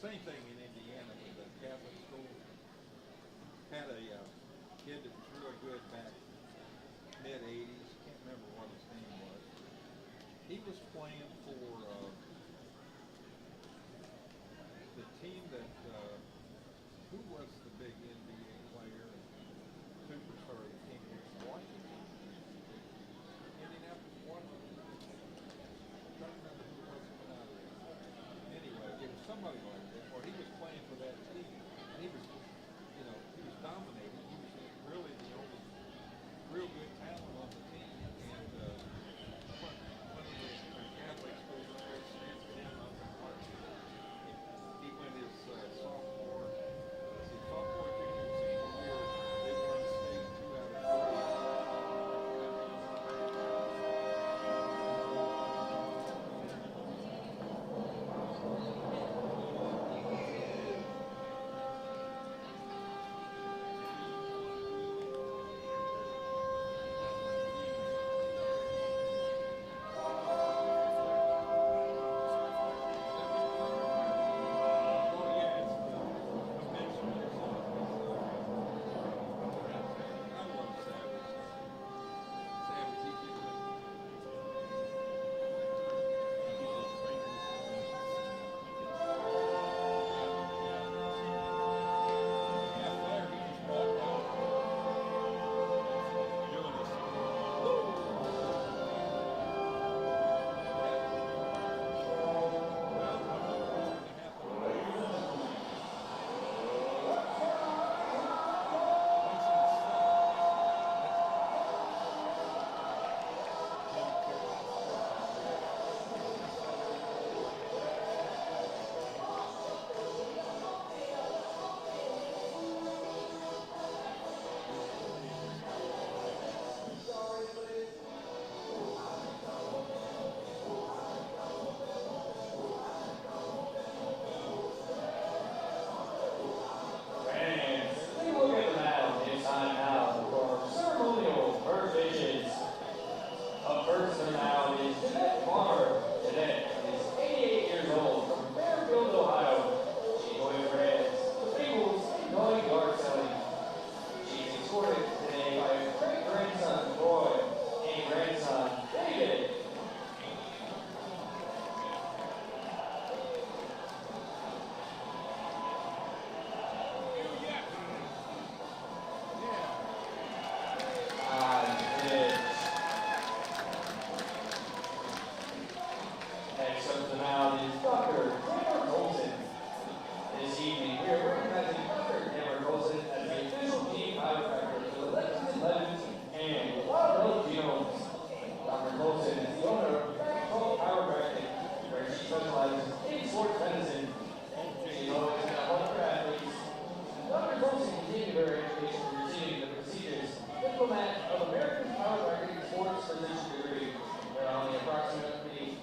same thing in Indiana with the Catholic school. Had a kid that was real good back mid '80s. Can't remember what his name was. He was playing for the team that who was the big NBA player, superstar that came here from Washington, Indianapolis, Washington. I'm trying to remember who it was coming out of there. Anyway, it was somebody like that, or he was playing for that team, and he was, he was dominating. He was really the only real good talent on the team, and one of the Catholic schools up there snapped him up and marched him. He went his sophomore, junior, senior year. They won state 2 out of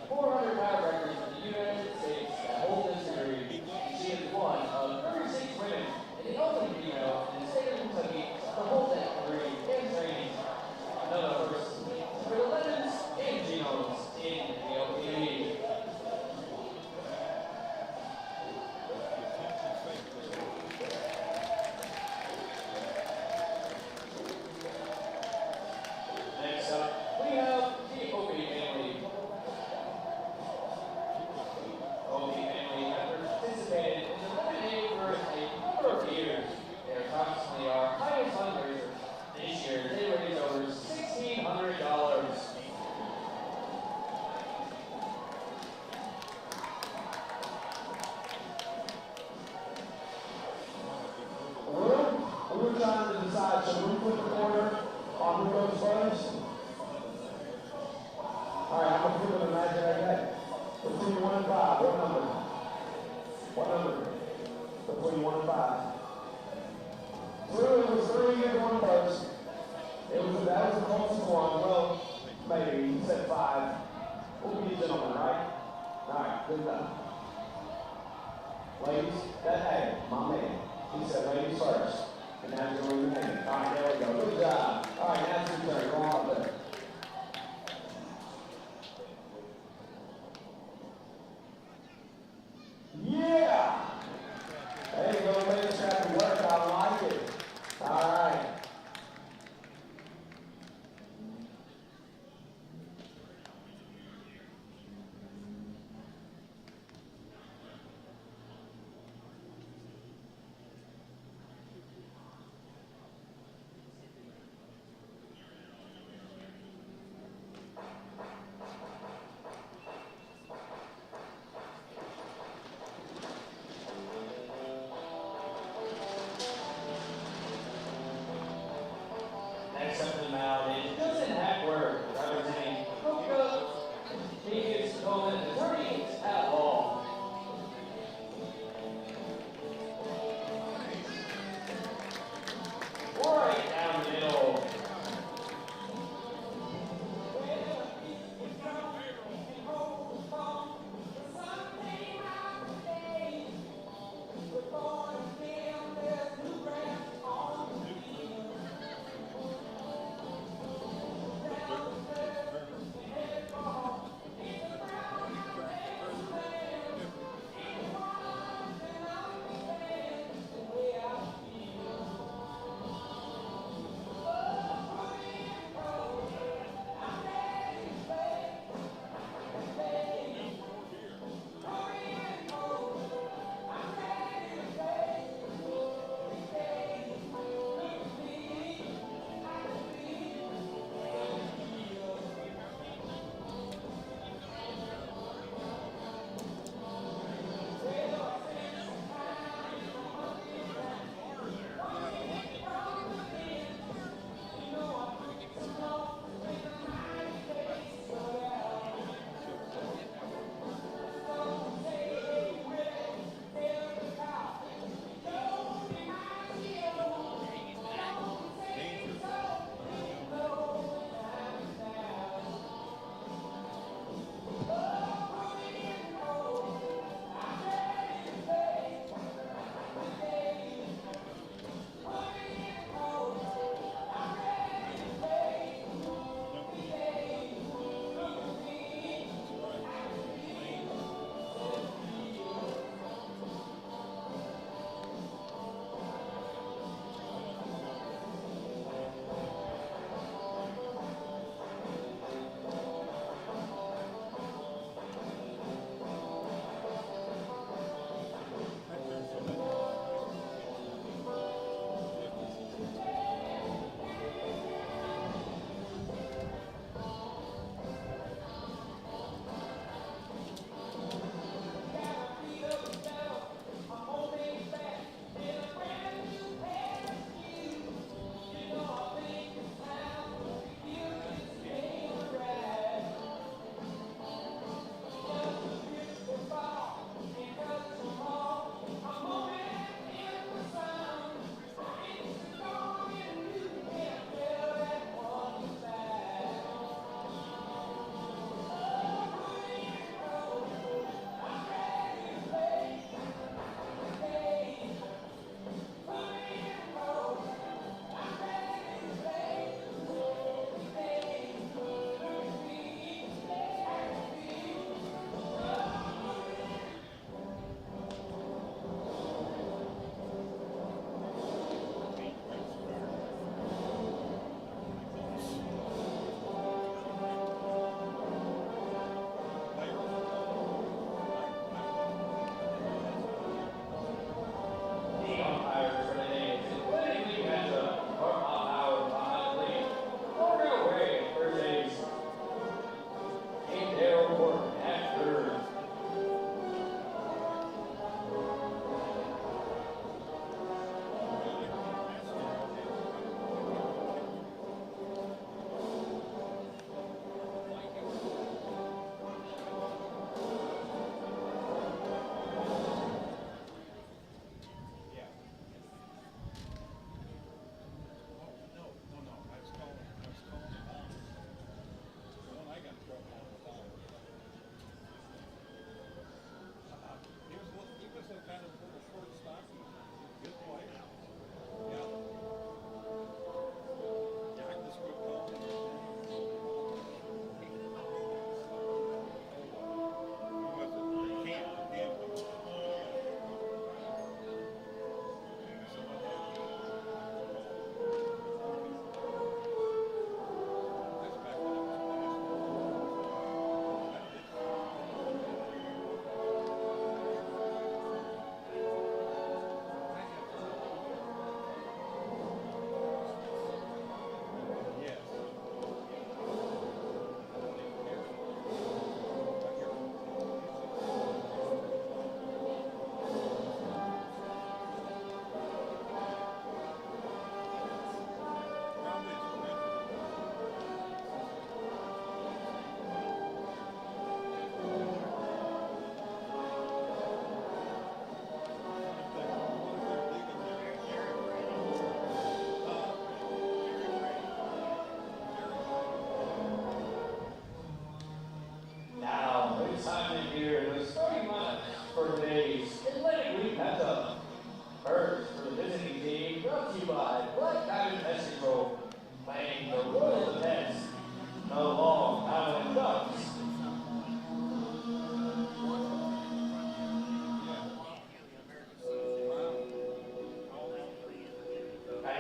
400 chiropractors in the United States that hold this degree. She is one of 36 women and the only female in the state of Kentucky to hold that degree in training. Another first for the Legends and Genomes in the LPD. Next up, we have the Opie family. Opie family have participated in the lemonade for a number of years. They are constantly our highest fundraiser. This year, they raised over $1,600. We were trying to decide, should we put the order on who goes first? All right, I'm going to put them in imaginary head. Between 1 and 5, what number? What number? Between 1 and 5. Well, it was 3 and 1 first. That was the closest one. Well, maybe. He said 5. We'll be a gentleman, right? All right, good enough. Ladies, hey, my man. He said ladies first. And now you're going to name. All right, there we go. Good job. All right, now it's your turn. Go on up there. Yeah!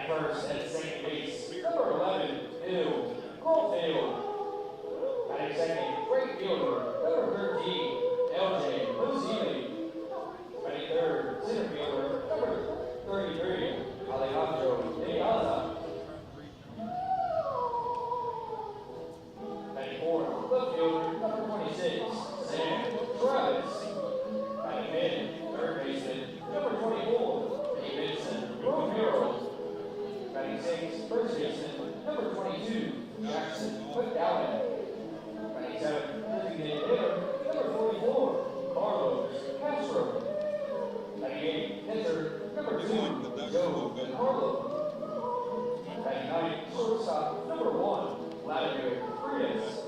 Batting first at second base, number 11, Bill Caulfield. Batting second, right fielder, number 13, LJ Luzili. Batting third, center fielder, number 33, Alejandro De Alba. Batting fourth, left fielder, number 26, Sam Travis. Batting mid, third baseman, number 24, Davidson Romero. Batting sixth, first baseman, number 22, Jackson McDowell. Batting seventh, designated hitter, number 44, Carlos Castro. Batting eighth, pitcher, number 2, Joe Carlo. Batting ninth, shortstop, number 1, Vladimir Frias.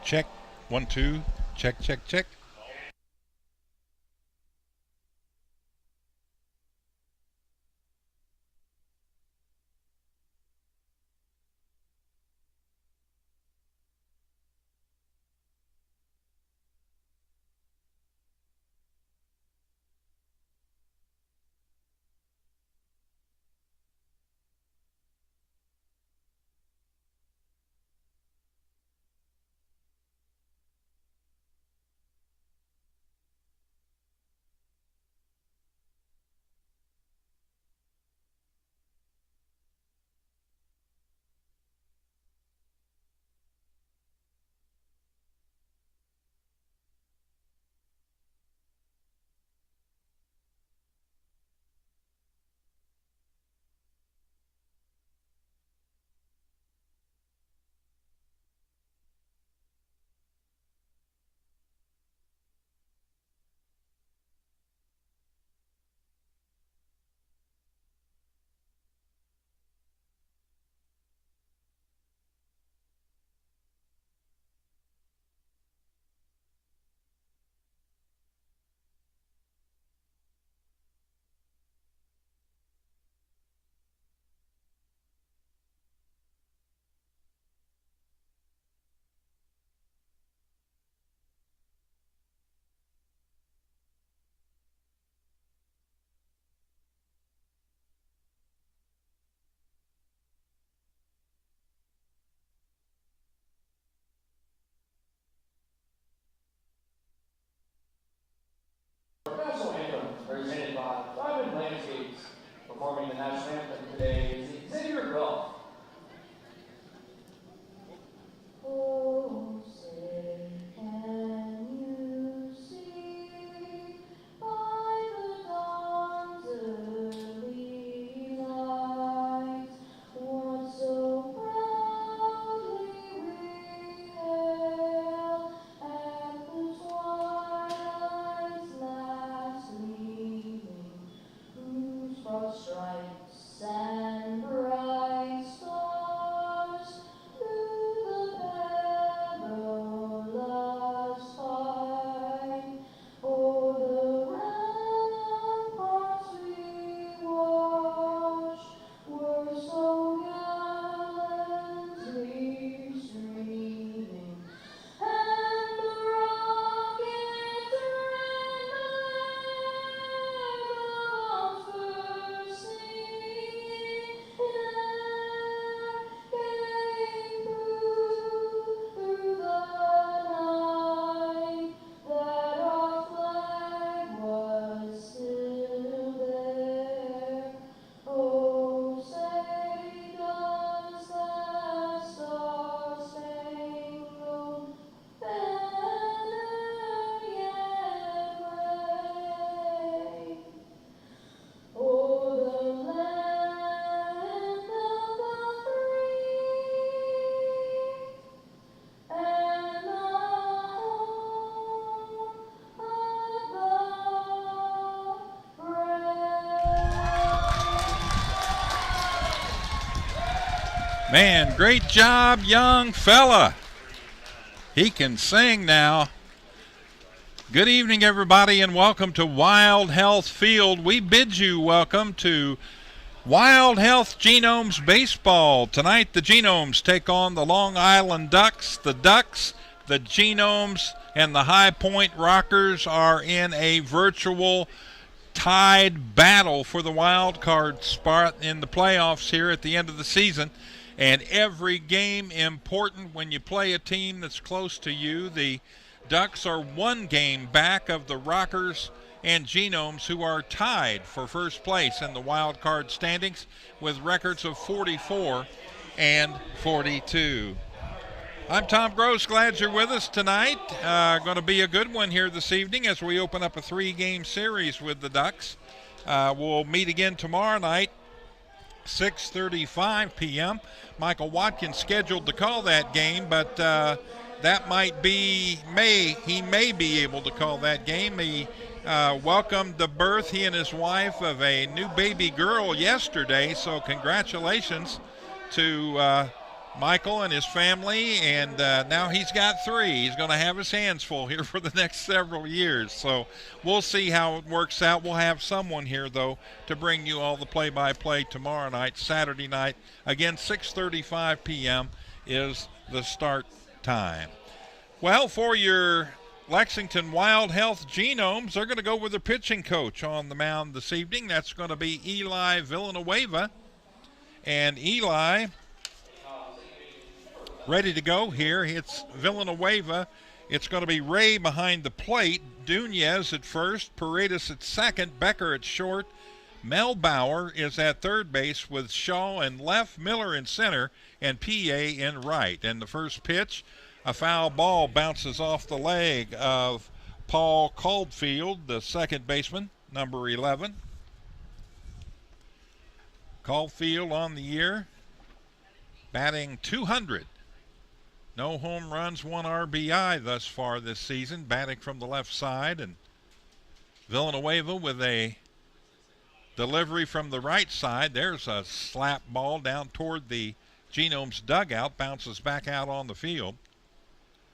Check. 1, 2. Check, check, check. performing the national anthem today is Xavier Gulf. Oh, say, can you see by the dawn's early light what so proudly we hailed at the twilight's last gleaming, whose broad stripes and bright stars through the perilous fight o'er the ramparts we watched were so gallantly streaming, and the rockets rang the first singing in air came through the night that our flag was still there. Oh, say does that star-spangled banner yet wave o'er the land of the free and the home of the brave? Man, great job, young fella. He can sing now. Good evening, everybody, and welcome to Wild Health Field. We bid you welcome to Wild Health Genomes Baseball. Tonight, the Genomes take on the Long Island Ducks. The Ducks, the Genomes, and the High Point Rockers are in a virtual tied battle for the wild card spot in the playoffs here at the end of the season. And every game important when you play a team that's close to you. The Ducks are one game back of the Rockers and Genomes, who are tied for first place in the wild card standings with records of 44 and 42. I'm Tom Gross. Glad you're with us tonight. Going to be a good one here this evening as we open up a 3-game series with the Ducks. We'll meet again tomorrow night, 6:35 p.m. Michael Watkins scheduled to call that game, but that he may be able to call that game. He welcomed the birth, he and his wife, of a new baby girl yesterday, so congratulations to Michael and his family, and now he's got 3. He's going to have his hands full here for the next several years. So we'll see how it works out. We'll have someone here, though, to bring you all the play-by-play tomorrow night, Saturday night. Again, 6:35 p.m. is the start time. Well, for your Lexington Wild Health Genomes, they're going to go with their pitching coach on the mound this evening. That's going to be Eli Villanueva. And Eli, ready to go here. It's Villanueva. It's going to be Ray behind the plate, Dunez at first, Paredes at second, Becker at short. Mel Bauer is at third base with Shaw in left, Miller in center, and P.A. in right. And the first pitch, a foul ball bounces off the leg of Paul Caulfield, the second baseman, number 11. Caulfield on the year, batting .200. No home runs, 1 RBI thus far this season, batting from the left side. And Villanueva with a delivery from the right side. There's a slap ball down toward the Genomes dugout, bounces back out on the field.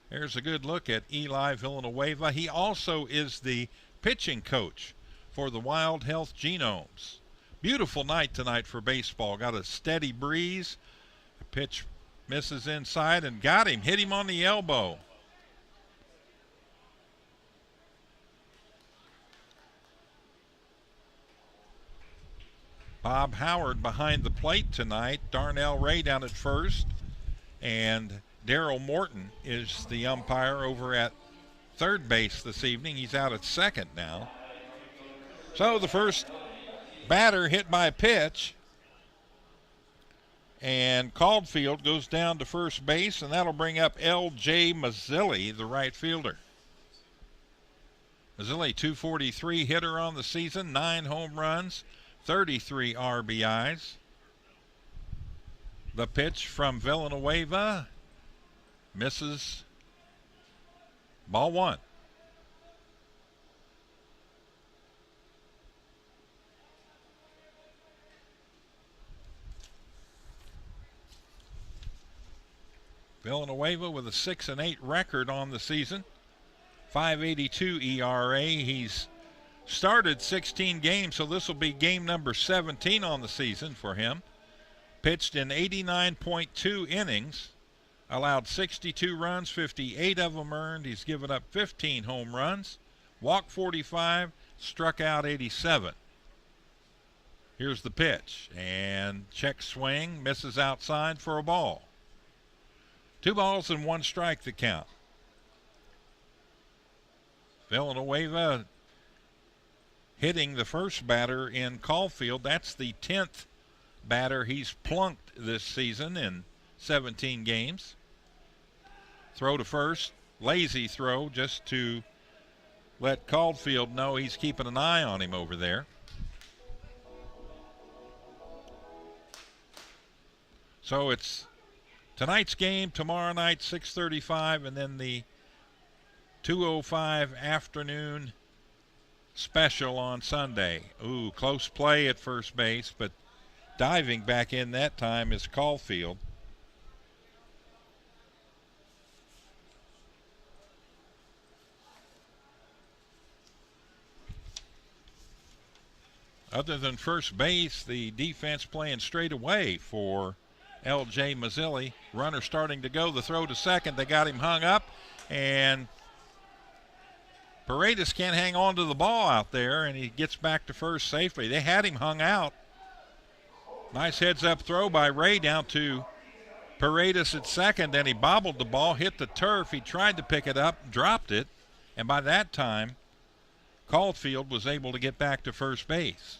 There's a good look at Eli Villanueva. He also is the pitching coach for the Wild Health Genomes. Beautiful night tonight for baseball. Got a steady breeze. The pitch misses inside and got him. Hit him on the elbow. Bob Howard behind the plate tonight. Darnell Ray down at first. And Daryl Morton is the umpire over at third base this evening. He's out at second now. So the first batter hit by a pitch. And Caulfield goes down to first base, and that'll bring up L.J. Mazzilli, the right fielder. Mazzilli, 243 hitter on the season, 9 home runs, 33 RBIs. The pitch from Villanueva misses. Ball 1. Villanueva with a 6-8 record on the season, 5.82 ERA. He's started 16 games, so this will be game number 17 on the season for him. Pitched in 89.2 innings, allowed 62 runs, 58 of them earned. He's given up 15 home runs, walked 45, struck out 87. Here's the pitch, and check swing, misses outside for a ball. 2 balls and 1 strike the count. Villanueva hitting the first batter in Caulfield. That's the 10th batter he's plunked this season in 17 games. Throw to first, lazy throw just to let Caulfield know he's keeping an eye on him over there. So it's tonight's game, tomorrow night, 6:35, and then the 2:05 afternoon special on Sunday. Ooh, close play at first base, but diving back in that time is Caulfield. Other than first base, the defense playing straight away for L.J. Mazzilli. Runner starting to go. The throw to second. They got him hung up. And Paredes can't hang on to the ball out there, and he gets back to first safely. They had him hung out. Nice heads-up throw by Ray down to Paredes at second. Then he bobbled the ball, hit the turf. He tried to pick it up, dropped it. And by that time, Caulfield was able to get back to first base.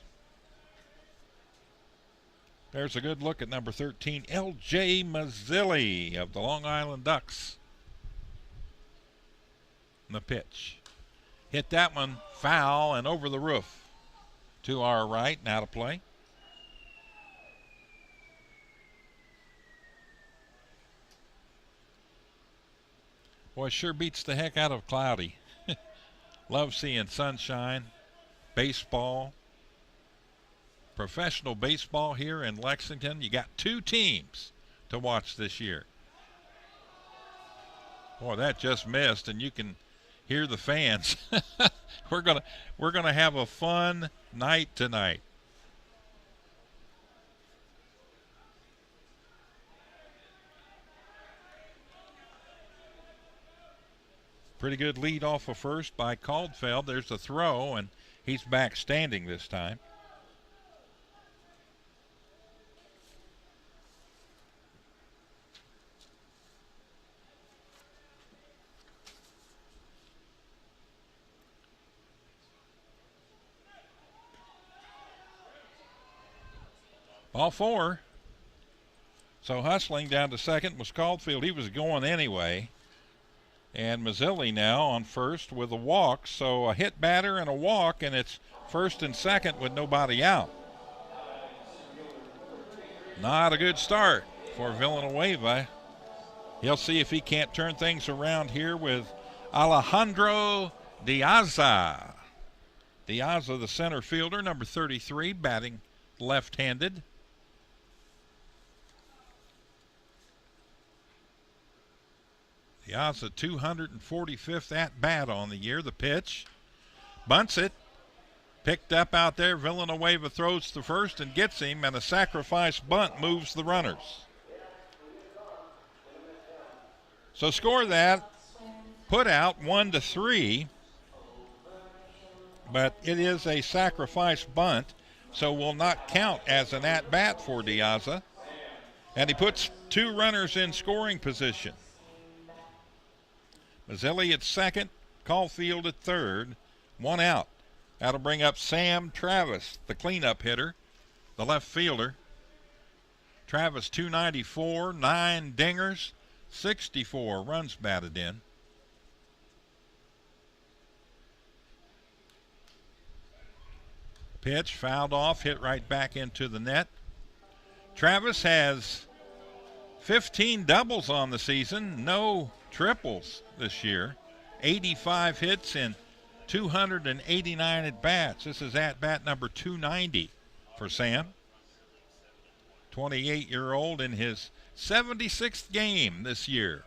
There's a good look at number 13, L.J. Mazzilli of the Long Island Ducks. And the pitch. Hit that one foul and over the roof to our right. Now to play. Boy, sure beats the heck out of cloudy. Love seeing sunshine, baseball. Professional baseball here in Lexington. You got 2 teams to watch this year. Boy, that just missed, and you can hear the fans. We're gonna have a fun night tonight. Pretty good lead off of first by Caulfield. There's the throw, and he's back standing this time. Ball 4. So hustling down to second was Caulfield. He was going anyway. And Mazzilli now on first with a walk. So a hit batter and a walk, and it's first and second with nobody out. Not a good start for Villanueva. He'll see if he can't turn things around here with Alejandro Diaza. Diaza, the center fielder, number 33, batting left-handed. Diaza, 245th at-bat on the year. The pitch. Bunts it. Picked up out there. Villanueva throws to first and gets him, and a sacrifice bunt moves the runners. So score that. Put out 1-3. But it is a sacrifice bunt, so will not count as an at-bat for Diaza. And he puts 2 runners in scoring position. Mazzilli at second, Caulfield at third, 1 out. That'll bring up Sam Travis, the cleanup hitter, the left fielder. Travis 294, 9 dingers, 64 runs batted in. Pitch fouled off, hit right back into the net. Travis has 15 doubles on the season, no triples this year. 85 hits in 289 at-bats. This is at-bat number 290 for Sam. 28-year-old in his 76th game this year.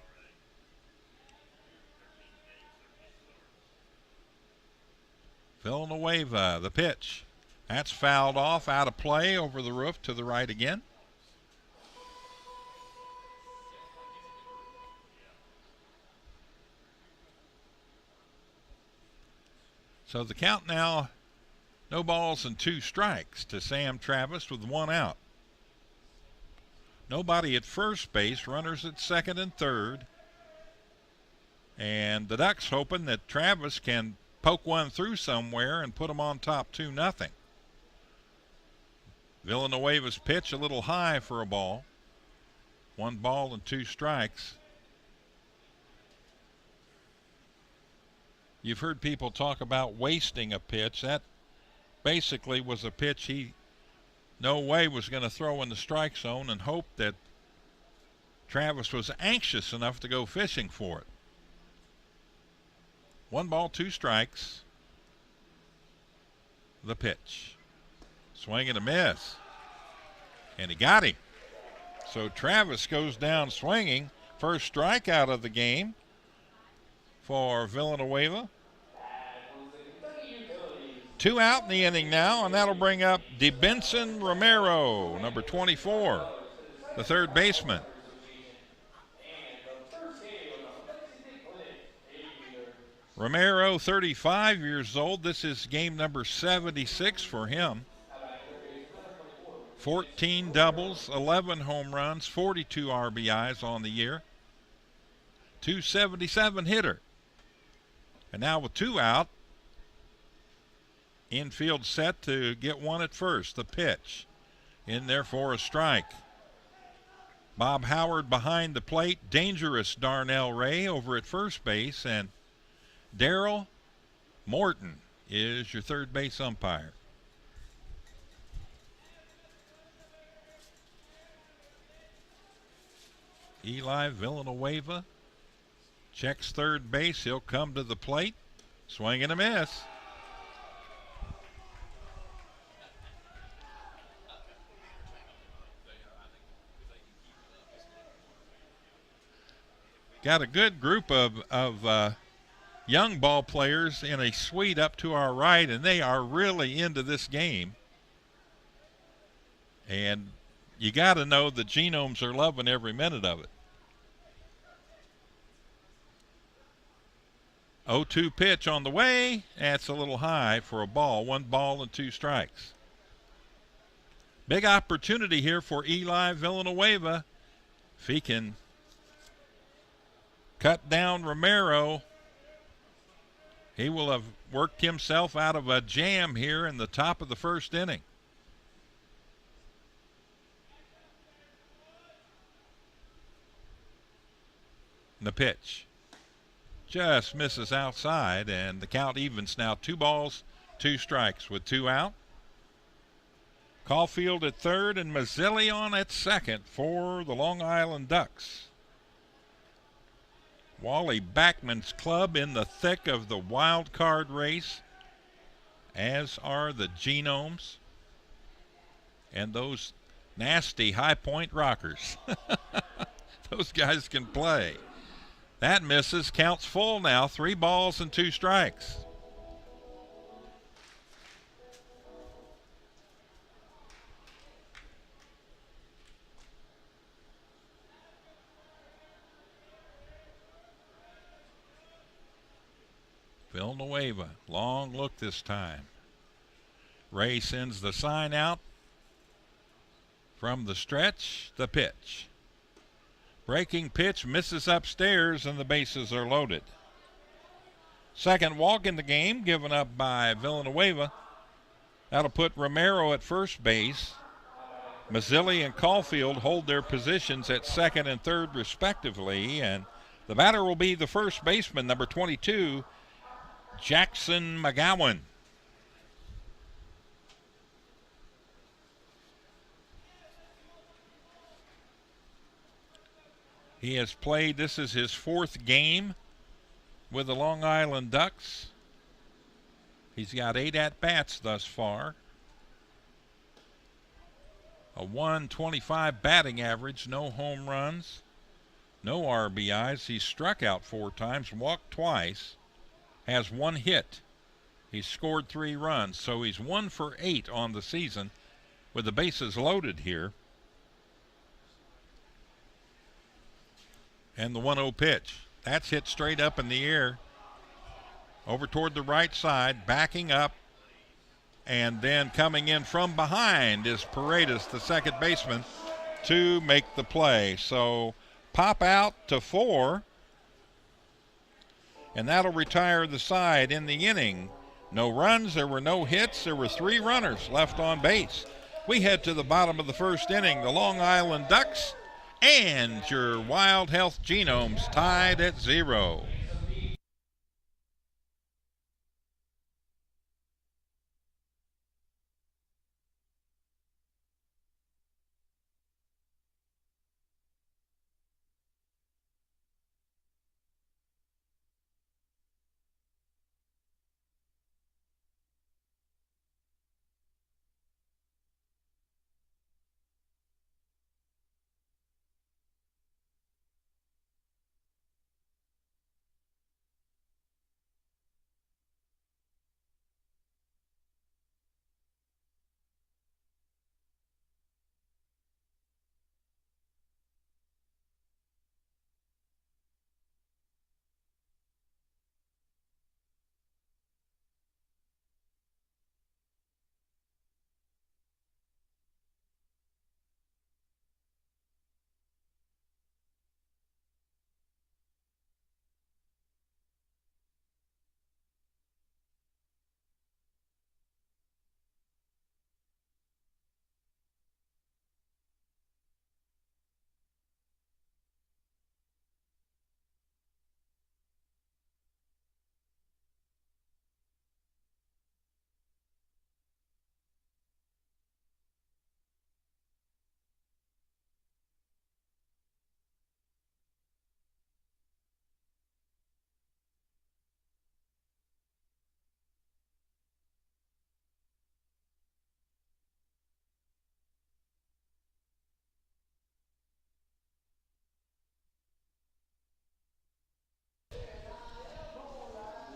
Villanueva, the pitch. That's fouled off, out of play, over the roof to the right again. So the count now, no balls and 2 strikes to Sam Travis with 1 out. Nobody at first base, runners at second and third. And the Ducks hoping that Travis can poke one through somewhere and put them on top 2-0. Villanueva's pitch a little high for a ball. 1 ball and 2 strikes. You've heard people talk about wasting a pitch. That basically was a pitch he no way was going to throw in the strike zone, and hoped that Travis was anxious enough to go fishing for it. 1 ball, 2 strikes. The pitch. Swing and a miss. And he got him. So Travis goes down swinging. First strikeout of the game for Villanueva. 2 out in the inning now, and that'll bring up DeBenson Romero, number 24, the third baseman. Romero, 35 years old. This is game number 76 for him. 14 doubles, 11 home runs, 42 RBIs on the year. 277 hitter. And now with 2 out, infield set to get 1 at first. The pitch in there for a strike. Bob Howard behind the plate. Dangerous Darnell Ray over at first base. And Darrell Morton is your third base umpire. Eli Villanueva checks third base. He'll come to the plate. Swing and a miss. Got a good group of young ball players in a suite up to our right, and they are really into this game. And you got to know the Genomes are loving every minute of it. 0-2 pitch on the way. That's a little high for a ball. 1 ball and 2 strikes. Big opportunity here for Eli Villanueva. If he can cut down Romero, he will have worked himself out of a jam here in the top of the first inning. The pitch just misses outside, and the count evens now. 2 balls, 2 strikes with 2 out. Caulfield at third and Mazzilli on at second for the Long Island Ducks. Wally Backman's club in the thick of the wild card race, as are the Genomes and those nasty High Point Rockers. Those guys can play. That misses. Counts full now. 3 balls and 2 strikes. Villanueva, long look this time. Ray sends the sign out from the stretch. The pitch. Breaking pitch, misses upstairs, and the bases are loaded. Second walk in the game given up by Villanueva. That'll put Romero at first base. Mazzilli and Caulfield hold their positions at second and third respectively, and the batter will be the first baseman, number 22, Jackson McGowan. He has played, this is his fourth game with the Long Island Ducks. He's got 8 at-bats thus far. A 125 batting average, no home runs, no RBIs. He's struck out 4 times, walked twice, has 1 hit. He's scored 3 runs, so he's 1 for 8 on the season with the bases loaded here. And the 1-0 pitch. That's hit straight up in the air. Over toward the right side, backing up. And then coming in from behind is Paredes, the second baseman, to make the play. So pop out to 4. And that'll retire the side in the inning. No runs, there were no hits, there were 3 runners left on base. We head to the bottom of the first inning. The Long Island Ducks and your Wild Health Genomes tied at 0.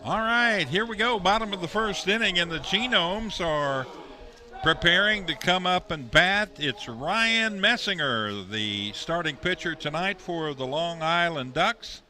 All right, here we go. Bottom of the first inning, and the Genomes are preparing to come up and bat. It's Ryan Messinger, the starting pitcher tonight for the Long Island Ducks.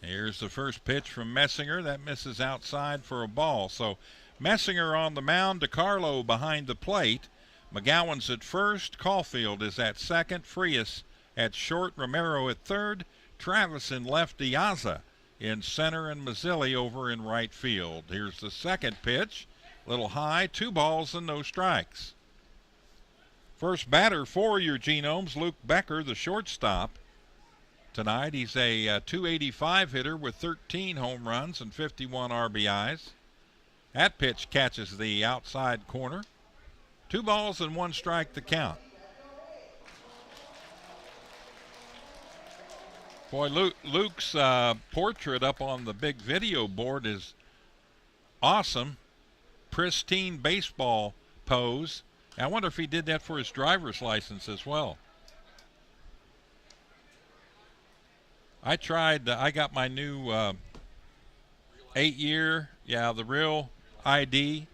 Here's the first pitch from Messinger. That misses outside for a ball. So Messinger on the mound, DeCarlo behind the plate. McGowan's at first. Caulfield is at second. Frias at short. Romero at third. Travis in left. Diaza in center, and Mazzilli over in right field. Here's the second pitch. Little high. 2 balls and no strikes. First batter for your Genomes, Luke Becker, the shortstop. Tonight he's a 285 hitter with 13 home runs and 51 RBIs. That pitch catches the outside corner. 2 balls and 1 strike to count. Boy, Luke's portrait up on the big video board is awesome. Pristine baseball pose. I wonder if he did that for his driver's license as well. I tried, I got my new 8-year, the real ID,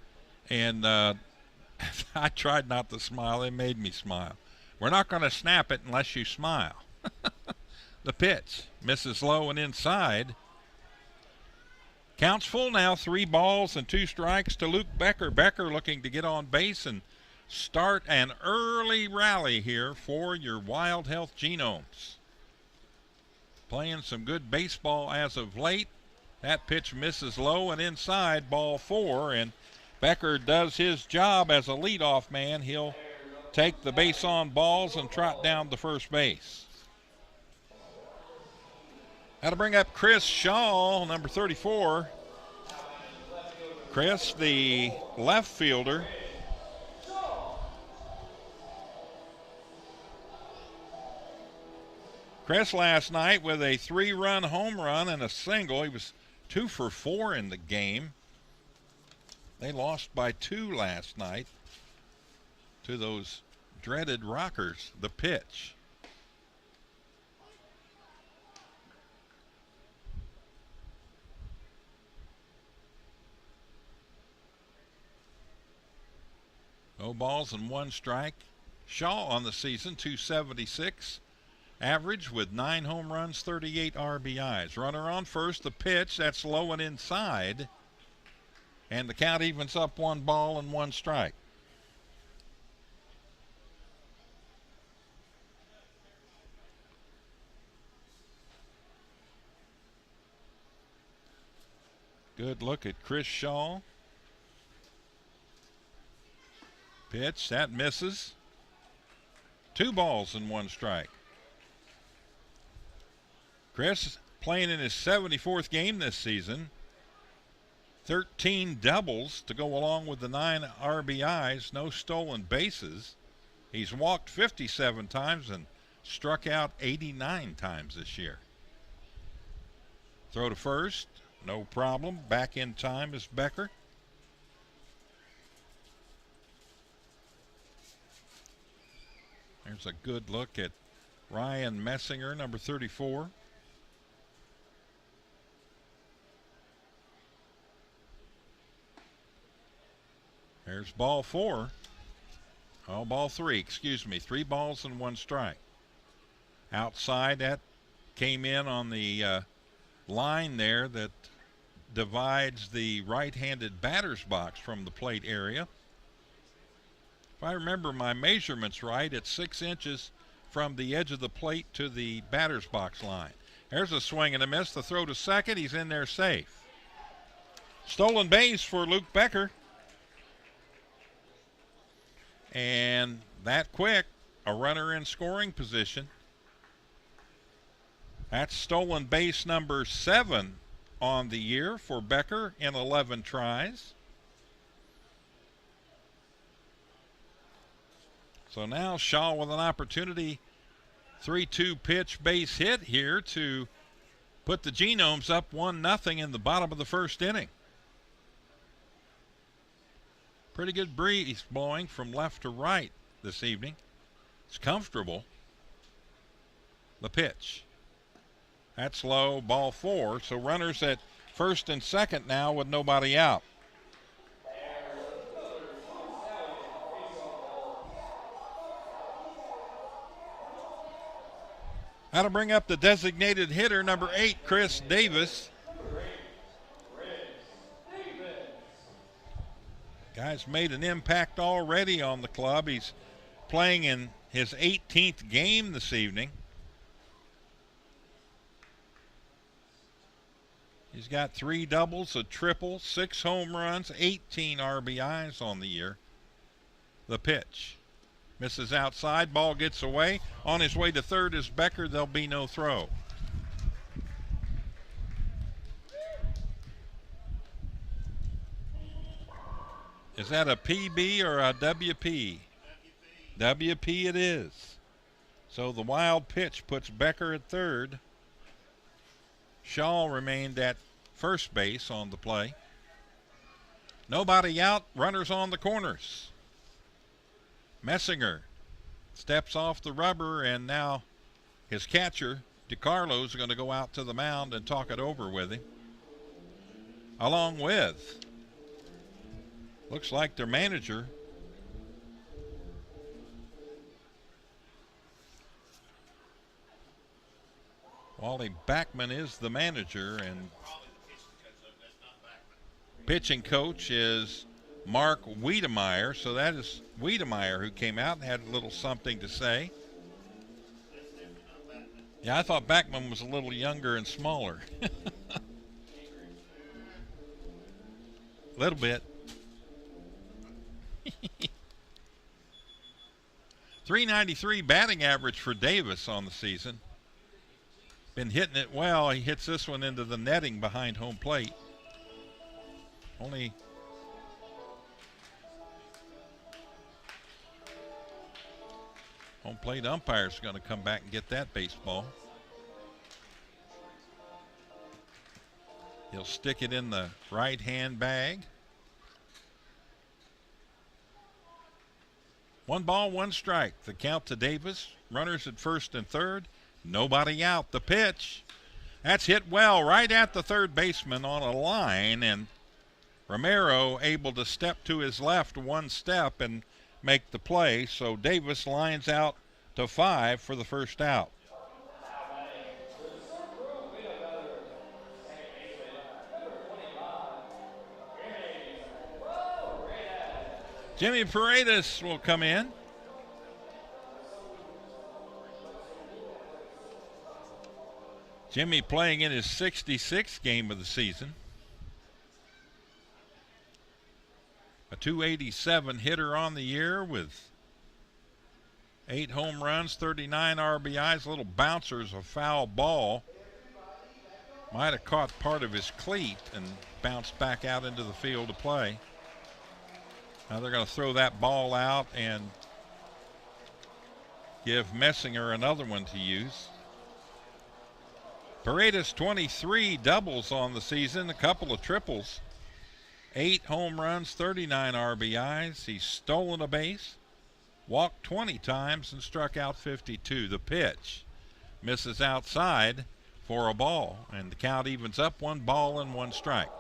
and I tried not to smile. They made me smile. We're not going to snap it unless you smile. The pitch misses low and inside. Count's full now, 3 balls and 2 strikes to Luke Becker. Becker looking to get on base and start an early rally here for your Wild Health Genomes. Playing some good baseball as of late. That pitch misses low and inside, ball 4, and Becker does his job as a leadoff man. He'll take the base on balls and trot down to first base. That'll bring up Chris Shaw, number 34. Chris, the left fielder. Chris last night with a 3-run home run and a single. He was 2 for 4 in the game. They lost by 2 last night to those dreaded Rockers. The pitch. No balls and 1 strike. Shaw on the season, 276. Average with 9 home runs, 38 RBIs. Runner on first, the pitch, that's low and inside. And the count evens up 1 ball and 1 strike. Good look at Chris Shaw. Pitch, that misses. 2 balls and 1 strike. Chris playing in his 74th game this season. 13 doubles to go along with the 9 RBIs, no stolen bases. He's walked 57 times and struck out 89 times this year. Throw to first, no problem. Back in time is Becker. There's a good look at Ryan Messinger, number 34. There's ball 4. Oh, ball 3, excuse me. 3 balls and 1 strike. Outside, that came in on the line there that divides the right-handed batter's box from the plate area. If I remember my measurements right, it's 6 inches from the edge of the plate to the batter's box line. There's a swing and a miss. The throw to second. He's in there safe. Stolen base for Luke Becker. And that quick, a runner in scoring position. That's stolen base number 7 on the year for Becker in 11 tries. So now Shaw with an opportunity, 3-2 pitch base hit here to put the Genomes up 1-0 in the bottom of the first inning. Pretty good breeze blowing from left to right this evening. It's comfortable. The pitch. That's low, ball 4. So runners at first and second now with nobody out. That'll bring up the designated hitter, number 8, Chris Davis. Guy's made an impact already on the club. He's playing in his 18th game this evening. He's got 3 doubles, a triple, 6 home runs, 18 RBIs on the year. The pitch. Misses outside, ball gets away. On his way to third is Becker. There'll be no throw. Is that a PB or a WP? WP it is. So the wild pitch puts Becker at third. Shaw remained at first base on the play. Nobody out, runners on the corners. Messinger steps off the rubber, and now his catcher, DeCarlo, is going to go out to the mound and talk it over with him. Along with, looks like their manager. Wally Backman is the manager, and Pitching coach is Mark Wiedemeyer, so that is Wiedemeyer who came out and had a little something to say. Yeah, I thought Backman was a little younger and smaller. A little bit. 393 batting average for Davis on the season. Been hitting it well. He hits this one into the netting behind home plate. Only home plate umpire's going to come back and get that baseball. He'll stick it in the right-hand bag. 1 ball, 1 strike. The count to Davis. Runners at first and third. Nobody out. The pitch. That's hit well right at the third baseman on a line, and Romero able to step to his left 1 step and make the play. So Davis lines out to 5 for the first out. Jimmy Paredes will come in. Jimmy playing in his 66th game of the season. A .287 hitter on the year with 8 home runs, 39 RBIs. Little bouncer's a foul ball. Might have caught part of his cleat and bounced back out into the field to play. Now they're going to throw that ball out and give Messinger another one to use. Paredes 23 doubles on the season, a couple of triples. 8 home runs, 39 RBIs. He's stolen a base, walked 20 times, and struck out 52. The pitch misses outside for a ball, and the count evens up 1 ball and 1 strike.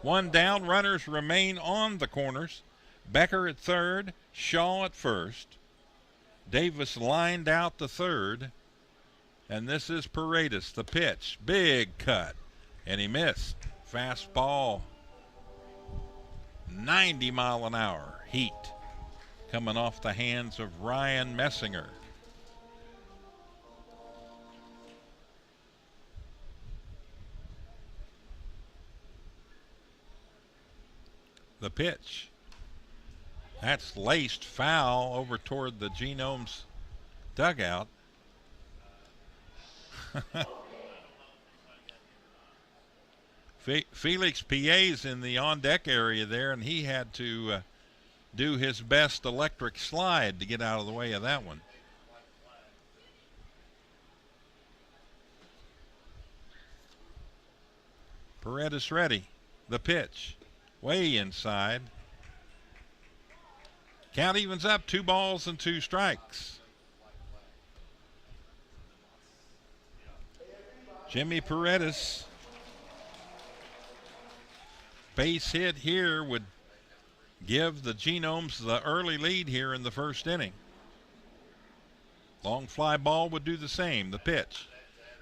1 down, runners remain on the corners. Becker at third, Shaw at first. Davis lined out to third, and this is Paredes. The pitch, big cut, and he missed. Fastball, 90 mile an hour, heat coming off the hands of Ryan Messinger. The pitch. That's laced foul over toward the Genomes dugout. Felix Piet's in the on-deck area there, and he had to do his best electric slide to get out of the way of that one. Paredes ready. The pitch. Way inside. Count evens up, 2 balls and 2 strikes. Jimmy Paredes. Base hit here would give the Genomes the early lead here in the first inning. Long fly ball would do the same. The pitch.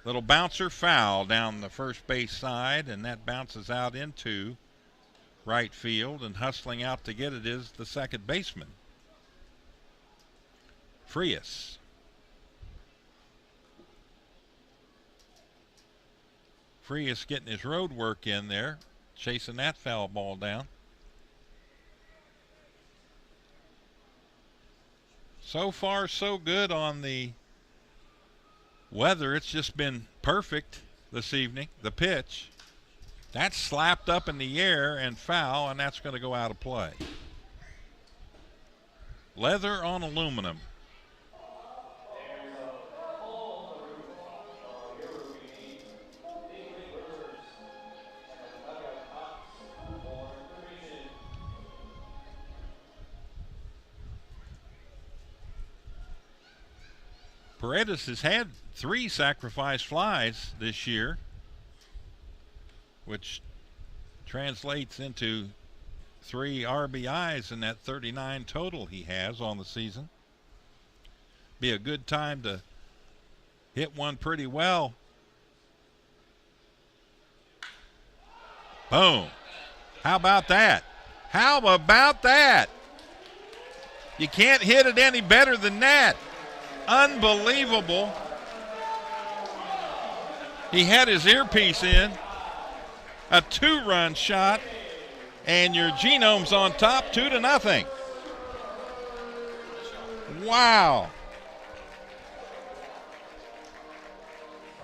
Little bouncer foul down the first base side, and that bounces out into right field, and hustling out to get it is the second baseman, Frias. Frias getting his road work in there, chasing that foul ball down. So far, so good on the weather. It's just been perfect this evening. The pitch. That's slapped up in the air and foul, and that's going to go out of play. Leather on aluminum. Paredes has had 3 sacrifice flies this year, which translates into 3 RBIs in that 39 total he has on the season. Be a good time to hit one pretty well. Boom. How about that? How about that? You can't hit it any better than that. Unbelievable. He had his earpiece in. A 2-run shot, and your Genomes on top, 2-0. Wow.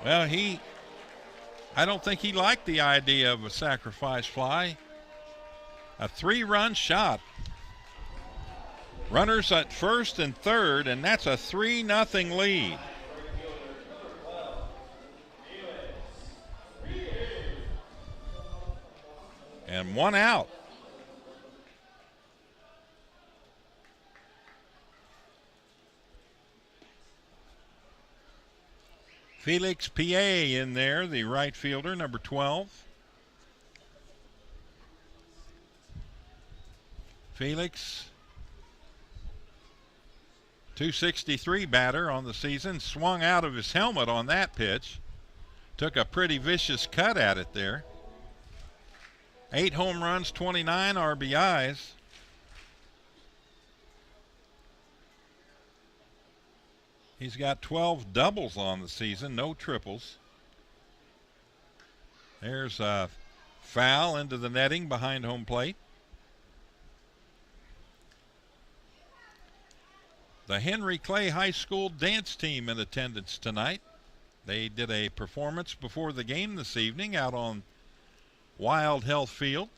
Well, I don't think he liked the idea of a sacrifice fly. A 3-run shot. Runners at first and third, and that's a 3-0 lead. And 1 out. Felix PA in there, the right fielder, number 12. Felix, 263 batter on the season, swung out of his helmet on that pitch. Took a pretty vicious cut at it there. 8 home runs, 29 RBIs. He's got 12 doubles on the season, no triples. There's a foul into the netting behind home plate. The Henry Clay High School dance team in attendance tonight. They did a performance before the game this evening out on Wild Health Field.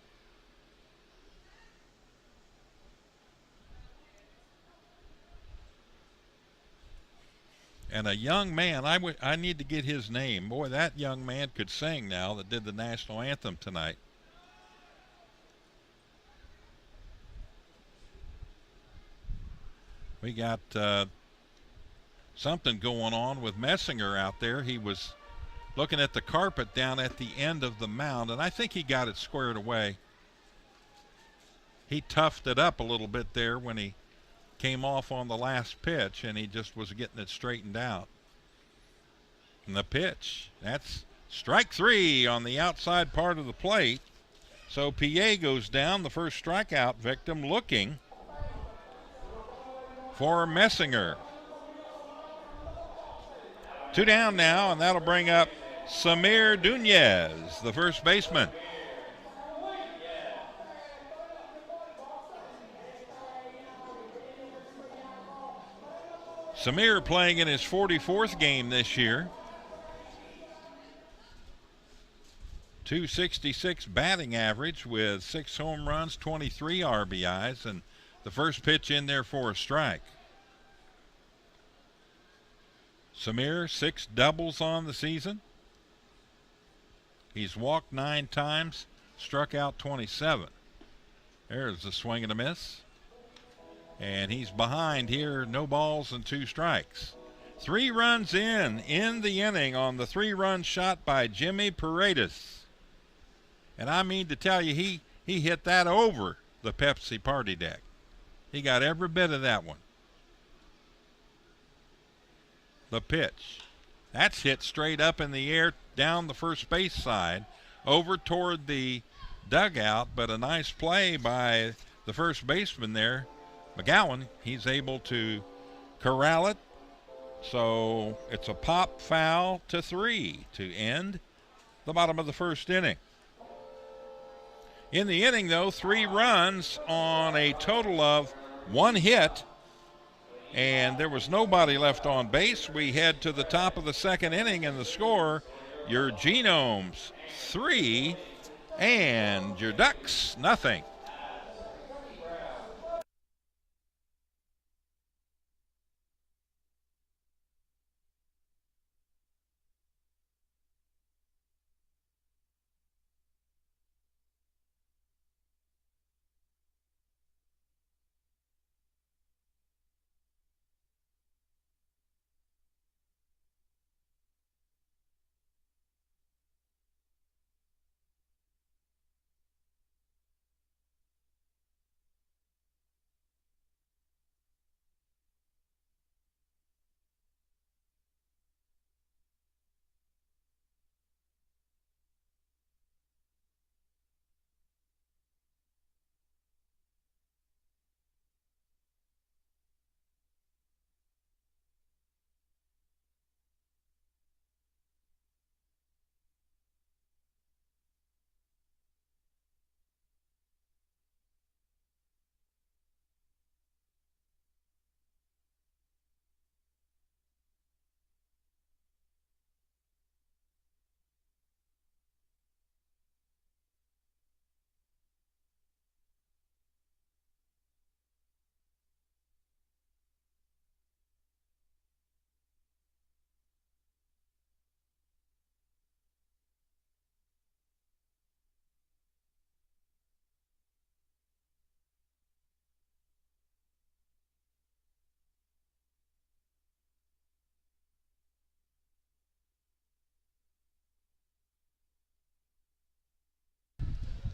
And a young man, I need to get his name. Boy, that young man could sing now that did the national anthem tonight. We got something going on with Messinger out there. He was looking at the carpet down at the end of the mound, and I think he got it squared away. He toughed it up a little bit there when he came off on the last pitch, and he just was getting it straightened out. And the pitch, that's strike 3 on the outside part of the plate. So PA goes down, the first strikeout victim, looking for Messinger. 2 down now, and that'll bring up Samir Dunez, the first baseman. Samir playing in his 44th game this year. 266 batting average with 6 home runs, 23 RBIs, and the first pitch in there for a strike. Samir, 6 doubles on the season. He's walked 9 times, struck out 27. There's a swing and a miss. And he's behind here, no balls and 2 strikes. 3 runs in the inning on the 3-run shot by Jimmy Paredes. And I mean to tell you, he hit that over the Pepsi party deck. He got every bit of that one. The pitch. That's hit straight up in the air down the first base side, over toward the dugout, but a nice play by the first baseman there, McGowan. He's able to corral it. So it's a pop foul to 3 to end the bottom of the first inning. In the inning, though, 3 runs on a total of 1 hit, and there was nobody left on base. We head to the top of the second inning, and the score, your Genomes 3 and your Ducks nothing.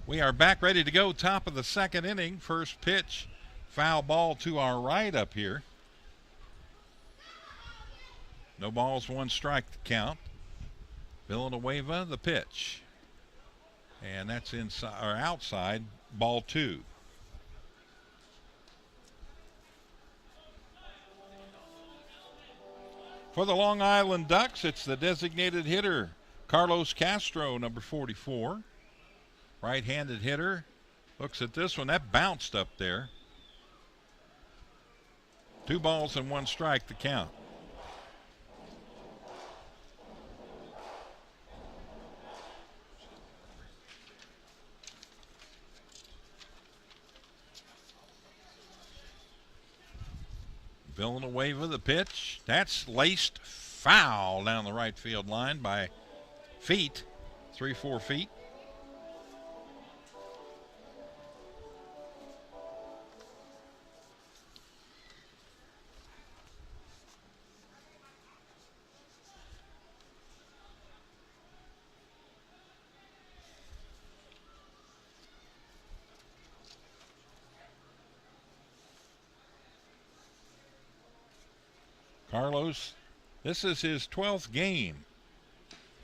We are back ready to go. Top of the second inning. First pitch, foul ball to our right up here. No balls, one strike to count. Villanueva, the pitch. And that's inside or outside, ball two. For the Long Island Ducks, it's the designated hitter, Carlos Castro, number 44. Right-handed hitter. Looks at this one. That bounced up there. 2 balls and 1 strike to count. Villanueva, the pitch. That's laced foul down the right field line by feet, 3-4 feet. Carlos, this is his 12th game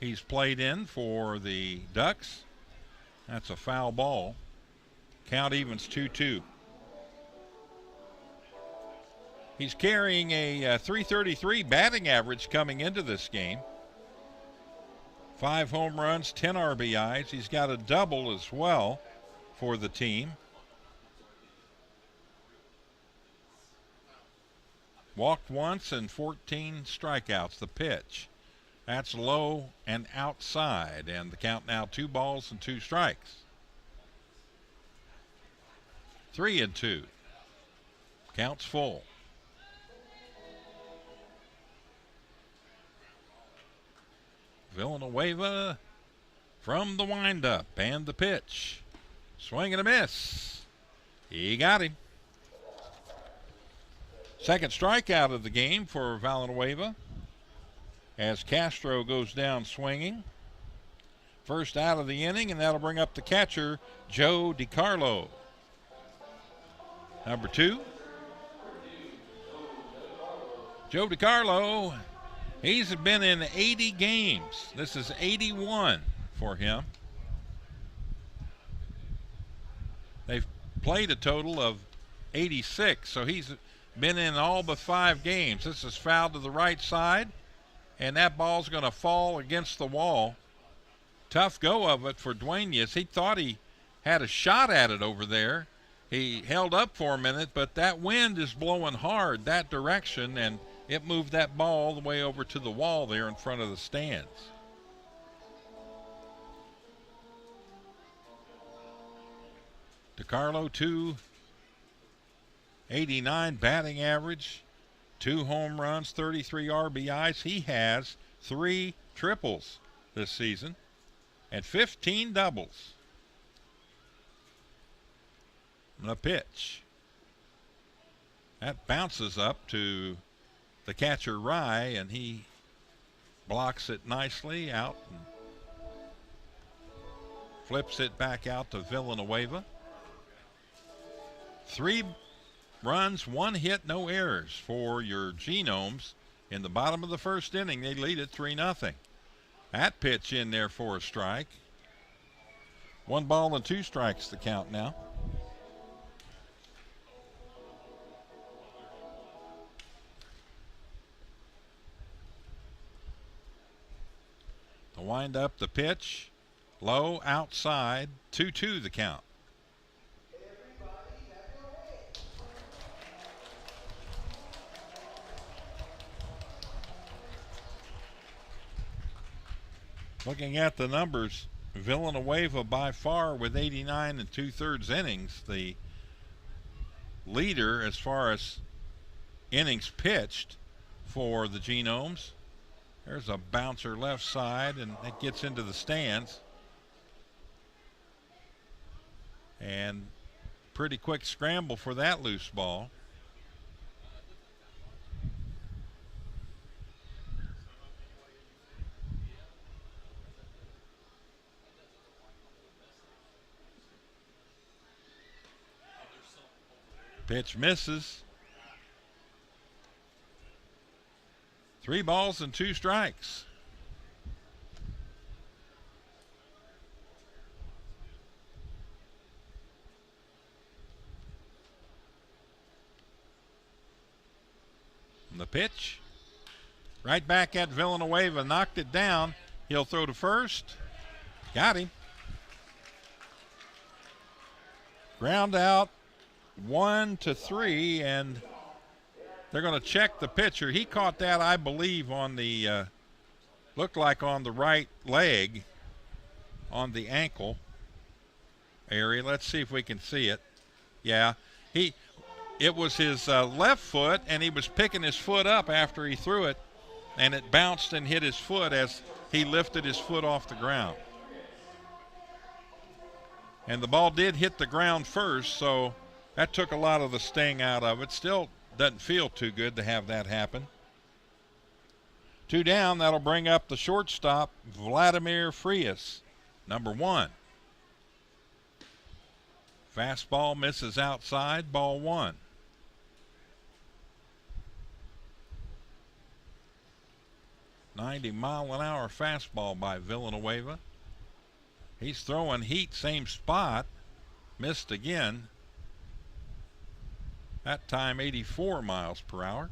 he's played in for the Ducks. That's a foul ball. Count evens 2-2. He's carrying a 333 batting average coming into this game. 5 home runs, 10 RBIs. He's got a double as well for the team. Walked once and 14 strikeouts. The pitch. That's low and outside. And the count now 2 balls and 2 strikes. 3-2. Count's full. Villanueva from the windup and the pitch. Swing and a miss. He got him. Second strikeout of the game for Villanueva as Castro goes down swinging. First out of the inning, and that'll bring up the catcher, Joe DiCarlo. Number 2. Joe DiCarlo, he's been in 80 games. This is 81 for him. They've played a total of 86, so he's been in all but 5 games. This is fouled to the right side, and that ball's going to fall against the wall. Tough go of it for Duenas. He thought he had a shot at it over there. He held up for a minute, but that wind is blowing hard that direction, and it moved that ball all the way over to the wall there in front of the stands. DiCarlo, 289 batting average, 2 home runs, 33 RBIs. He has 3 triples this season and 15 doubles. The pitch. That bounces up to the catcher Rye, and he blocks it nicely out and flips it back out to Villanueva. 3 runs, 1 hit, no errors for your Genomes. In the bottom of the first inning, they lead it 3-0. That pitch in there for a strike. 1 ball and 2 strikes to count now. The wind up, the pitch, low, outside, 2-2 the count. Looking at the numbers, Villanueva by far with 89 2/3 innings, the leader as far as innings pitched for the Genomes. There's a bouncer left side, and it gets into the stands. And pretty quick scramble for that loose ball. Pitch misses. 3 balls and 2 strikes. And the pitch. Right back at Villanueva. Knocked it down. He'll throw to first. Got him. Ground out. 1-3, and they're going to check the pitcher. He caught that, I believe, on the looked like on the right leg, on the ankle area. Let's see if we can see it. Yeah, it was his left foot, and he was picking his foot up after he threw it, and it bounced and hit his foot as he lifted his foot off the ground. And the ball did hit the ground first, so that took a lot of the sting out of it. Still doesn't feel too good to have that happen. 2 down, that'll bring up the shortstop, Vladimir Frias, number 1. Fastball misses outside, ball 1. .90-mile-an-hour fastball by Villanueva. He's throwing heat, same spot. Missed again. That time 84 miles per hour.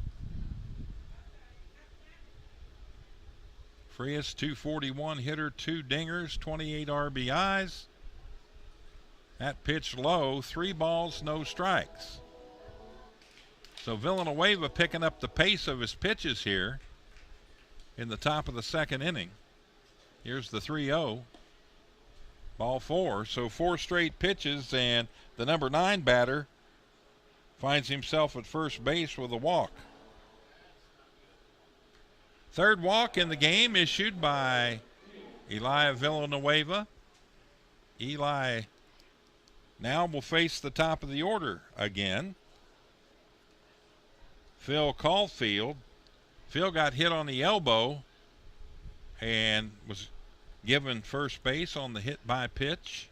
Frias, 241 hitter, 2 dingers, 28 RBIs. That pitch low, 3 balls, no strikes. So Villanueva picking up the pace of his pitches here in the top of the 2nd inning. Here's the 3-0. Ball 4. So 4 straight pitches, and the number 9 batter finds himself at first base with a walk. 3rd walk in the game issued by Eli Villanueva. Eli now will face the top of the order again. Phil Caulfield. Phil got hit on the elbow and was given first base on the hit by pitch.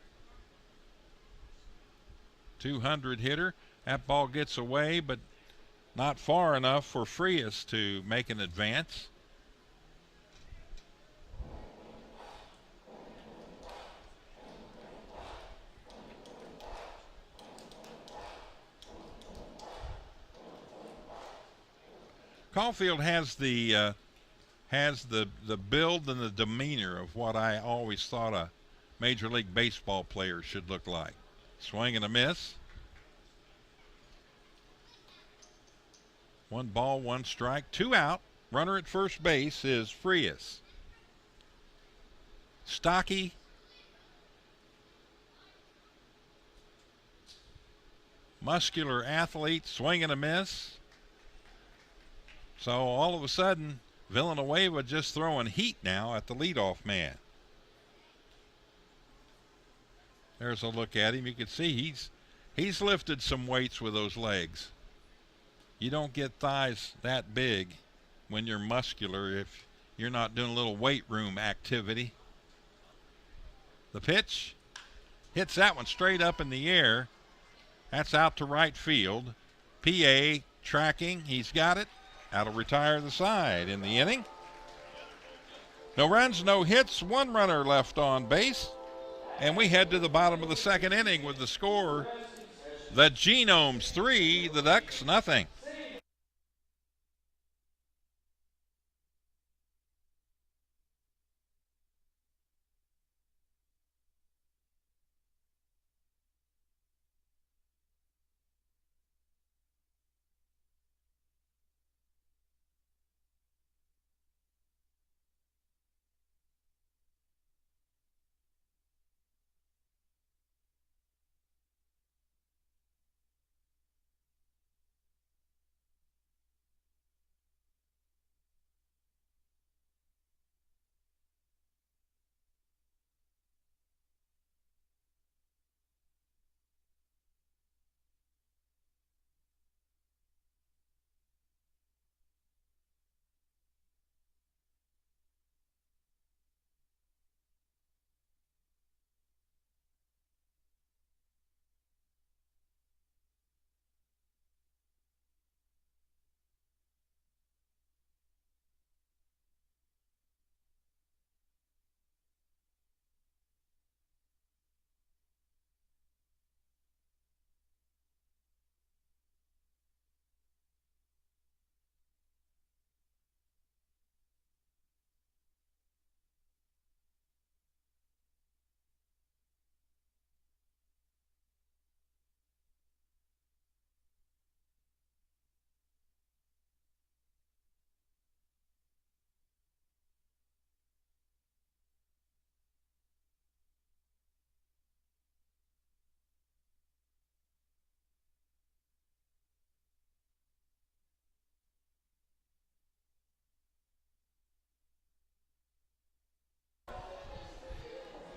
200 hitter. That ball gets away, but not far enough for Frias to make an advance. Caulfield has the build and the demeanor of what I always thought a Major League Baseball player should look like. Swing and a miss. 1 ball, 1 strike, 2 out. Runner at first base is Frias. Stocky. Muscular athlete, swing and a miss. So all of a sudden, Villanueva just throwing heat now at the leadoff man. There's a look at him. You can see he's lifted some weights with those legs. You don't get thighs that big when you're muscular if you're not doing a little weight room activity. The pitch hits that one straight up in the air. That's out to right field. PA tracking. He's got it. That'll retire the side in the inning. No runs, no hits, 1 runner left on base. And we head to the bottom of the 2nd inning with the score. The Genomes 3, the Ducks nothing.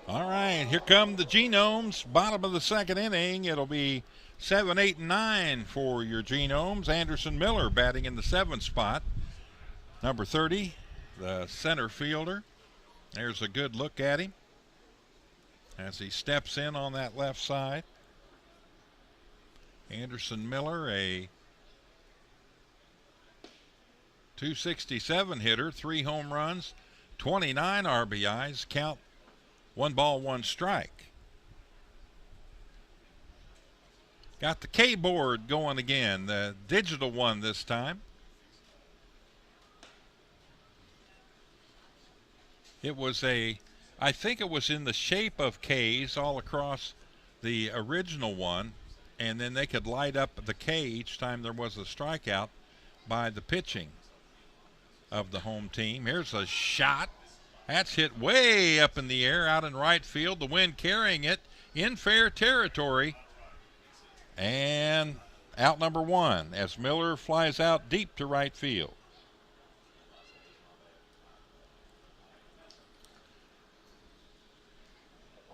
All right, here come the Genomes. Bottom of the second inning. It'll be 7, 8, and 9 for your Genomes. Anderson Miller batting in the 7th spot. Number 30, the center fielder. There's a good look at him as he steps in on that left side. Anderson Miller, a .267 hitter, 3 home runs, 29 RBIs, count 1 ball, 1 strike. Got the K board going again, the digital one this time. It was I think it was in the shape of K's all across the original one, and then they could light up the K each time there was a strikeout by the pitching of the home team. Here's a shot. That's hit way up in the air out in right field. The wind carrying it in fair territory. And out number 1 as Miller flies out deep to right field.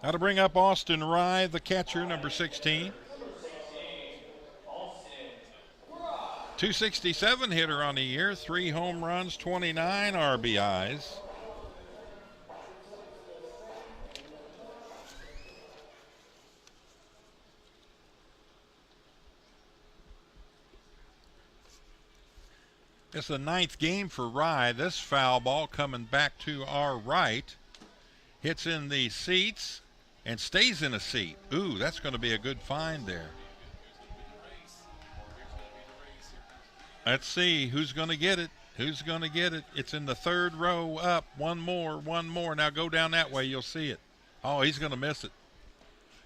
Now to bring up Austin Rye, the catcher, number 16. .267 hitter on the year, 3 home runs, 29 RBIs. It's the 9th game for Rye. This foul ball coming back to our right. Hits in the seats and stays in a seat. Ooh, that's going to be a good find there. Let's see who's going to get it. Who's going to get it? It's in the 3rd row up. One more. Now go down that way. You'll see it. Oh, he's going to miss it.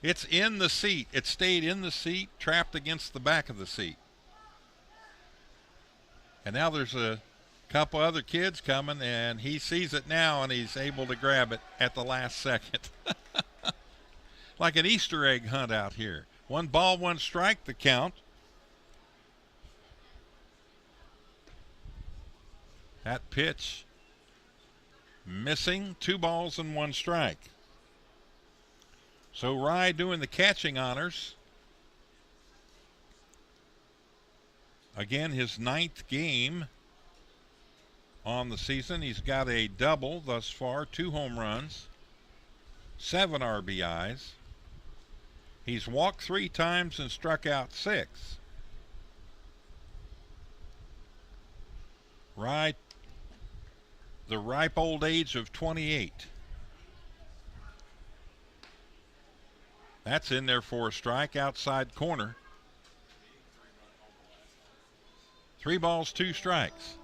It's in the seat. It stayed in the seat, trapped against the back of the seat. And now there's a couple other kids coming, and he sees it now, and he's able to grab it at the last second. Like an Easter egg hunt out here. 1 ball, 1 strike, the count. That pitch missing, 2 balls and 1 strike. So Rye doing the catching honors. Again, his 9th game on the season. He's got a double thus far, 2 home runs, 7 RBIs. He's walked 3 times and struck out 6. Rye, the ripe old age of 28. That's in there for a strike, outside corner. 3 balls, 2 strikes.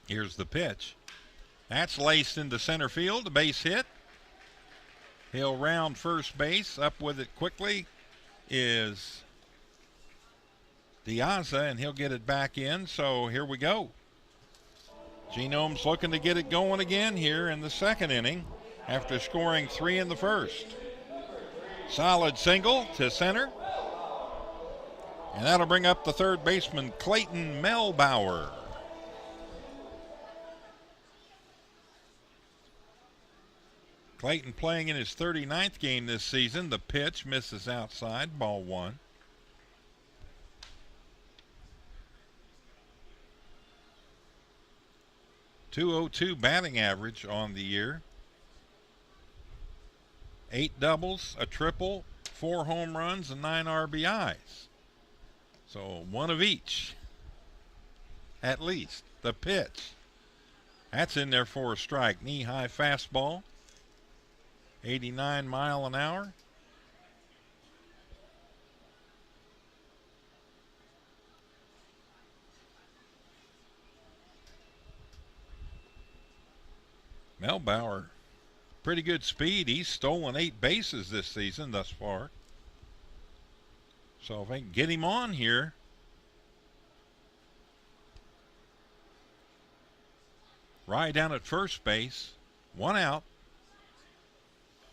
Here's the pitch. That's laced into center field, a base hit. He'll round first base. Up with it quickly is Diaza, and he'll get it back in. So here we go. Genomes looking to get it going again here in the 2nd inning after scoring 3 in the 1st. Solid single to center. And that'll bring up the 3rd baseman, Clayton Melbauer. Clayton playing in his 39th game this season. The pitch misses outside, ball 1. .202 batting average on the year. 8 doubles, a triple, 4 home runs, and 9 RBIs. So 1 of each, at least. The pitch. That's in there for a strike. Knee-high fastball. 89 mile an hour. Melbauer, pretty good speed. He's stolen 8 bases this season thus far. So if I can get him on here. Rye down at first base. 1 out.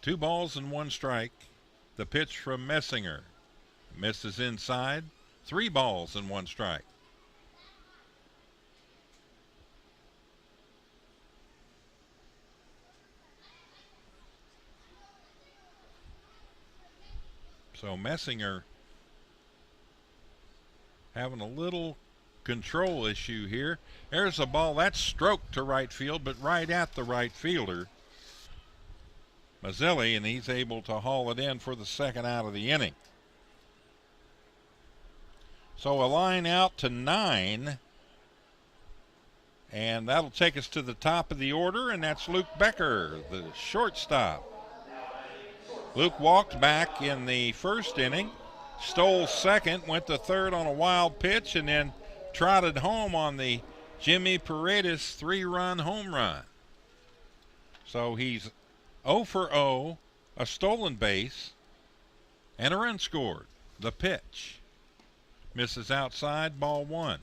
2 balls and 1 strike. The pitch from Messinger. Misses inside. 3 balls and 1 strike. So Messinger having a little control issue here. There's a ball that's stroked to right field, but right at the right fielder, Mazzilli, and he's able to haul it in for the second out of the inning. So a line out to 9, and that'll take us to the top of the order, and that's Luke Becker, the shortstop. Luke walked back in the first inning, stole second, went to third on a wild pitch, and then trotted home on the Jimmy Paredes 3-run home run. So he's 0 for 0, a stolen base, and a run scored. The pitch misses outside, ball 1.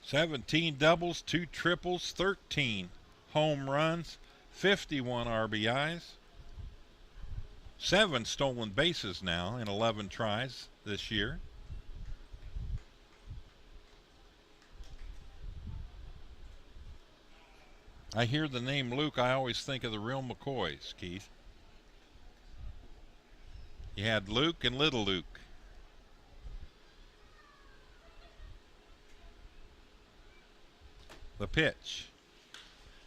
$17 doubles, 2 triples, 13 home runs, 51 RBIs, 7 stolen bases now in 11 tries this year. I hear the name Luke, I always think of the real McCoys, Keith. You had Luke and Little Luke. The pitch.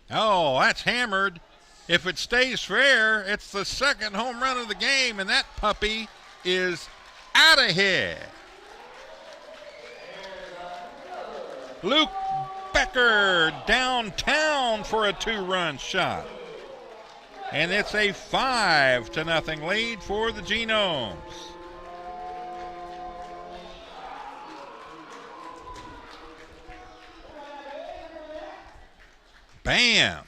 Oh, that's hammered. If it stays fair, it's the second home run of the game, and that puppy is out of here. Luke Becker downtown for a 2-run shot. And it's a 5-0 lead for the Genomes. Bam!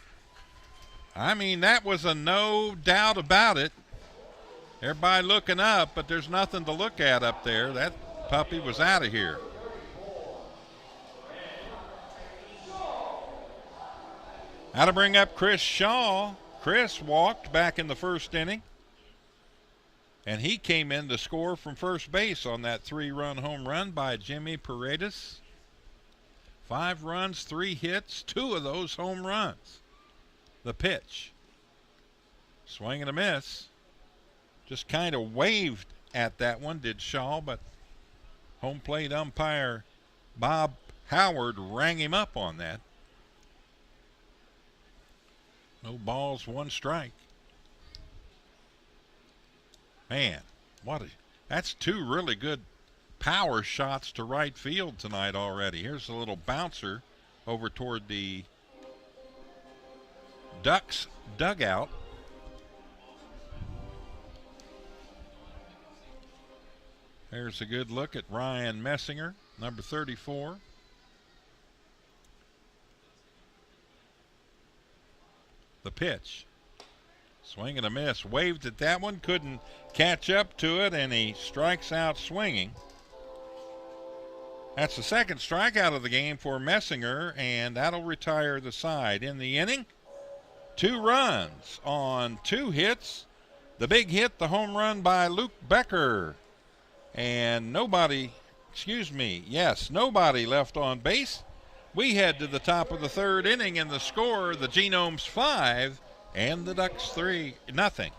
I mean, that was a no doubt about it. Everybody looking up, but there's nothing to look at up there. That puppy was out of here. How to bring up Chris Shaw. Chris walked back in the first inning, and he came in to score from first base on that 3-run home run by Jimmy Paredes. 5 runs, 3 hits, 2 of those home runs. The pitch. Swing and a miss. Just kind of waved at that one, did Shaw, but home plate umpire Bob Howard rang him up on that. No balls, 1 strike. Man, that's 2 really good power shots to right field tonight already. Here's a little bouncer over toward the Ducks dugout. There's a good look at Ryan Messinger, number 34. The pitch. Swing and a miss. Waved at that one, couldn't catch up to it, and he strikes out swinging. That's the second strikeout of the game for Messinger, and that'll retire the side. In the inning, 2 runs on 2 hits. The big hit, the home run by Luke Becker. And nobody left on base. We head to the top of the 3rd inning, and the score, the Genomes 5 and the Ducks 3-0.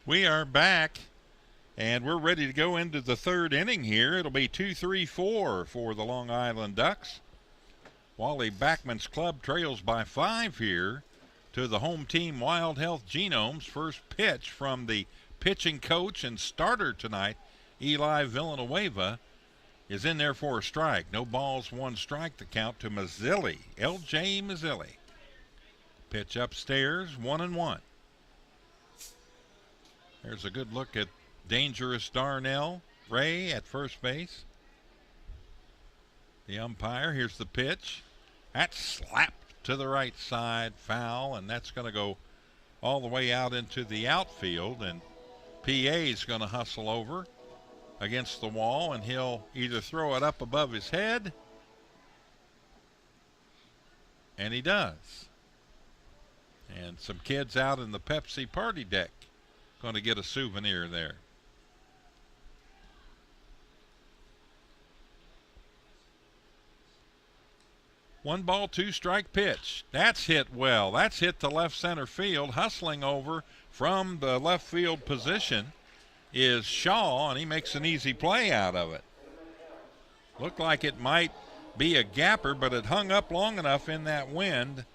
We are back, and we're ready to go into the third inning here. It'll be 2-3-4 for the Long Island Ducks. Wally Backman's club trails by 5 here to the home team Wild Health Genomes. First pitch from the pitching coach and starter tonight, Eli Villanueva, is in there for a strike. No balls, 1 strike, the count to Mazzilli, L.J. Mazzilli. Pitch upstairs, 1-1. There's a good look at Dangerous Darnell Ray at first base. The umpire, here's the pitch. That's slapped to the right side, foul, and that's going to go all the way out into the outfield, and PA's going to hustle over against the wall, and he'll either throw it up above his head, and he does. And some kids out in the Pepsi party deck going to get a souvenir there. One ball, 2 strike pitch. That's hit well. That's hit to left center field. Hustling over from the left field position is Shaw, and he makes an easy play out of it. Looked like it might be a gapper, but it hung up long enough in that wind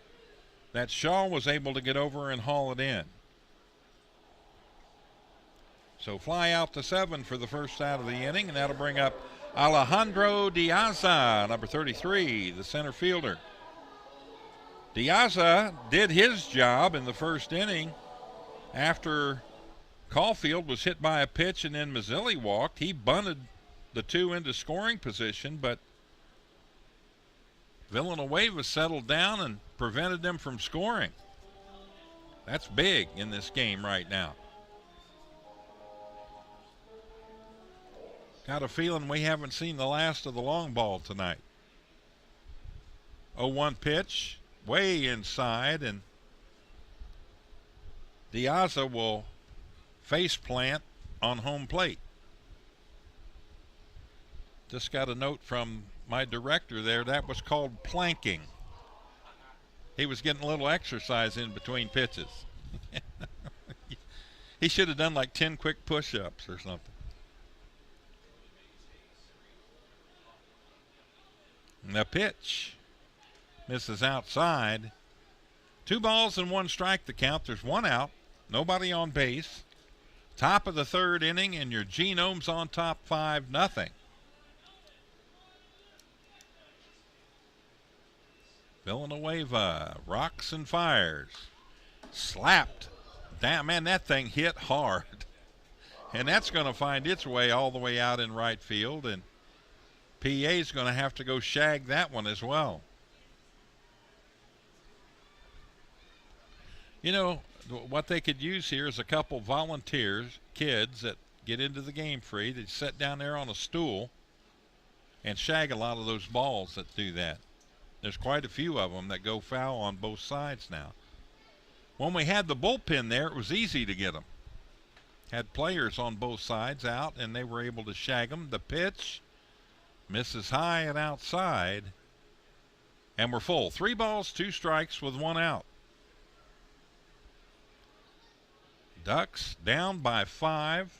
that Shaw was able to get over and haul it in. So fly out to 7 for the first out of the inning, and that'll bring up Alejandro Diaza, number 33, the center fielder. Diaza did his job in the first inning after Caulfield was hit by a pitch and then Mazzilli walked. He bunted the 2 into scoring position, but Villanueva settled down and prevented them from scoring. That's big in this game right now. Got a feeling we haven't seen the last of the long ball tonight. 0-1 pitch, way inside, and Diaza will face plant on home plate. Just got a note from my director there. That was called planking. He was getting a little exercise in between pitches. He should have done like 10 quick push-ups or something. And the pitch misses outside. 2 balls and 1 strike the count. There's 1 out. Nobody on base. Top of the third inning, and your Genomes on top 5-0. Villanueva rocks and fires. Slapped. Damn, man, that thing hit hard. And that's going to find its way all the way out in right field, and PA's going to have to go shag that one as well. You know, what they could use here is a couple volunteers, kids that get into the game free. They sit down there on a stool and shag a lot of those balls that do that. There's quite a few of them that go foul on both sides now. When we had the bullpen there, it was easy to get them. Had players on both sides out, and they were able to shag them. The pitch misses high and outside, and we're full. 3 balls, 2 strikes with 1 out. Ducks down by 5.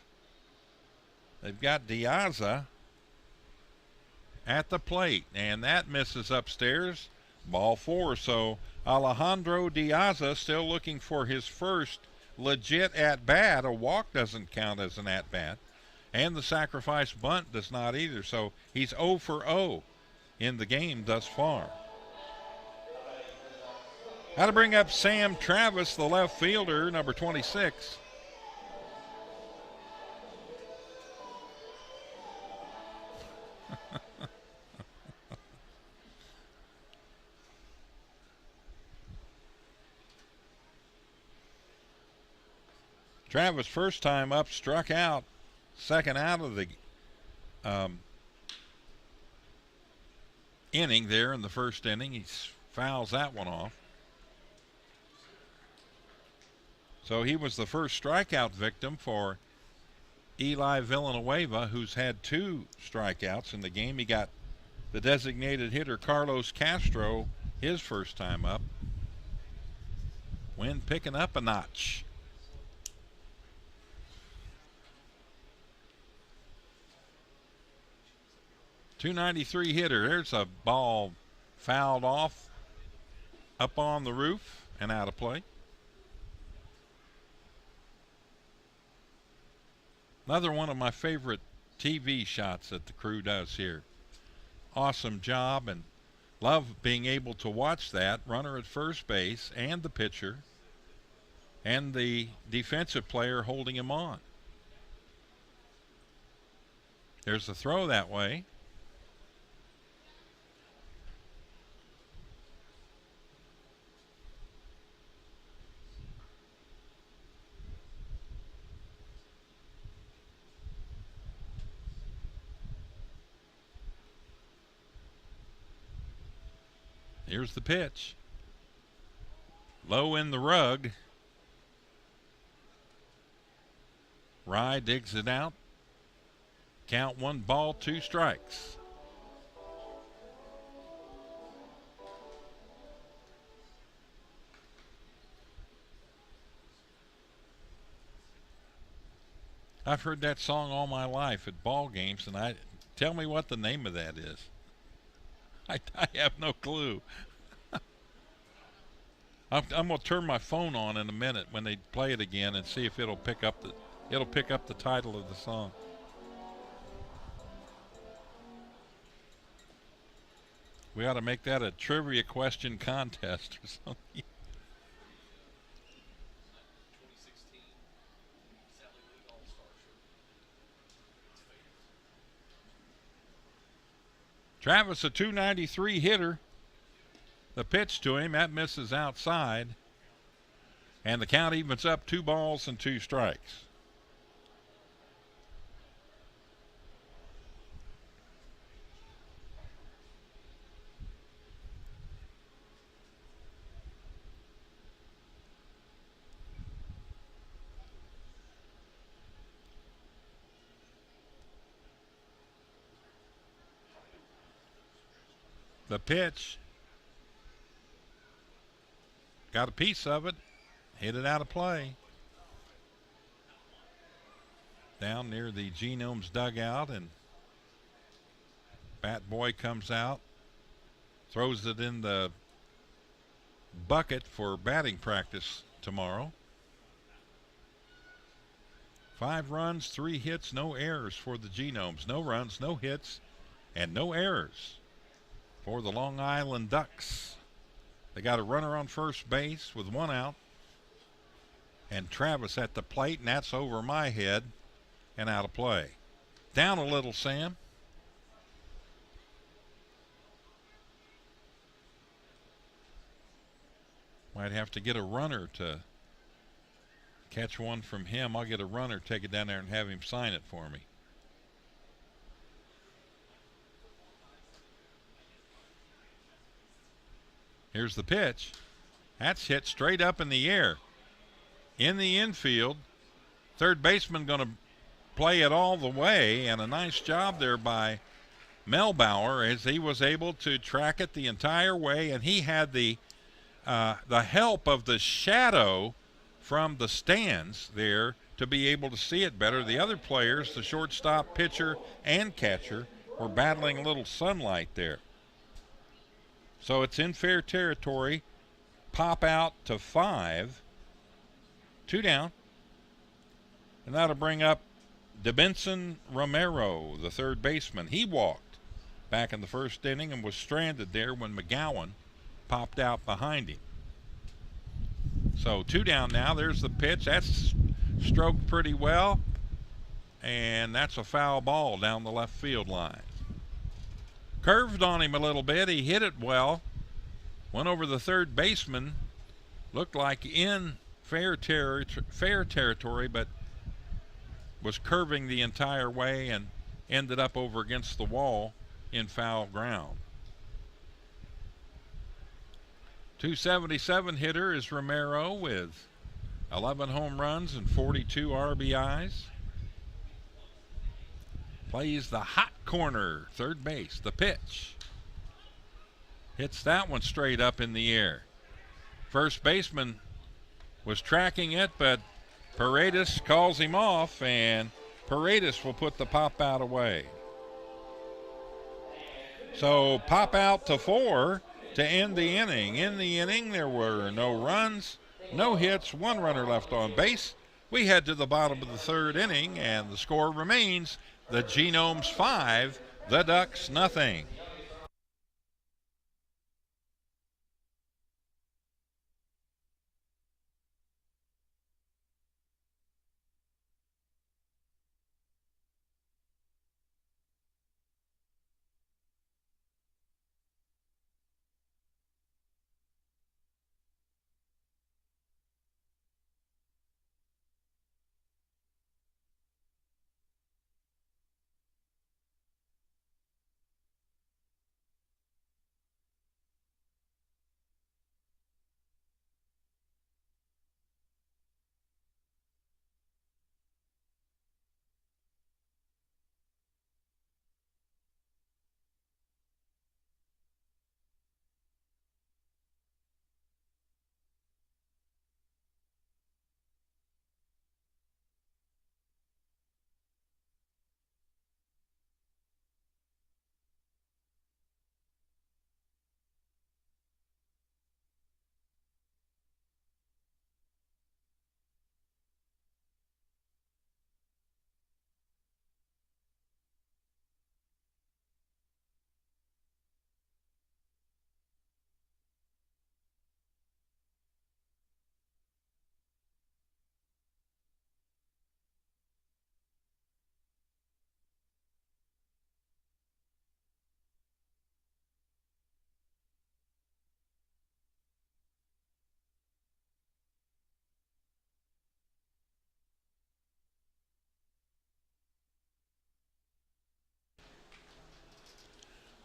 They've got Diaza at the plate, and that misses upstairs. Ball 4. So Alejandro Diaza still looking for his first legit at-bat. A walk doesn't count as an at-bat, and the sacrifice bunt does not either. So he's 0 for 0 in the game thus far. How to bring up Sam Travis, the left fielder, number 26. Travis, first time up, struck out, second out of the inning there in the first inning. He fouls that one off. So he was the first strikeout victim for Eli Villanueva, who's had 2 strikeouts in the game. He got the designated hitter Carlos Castro his first time up. Wind picking up a notch. .293 hitter. There's a ball fouled off up on the roof and out of play. Another one of my favorite TV shots that the crew does here. Awesome job, and love being able to watch that. Runner at first base and the pitcher and the defensive player holding him on. There's a throw that way. Here's the pitch. Low in the rug. Rye digs it out. Count 1 ball, 2 strikes. I've heard that song all my life at ball games, and tell me what the name of that is. I have no clue. I'm going to turn my phone on in a minute when they play it again and see if it'll pick up the title of the song. We ought to make that a trivia question contest or something. Travis, a .293 hitter. The pitch to him, that misses outside. And the count evens up, 2 balls and 2 strikes. The pitch, got a piece of it, hit it out of play. Down near the Genomes dugout, and Bat Boy comes out, throws it in the bucket for batting practice tomorrow. 5 runs, 3 hits, no errors for the Genomes. No runs, no hits, and no errors for the Long Island Ducks. They got a runner on first base with 1 out. And Travis at the plate, and that's over my head and out of play. Down a little, Sam. Might have to get a runner to catch one from him. I'll get a runner, take it down there and have him sign it for me. Here's the pitch. That's hit straight up in the air. In the infield. Third baseman going to play it all the way, and a nice job there by Melbauer as he was able to track it the entire way, and he had the help of the shadow from the stands there to be able to see it better. The other players, the shortstop, pitcher, and catcher, were battling a little sunlight there. So it's in fair territory. Pop out to 5. 2 down. And that'll bring up DeBenson Romero, the third baseman. He walked back in the first inning and was stranded there when McGowan popped out behind him. So 2 down now. There's the pitch. That's stroked pretty well. And that's a foul ball down the left field line. Curved on him a little bit. He hit it well. Went over the third baseman. Looked like in fair territory, but was curving the entire way and ended up over against the wall in foul ground. .277 hitter is Romero with 11 home runs and 42 RBIs. Plays the hot corner, third base. The pitch. Hits that one straight up in the air. First baseman was tracking it, but Paredes calls him off, and Paredes will put the pop out away. So pop out to 4 to end the inning. In the inning, there were no runs, no hits, 1 runner left on base. We head to the bottom of the 3rd inning, and the score remains the Genomes 5, the Ducks nothing.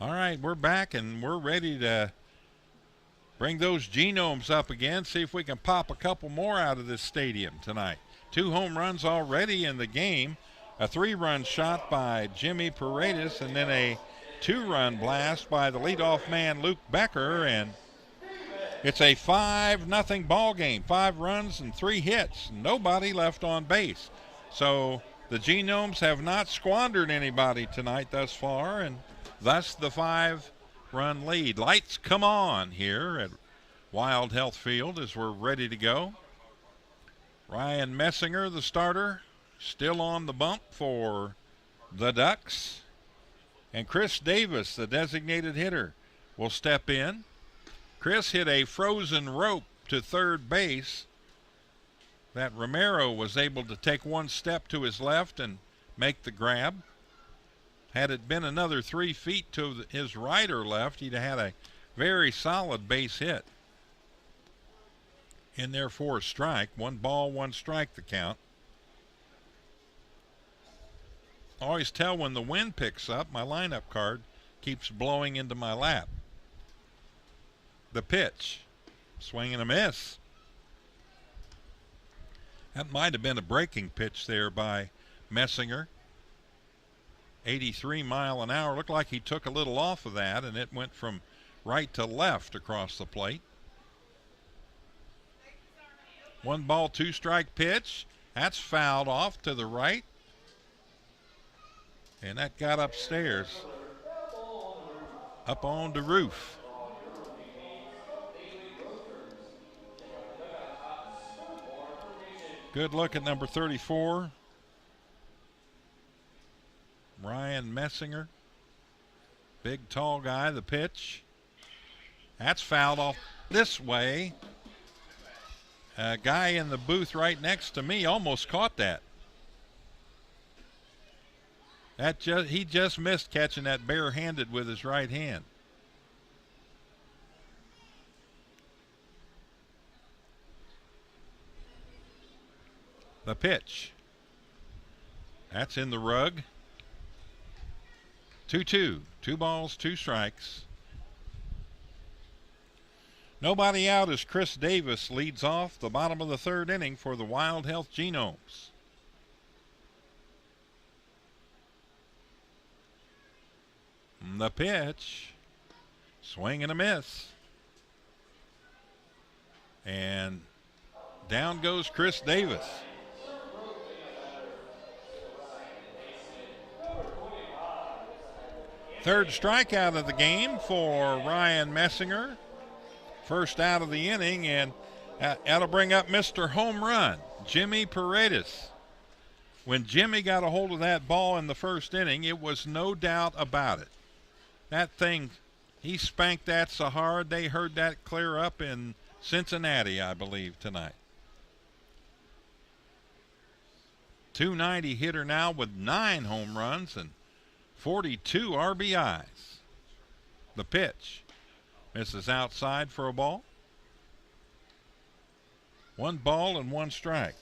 All right, we're back, and we're ready to bring those Genomes up again, see if we can pop a couple more out of this stadium tonight. 2 home runs already in the game, a 3-run shot by Jimmy Paredes, and then a 2-run blast by the leadoff man Luke Becker, and it's a 5-0 ball game. 5 runs and 3 hits, nobody left on base. So the Genomes have not squandered anybody tonight thus far, and thus the 5-run lead. Lights come on here at Wild Health Field as we're ready to go. Ryan Messinger, the starter, still on the bump for the Ducks. And Chris Davis, the designated hitter, will step in. Chris hit a frozen rope to third base that Romero was able to take 1 step to his left and make the grab. Had it been another 3 feet to his right or left, he'd have had a very solid base hit. In there for a strike. 1 ball, 1 strike the count. Always tell when the wind picks up, my lineup card keeps blowing into my lap. The pitch. Swing and a miss. That might have been a breaking pitch there by Messinger. 83 mile an hour. Looked like he took a little off of that, and it went from right to left across the plate. 1 ball, 2 strike pitch. That's fouled off to the right. And that got upstairs. Up on the roof. Good look at number 34. Ryan Messinger. Big, tall guy, the pitch. That's fouled off this way. A guy in the booth right next to me almost caught that. He just missed catching that barehanded with his right hand. The pitch. That's in the rug. 2-2. 2 balls, 2 strikes. Nobody out as Chris Davis leads off the bottom of the 3rd inning for the Wild Health Genomes. The pitch. Swing and a miss. And down goes Chris Davis. Third strikeout of the game for Ryan Messinger. First out of the inning, and that'll bring up Mr. Home Run, Jimmy Paredes. When Jimmy got a hold of that ball in the first inning, it was no doubt about it. That thing, he spanked that so hard they heard that clear up in Cincinnati, I believe, tonight. 290 hitter now with 9 home runs and 42 RBIs. The pitch misses outside for a ball. 1 ball and 1 strike.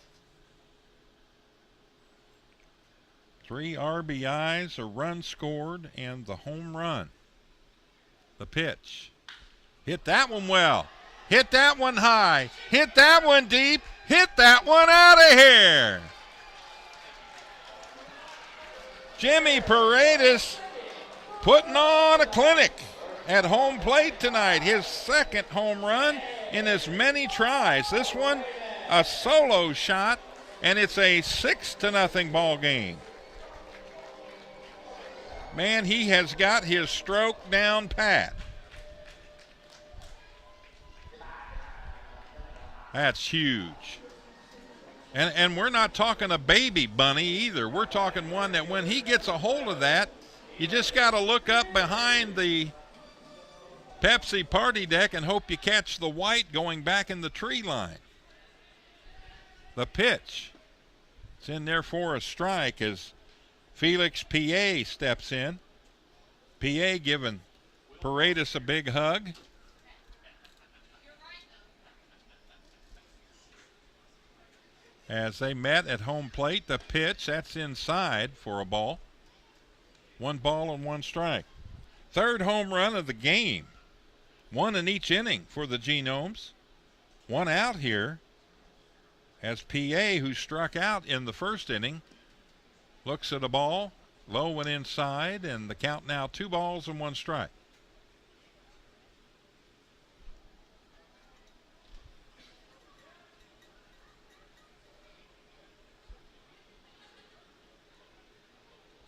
3 RBIs, a run scored, and the home run. The pitch. Hit that one well. Hit that one high. Hit that one deep. Hit that one out of here. Jimmy Paredes putting on a clinic at home plate tonight. His second home run in as many tries. This one a solo shot, and it's a 6-0 ball game. Man, he has got his stroke down pat. That's huge. And we're not talking a baby bunny either. We're talking one that when he gets a hold of that, you just got to look up behind the Pepsi party deck and hope you catch the white going back in the tree line. The pitch. It's in there for a strike as Felix P.A. steps in. P.A. giving Paredes a big hug. As they met at home plate, the pitch, that's inside for a ball. 1 ball and 1 strike. Third home run of the game. 1 in each inning for the Genomes. 1 out here as P.A., who struck out in the first inning, looks at a ball, low and inside, and the count now 2 balls and 1 strike.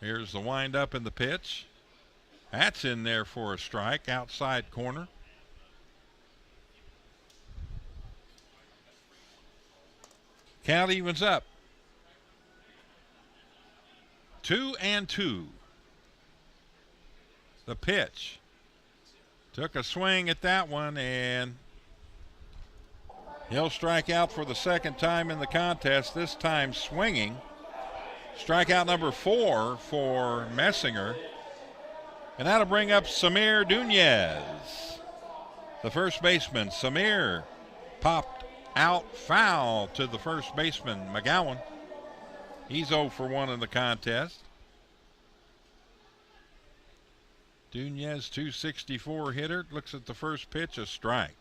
Here's the windup in the pitch. That's in there for a strike, outside corner. Count evens up. 2-2. The pitch. Took a swing at that one, and he'll strike out for the second time in the contest, this time swinging. Strikeout number 4 for Messinger. And that'll bring up Samir Dunez. The first baseman, Samir, popped out foul to the first baseman, McGowan. He's 0 for 1 in the contest. Dunez, 264 hitter, looks at the first pitch, a strike.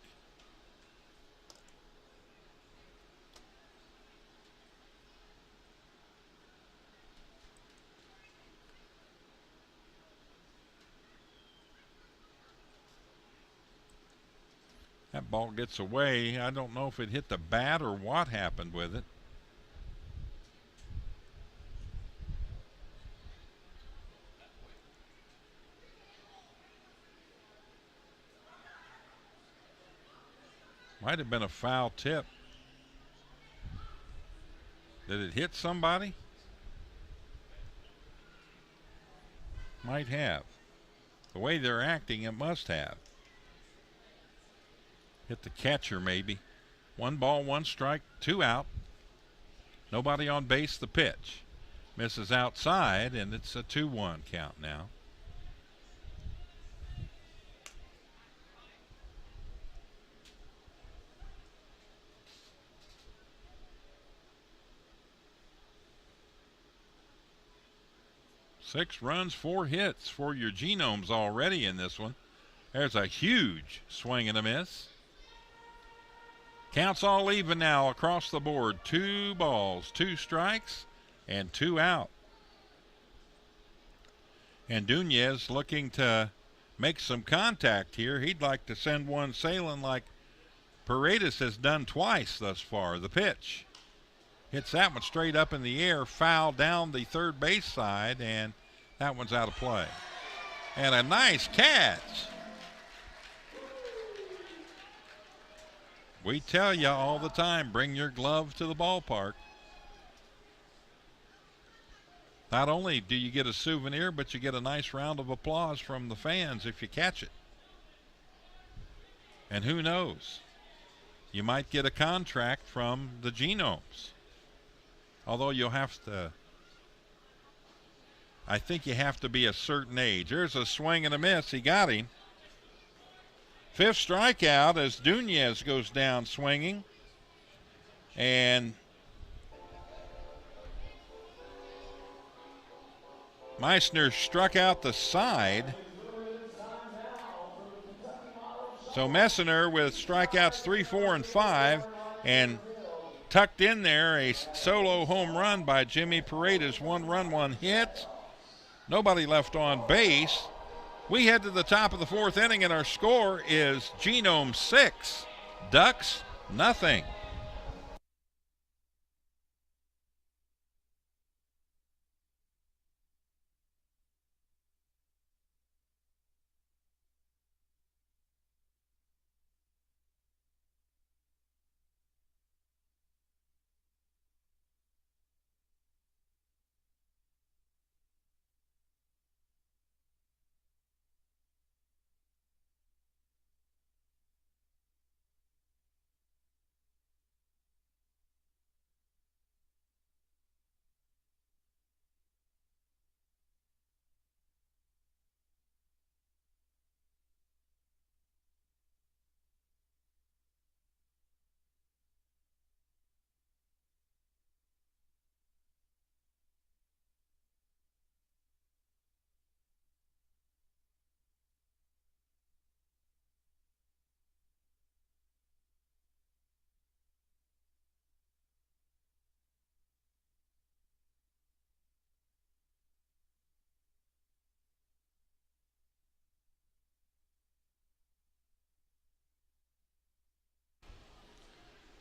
That ball gets away. I don't know if it hit the bat or what happened with it. Might have been a foul tip. Did it hit somebody? Might have. The way they're acting, it must have. Hit the catcher maybe. 1 ball, 1 strike, 2 out. Nobody on base, the pitch. Misses outside, and it's a 2-1 count now. Six runs, 4 hits for your Genomes already in this one. There's a huge swing and a miss. Counts all even now across the board. 2 balls, 2 strikes, and 2 out. And Dunez looking to make some contact here. He'd like to send one sailing like Paredes has done twice thus far. The pitch. Hits that one straight up in the air, foul down the third base side, and that one's out of play. And a nice catch. We tell you all the time, bring your glove to the ballpark. Not only do you get a souvenir, but you get a nice round of applause from the fans if you catch it. And who knows? You might get a contract from the Genomes. Although you'll have to, I think you have to be a certain age. There's a swing and a miss. He got him. Fifth strikeout as Dunez goes down swinging. And Meissner struck out the side. So Messner with strikeouts 3, 4, and 5, and tucked in there a solo home run by Jimmy Paredes. 1 run, 1 hit. Nobody left on base. We head to the top of the 4th inning, and our score is Genomes 6, Ducks nothing.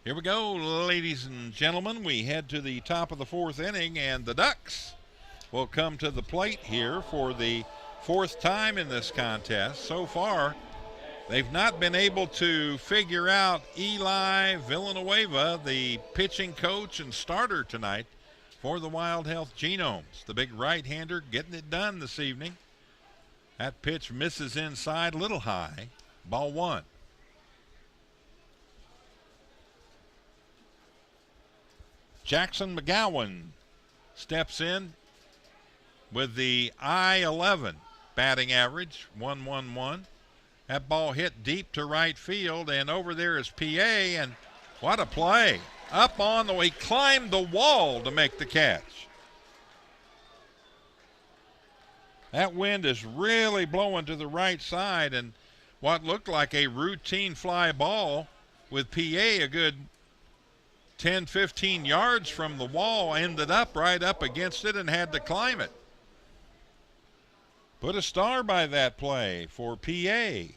Here we go, ladies and gentlemen. We head to the top of the 4th inning, and the Ducks will come to the plate here for the 4th time in this contest. So far, they've not been able to figure out Eli Villanueva, the pitching coach and starter tonight for the Wild Health Genomes. The big right-hander getting it done this evening. That pitch misses inside, a little high. Ball 1. Jackson McGowan steps in with the I-11 batting average, 1-1-1. That ball hit deep to right field, and over there is PA, and what a play. Up on the way, climbed the wall to make the catch. That wind is really blowing to the right side, and what looked like a routine fly ball with PA a good 10, 15 yards from the wall, ended up right up against it and had to climb it. Put a star by that play for PA.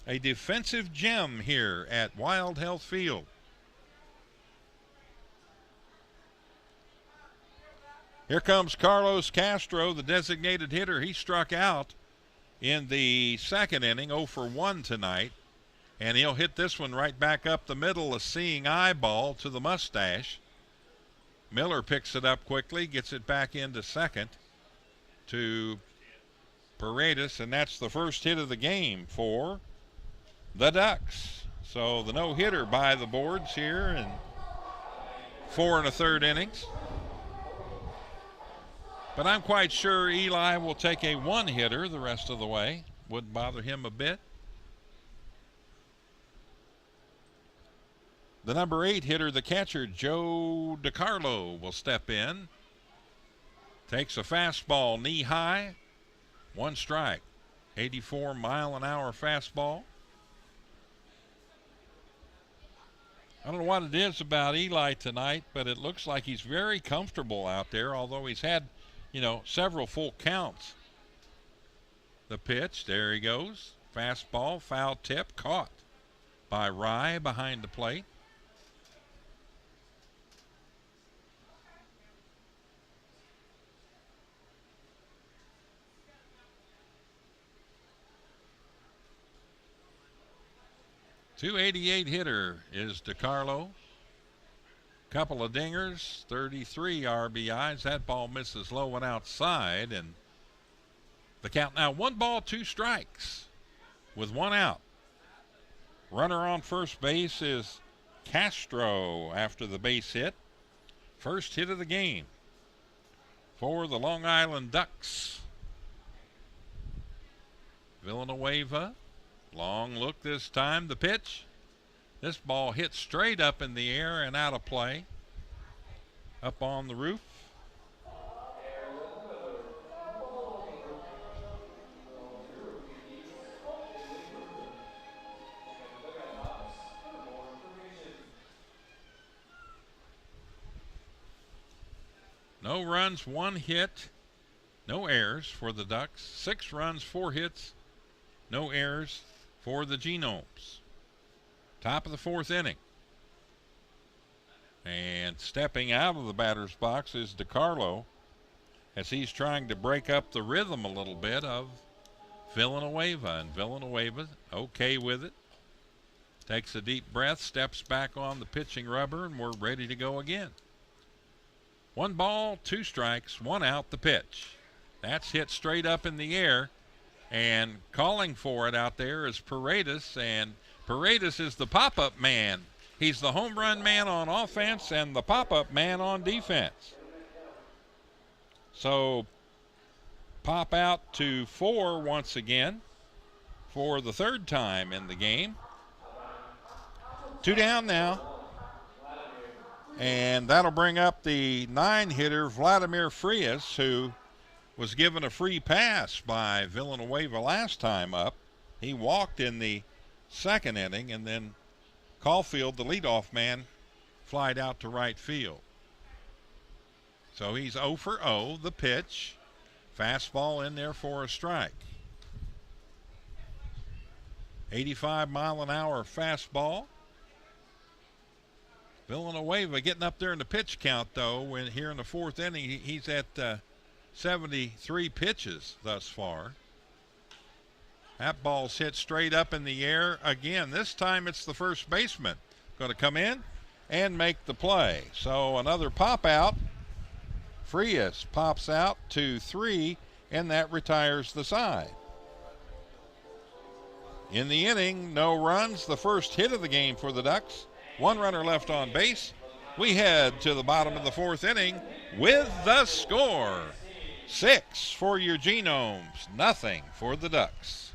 A defensive gem here at Wild Health Field. Here comes Carlos Castro, the designated hitter. He struck out in the 2nd inning, 0 for 1 tonight. And he'll hit this one right back up the middle, a seeing eye ball to the mustache. Miller picks it up quickly, gets it back into second to Paredes, and that's the first hit of the game for the Ducks. So the no-hitter by the boards here in 4 1/3 innings. But I'm quite sure Eli will take a one-hitter the rest of the way. Wouldn't bother him a bit. The number 8 hitter, the catcher, Joe DiCarlo, will step in. Takes a fastball knee high. 1 strike. 84-mile-an-hour fastball. I don't know what it is about Eli tonight, but it looks like he's very comfortable out there, although he's had, several full counts. The pitch, there he goes. Fastball, foul tip, caught by Rye behind the plate. .288 hitter is DeCarlo. Couple of dingers, 33 RBIs. That ball misses low and outside, and the count now 1 ball, 2 strikes with 1 out. Runner on first base is Castro after the base hit. First hit of the game for the Long Island Ducks. Villanueva, long look this time. The pitch. This ball hit straight up in the air and out of play. Up on the roof. No runs, 1 hit, no errors for the Ducks. 6 runs, 4 hits, no errors for the Genomes. Top of the 4th inning. And stepping out of the batter's box is DeCarlo as he's trying to break up the rhythm a little bit of Villanueva. And Villanueva okay with it. Takes a deep breath, steps back on the pitching rubber, and we're ready to go again. 1 ball, 2 strikes, 1 out, the pitch. That's hit straight up in the air, and calling for it out there is Paredes, and Paredes is the pop-up man. He's the home run man on offense and the pop-up man on defense. So pop out to 4 once again for the 3rd time in the game. 2 down now. And that'll bring up the 9-hitter, Vladimir Frias, who was given a free pass by Villanueva last time up. He walked in the 2nd inning, and then Caulfield, the leadoff man, flied out to right field. So he's 0 for 0. The pitch. Fastball in there for a strike. 85-mile-an-hour fastball. Villanueva getting up there in the pitch count, though. When here in the 4th inning, he's at 73 pitches thus far. That ball's hit straight up in the air again. This time it's the first baseman going to come in and make the play. So another pop out. Frias pops out to 3, and that retires the side. In the inning, no runs. The first hit of the game for the Ducks. 1 runner left on base. We head to the bottom of the 4th inning with the score. 6 for your Genomes, nothing for the Ducks.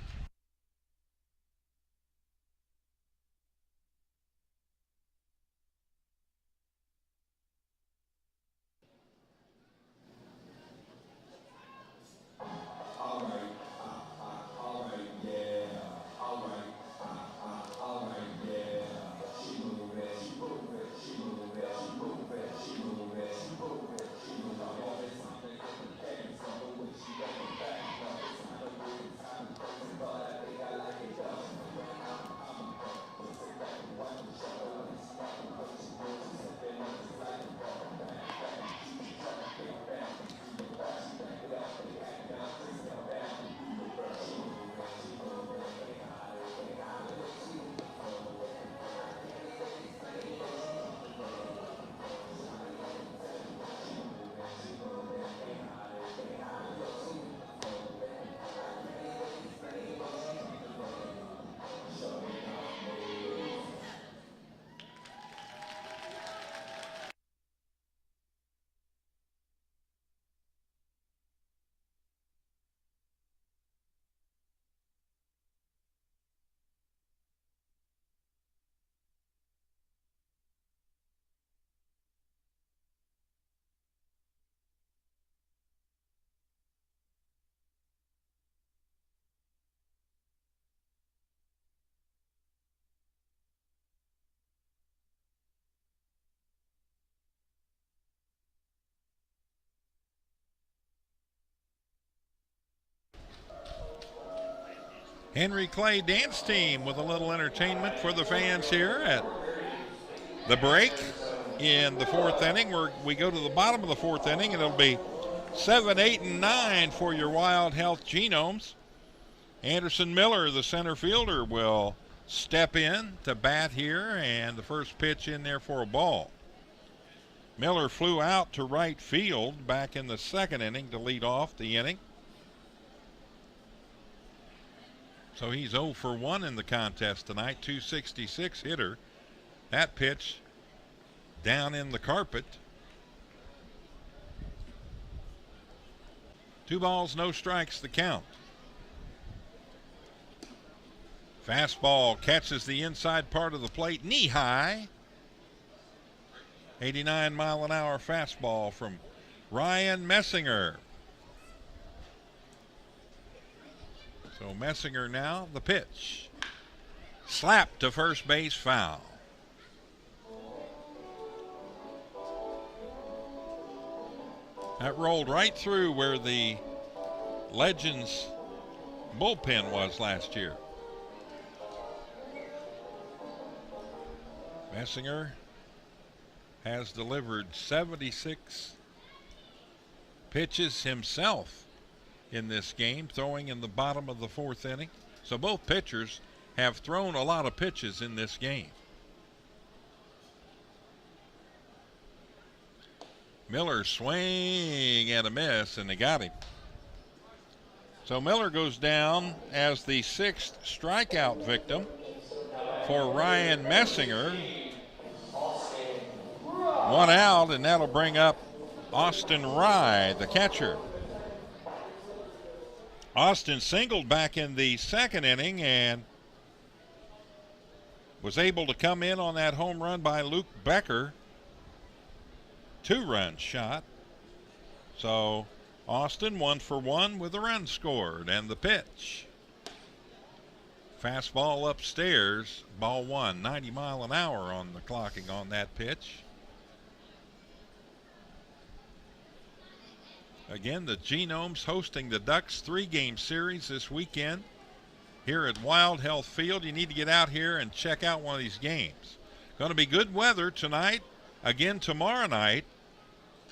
Henry Clay dance team with a little entertainment for the fans here at the break in the 4th inning. We go to the bottom of the 4th inning, and it'll be 7, 8, and 9 for your Wild Health Genomes. Anderson Miller, the center fielder, will step in to bat here, and the first pitch in there for a ball. Miller flew out to right field back in the second inning to lead off the inning. So he's 0 for 1 in the contest tonight, 266 hitter. That pitch down in the carpet. 2 balls, no strikes, the count. Fastball catches the inside part of the plate, knee high. 89-mile-an-hour fastball from Ryan Messinger. So Messinger now, the pitch. Slap to first base, foul. That rolled right through where the Legends bullpen was last year. Messinger has delivered 76 pitches himself in this game, throwing in the bottom of the 4th inning. So both pitchers have thrown a lot of pitches in this game. Miller swing and a miss, and they got him. So Miller goes down as the 6th strikeout victim for Ryan Messinger. 1 out, and that'll bring up Austin Rye, the catcher. Austin singled back in the 2nd inning and was able to come in on that home run by Luke Becker. 2-run shot. So Austin 1 for 1 with a run scored, and the pitch. Fastball upstairs, ball 1, 90 mile an hour on the clocking on that pitch. Again, the Genomes hosting the Ducks 3-game series this weekend here at Wild Health Field. You need to get out here and check out one of these games. Going to be good weather tonight. Again, tomorrow night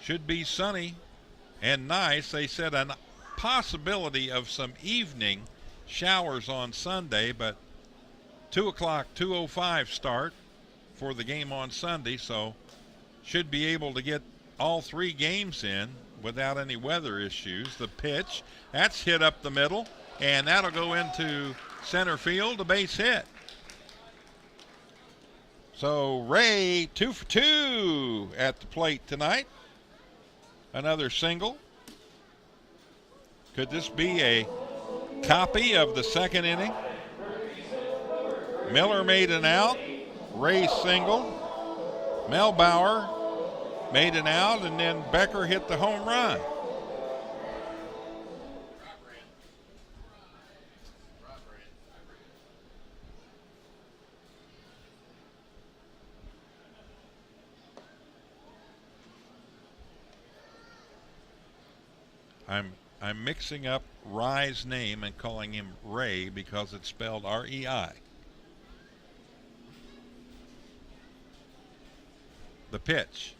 should be sunny and nice. They said a possibility of some evening showers on Sunday, but 2 o'clock, 2:05 start for the game on Sunday, so should be able to get all 3 games in without any weather issues. The pitch, that's hit up the middle, and that'll go into center field, a base hit. So Ray 2 for 2 at the plate tonight. Another single. Could this be a copy of the 2nd inning? Miller made an out. Ray singled. Melbauer made an out, and then Becker hit the home run. I'm mixing up Rye's name and calling him Ray because it's spelled R-E-I. The pitch.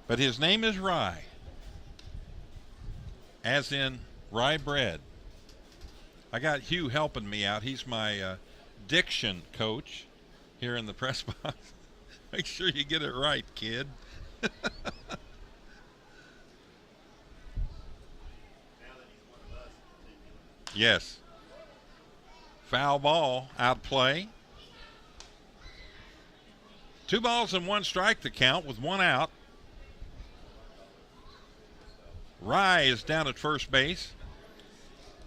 But his name is Rye, as in rye bread. I got Hugh helping me out. He's my diction coach here in the press box. Make sure you get it right, kid. Yes. Foul ball, out play. 2 balls and 1 strike to count with 1 out. Rye is down at first base.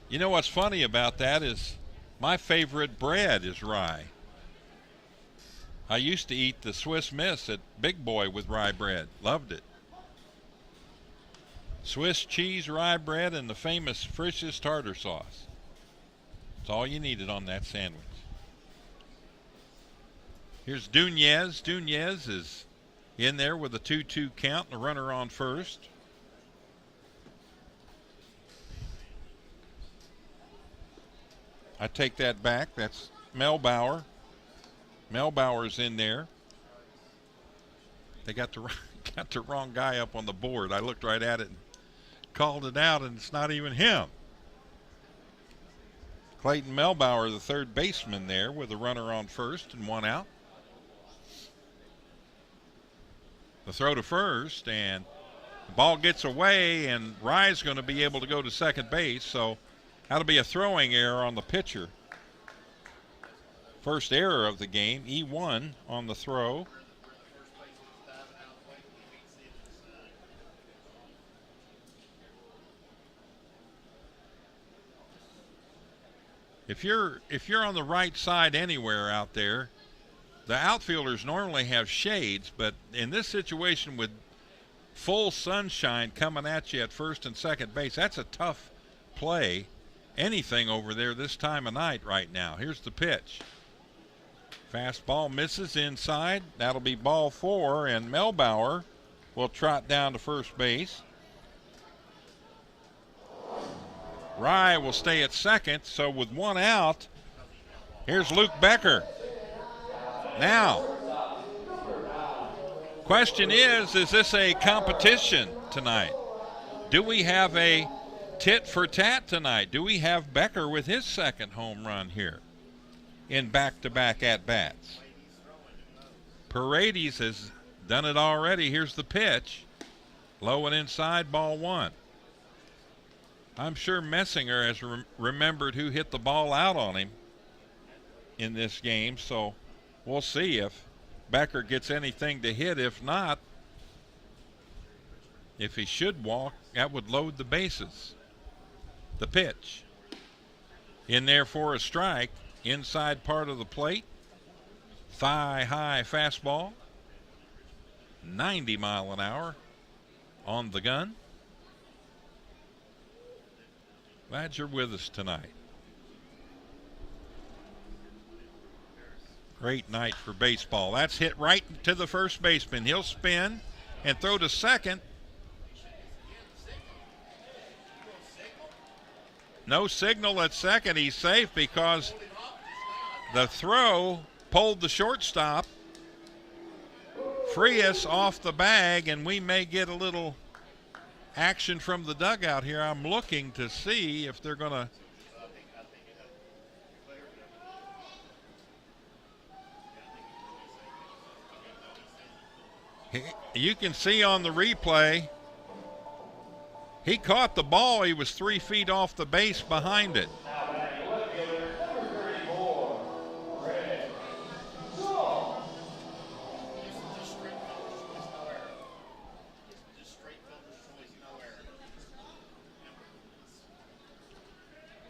You know what's funny about that is my favorite bread is rye. I used to eat the Swiss Miss at Big Boy with rye bread. Loved it. Swiss cheese, rye bread, and the famous Frisch's tartar sauce. That's all you needed on that sandwich. Here's Dunez. Dunez is in there with a 2-2 count and a runner on first. I take that back. That's Melbauer. Melbauer's in there. They got the wrong guy up on the board. I looked right at it and called it out, and it's not even him. Clayton Melbauer, the third baseman there, with a runner on first and one out. The throw to first, and the ball gets away, and Rye's going to be able to go to second base, so that'll be a throwing error on the pitcher. First error of the game, E1 on the throw. If you're on the right side anywhere out there, the outfielders normally have shades, but in this situation with full sunshine coming at you at first and second base, that's a tough play. Anything over there this time of night right now. Here's the pitch. Fastball misses inside. That'll be ball 4, and Melbauer will trot down to first base. Rye will stay at second, so with one out, here's Luke Becker. Now, question is this a competition tonight? Do we have a tit for tat tonight? Do we have Becker with his second home run here in back-to-back at-bats? Paredes has done it already. Here's the pitch. Low and inside, ball 1. I'm sure Messinger has remembered who hit the ball out on him in this game, so we'll see if Becker gets anything to hit. If not, if he should walk, that would load the bases. The pitch. In there for a strike, inside part of the plate. Thigh-high fastball. 90 mile an hour on the gun. Glad you're with us tonight. Great night for baseball. That's hit right to the first baseman. He'll spin and throw to second. No signal at second. He's safe because the throw pulled the shortstop. Frias off the bag, and we may get a little action from the dugout here. I'm looking to see if they're going to you can see on the replay, he caught the ball. He was 3 feet off the base behind it.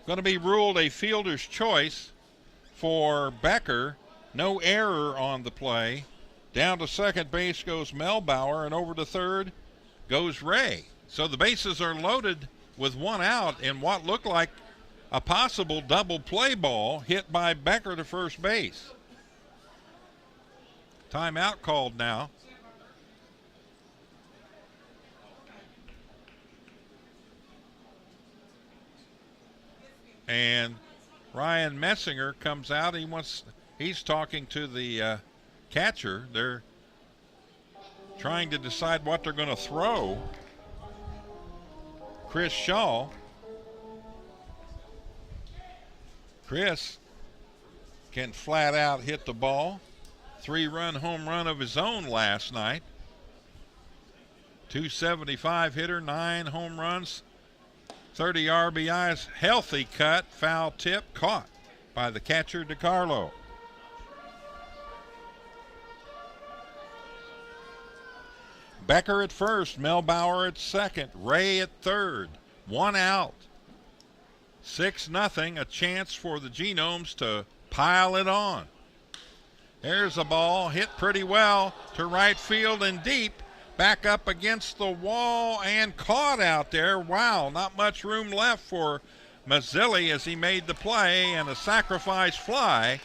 Going to be ruled a fielder's choice for Becker. No error on the play. Down to second base goes Melbauer, and over to third goes Ray. So the bases are loaded with one out in what looked like a possible double play ball hit by Becker to first base. Timeout called now. And Ryan Messinger comes out. He's talking to the catcher. They're trying to decide what they're going to throw. Chris Shaw. Chris can flat out hit the ball. 3-run home run of his own last night. 275 hitter, 9 home runs, 30 RBIs, healthy cut, foul tip, caught by the catcher DeCarlo. Becker at first, Melbauer at second, Ray at third, one out. 6-0, a chance for the Genomes to pile it on. There's a ball hit pretty well to right field and deep. Back up against the wall and caught out there. Wow, not much room left for Mazzilli as he made the play, and a sacrifice fly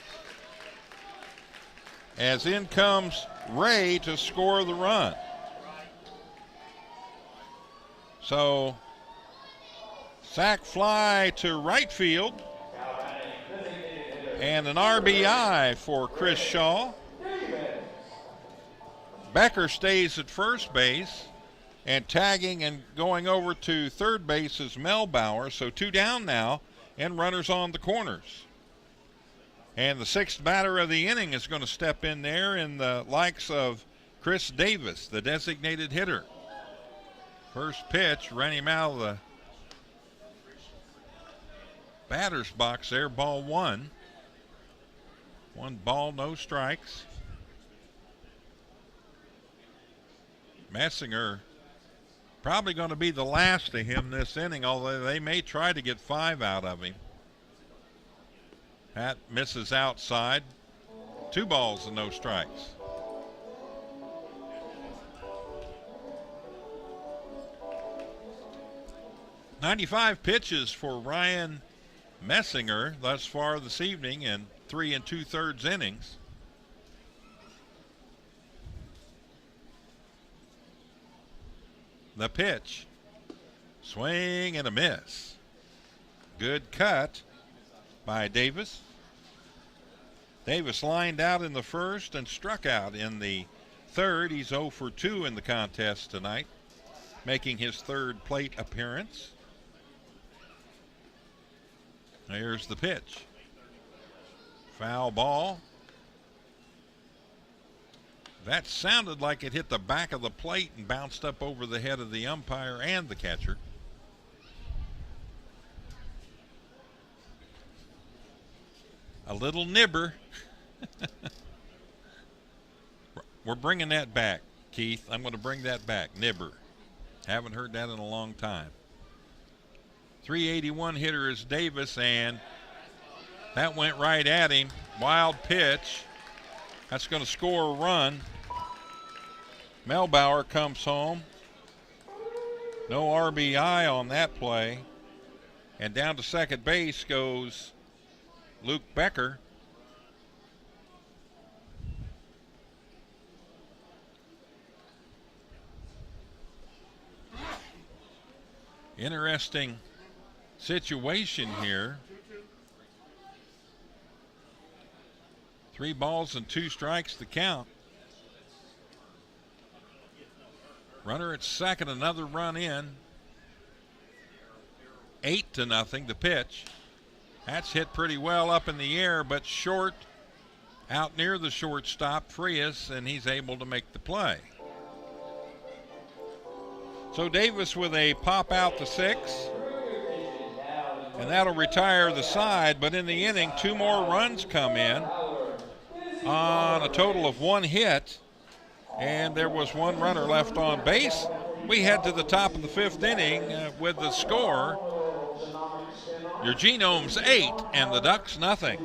as in comes Ray to score the run. So, sac fly to right field and an RBI for Chris Shaw. Becker stays at first base, and tagging and going over to third base is Melbauer. So 2 down now, and runners on the corners. And the sixth batter of the inning is going to step in there in the likes of Chris Davis, the designated hitter. First pitch ran him out of the batter's box there, ball one. 1 ball, no strikes. Messinger probably going to be the last of him this inning, although they may try to get 5 out of him. That misses outside. 2 balls and no strikes. .95 pitches for Ryan Messinger thus far this evening in 3 2/3 innings. The pitch. Swing and a miss. Good cut by Davis. Davis lined out in the first and struck out in the third. He's 0 for 2 in the contest tonight, making his third plate appearance. There's the pitch. Foul ball. That sounded like it hit the back of the plate and bounced up over the head of the umpire and the catcher. A little nibber. We're bringing that back, Keith. I'm going to bring that back. Nibber. Haven't heard that in a long time. 381 hitter is Davis, and that went right at him. Wild pitch. That's going to score a run. Melbauer comes home. No RBI on that play. And down to second base goes Luke Becker. Interesting situation here. 3 balls and 2 strikes to count. Runner at second, another run in. 8-0 the pitch. That's hit pretty well up in the air, but short, out near the shortstop, Frias, and he's able to make the play. So Davis with a pop out to 6, and that'll retire the side, but in the inning, 2 more runs come in on a total of 1 hit, and there was 1 runner left on base. We head to the top of the 5th inning with the score. Your Genomes 8 and the Ducks nothing.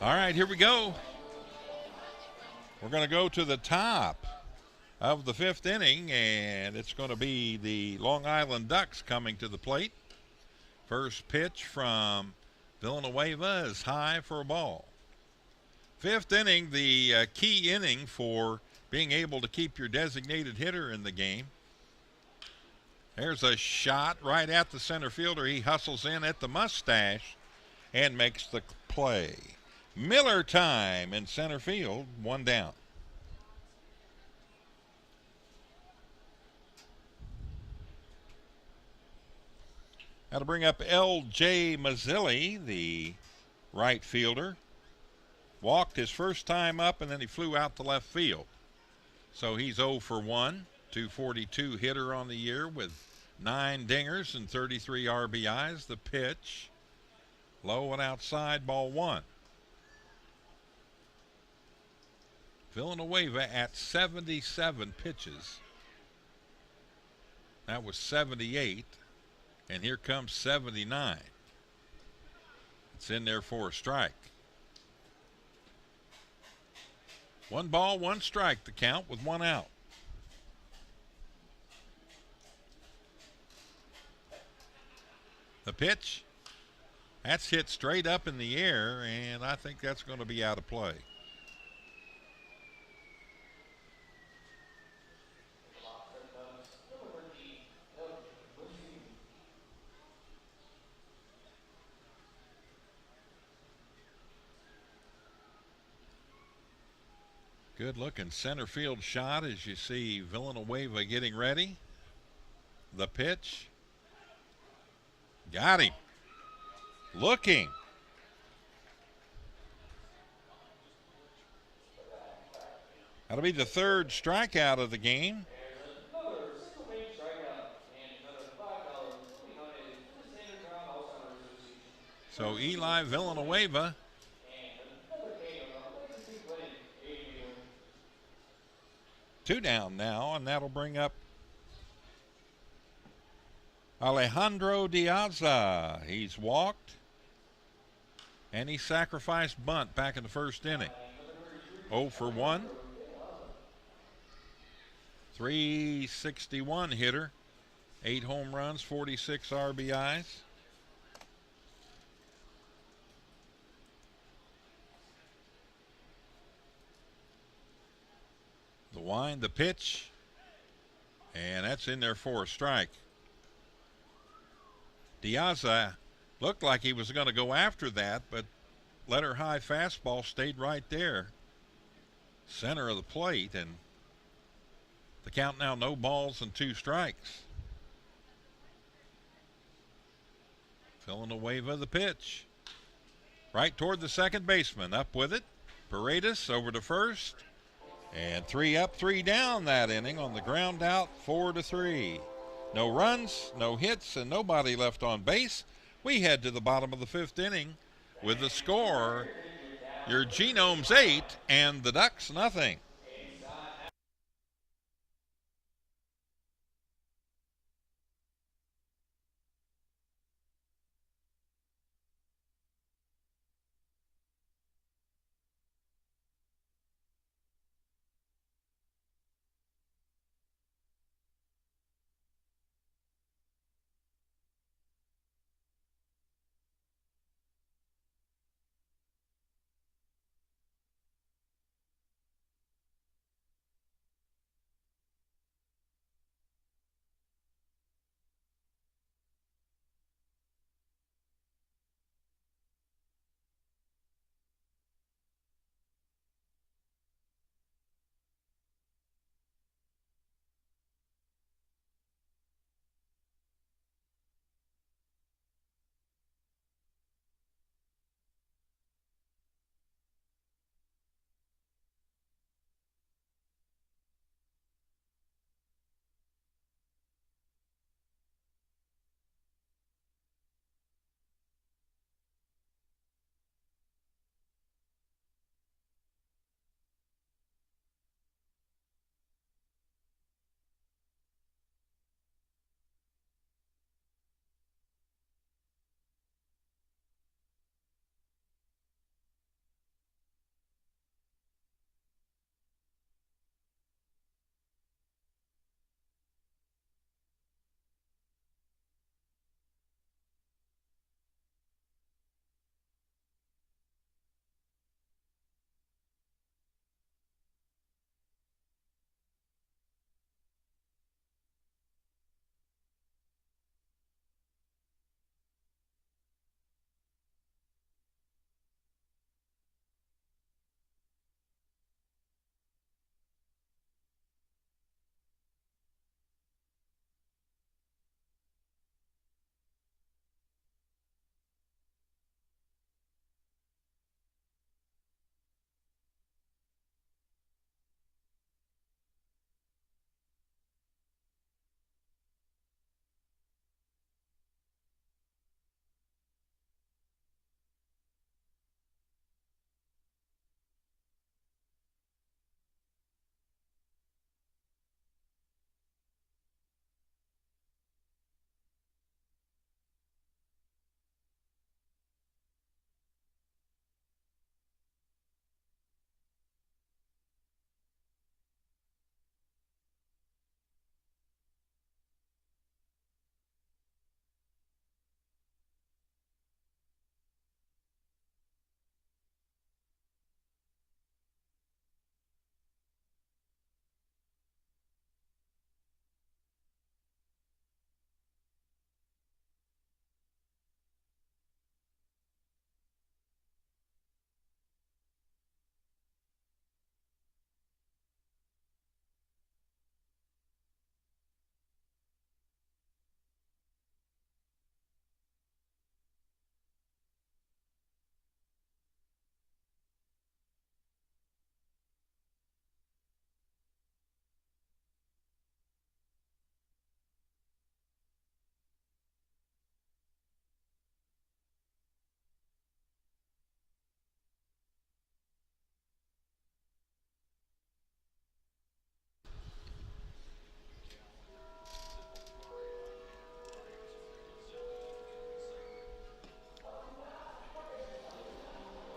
All right, here we go. We're going to go to the top of the 5th inning, and it's going to be the Long Island Ducks coming to the plate. First pitch from Villanueva is high for a ball. Fifth inning, the key inning for being able to keep your designated hitter in the game. There's a shot right at the center fielder. He hustles in at the mustache and makes the play. Miller time in center field, one down. That'll bring up L.J. Mazzilli, the right fielder. Walked his first time up, and then he flew out to left field. So he's 0 for 1, 242 hitter on the year with 9 dingers and 33 RBIs. The pitch, low and outside, ball 1. Villanueva at 77 pitches. That was 78, and here comes 79. It's in there for a strike. 1 ball, 1 strike to count with 1 out. The pitch, that's hit straight up in the air, and I think that's going to be out of play. Good looking center field shot as you see Villanueva getting ready. The pitch. Got him. Looking. That'll be the 3rd strikeout of the game. So Eli Villanueva two down now, and that'll bring up Alejandro Diaza. He's walked, and he sacrificed bunt back in the first inning. 0 for 1. 361 hitter, 8 home runs, 46 RBIs. The wind, the pitch, and that's in there for a strike. Diaza looked like he was going to go after that, but let her high fastball stayed right there, center of the plate, and the count now, no balls and 2 strikes. Villanueva the pitch. Right toward the second baseman, up with it. Paredes over to first. And 3 up, 3 down that inning on the ground out, 4-3. No runs, no hits, and nobody left on base. We head to the bottom of the 5th inning with the score, your Genomes 8 and the Ducks nothing.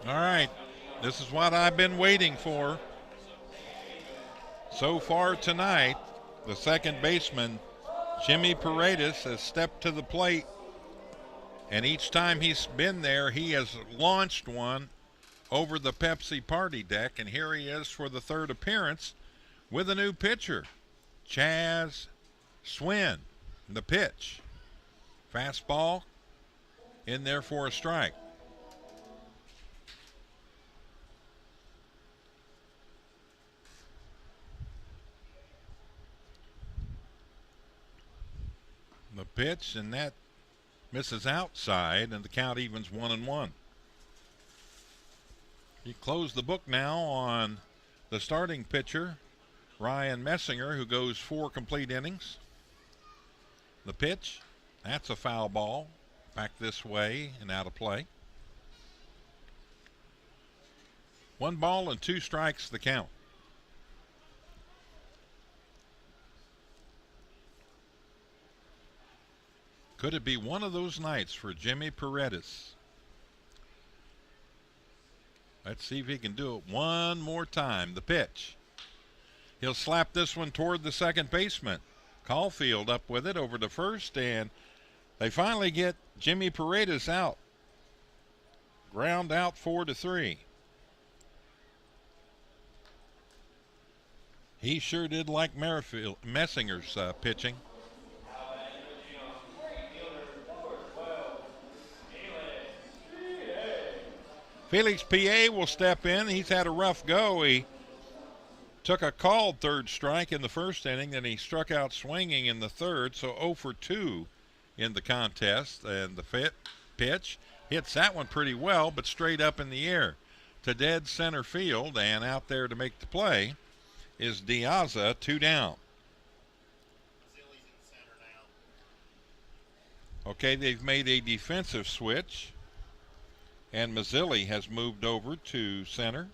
All right, this is what I've been waiting for. So far tonight, the second baseman, Jimmy Paredes, has stepped to the plate, and each time he's been there, he has launched one over the Pepsi party deck, and here he is for the third appearance with a new pitcher, Chaz Swin. The pitch. Fastball in there for a strike. The pitch, and that misses outside, and the count evens 1-1. You close the book now on the starting pitcher, Ryan Messinger, who goes 4 complete innings. The pitch, that's a foul ball, back this way and out of play. 1 ball and 2 strikes the count. Could it be one of those nights for Jimmy Paredes? Let's see if he can do it one more time. The pitch. He'll slap this one toward the second baseman. Caulfield up with it over to first, and they finally get Jimmy Paredes out. Ground out 4-3. He sure did like Messinger's pitching. Felix P.A. will step in. He's had a rough go. He took a called third strike in the first inning, then he struck out swinging in the third, so 0 for 2 in the contest. And the pitch hits that one pretty well, but straight up in the air to dead center field, and out there to make the play is Diaza, 2 down. Okay, they've made a defensive switch, and Mazzilli has moved over to center.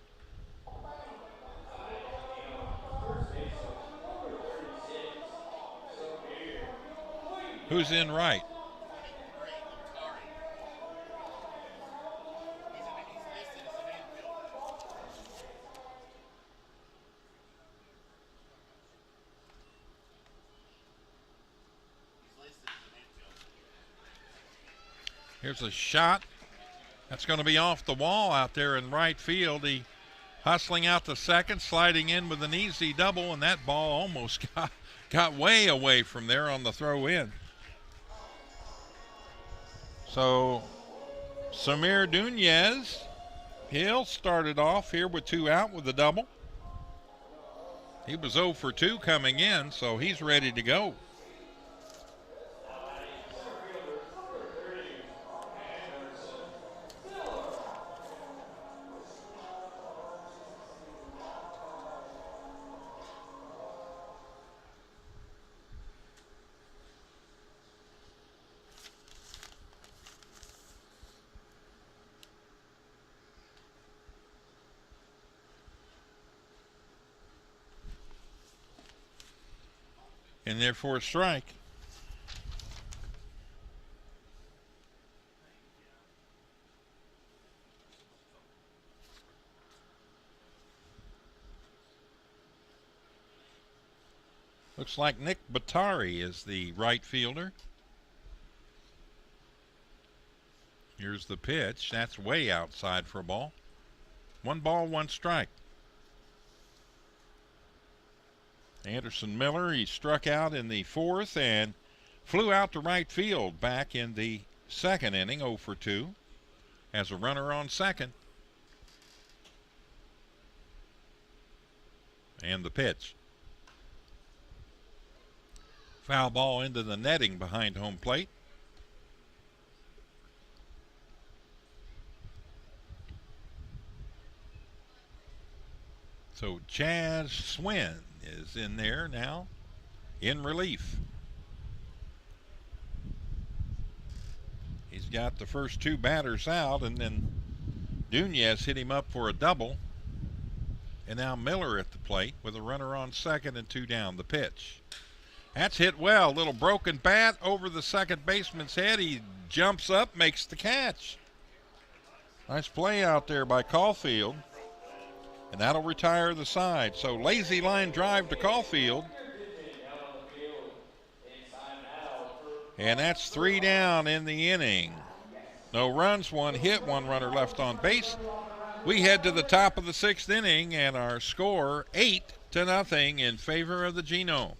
Who's in right? Here's a shot. That's going to be off the wall out there in right field. He hustling out to second, sliding in with an easy double, and that ball almost got way away from there on the throw in. So Samir Nunez, he'll start it off here with 2 out with a double. He was 0 for 2 coming in, so he's ready to go. And therefore a strike. Looks like Nick Batari is the right fielder. Here's the pitch. That's way outside for a ball. 1 ball, 1 strike. Anderson Miller, he struck out in the 4th and flew out to right field back in the 2nd inning, 0 for 2, as a runner on second. And the pitch. Foul ball into the netting behind home plate. So Chaz Swin is in there now in relief. He's got the first 2 batters out, and then Nunez hit him up for a double. And now Miller at the plate with a runner on second and 2 down. The pitch. That's hit well. Little broken bat over the second baseman's head. He jumps up, makes the catch. Nice play out there by Caulfield. And that'll retire the side. So lazy line drive to Caulfield. And that's 3 down in the inning. No runs, 1 hit, 1 runner left on base. We head to the top of the 6th inning, and our score 8-0 in favor of the Genomes.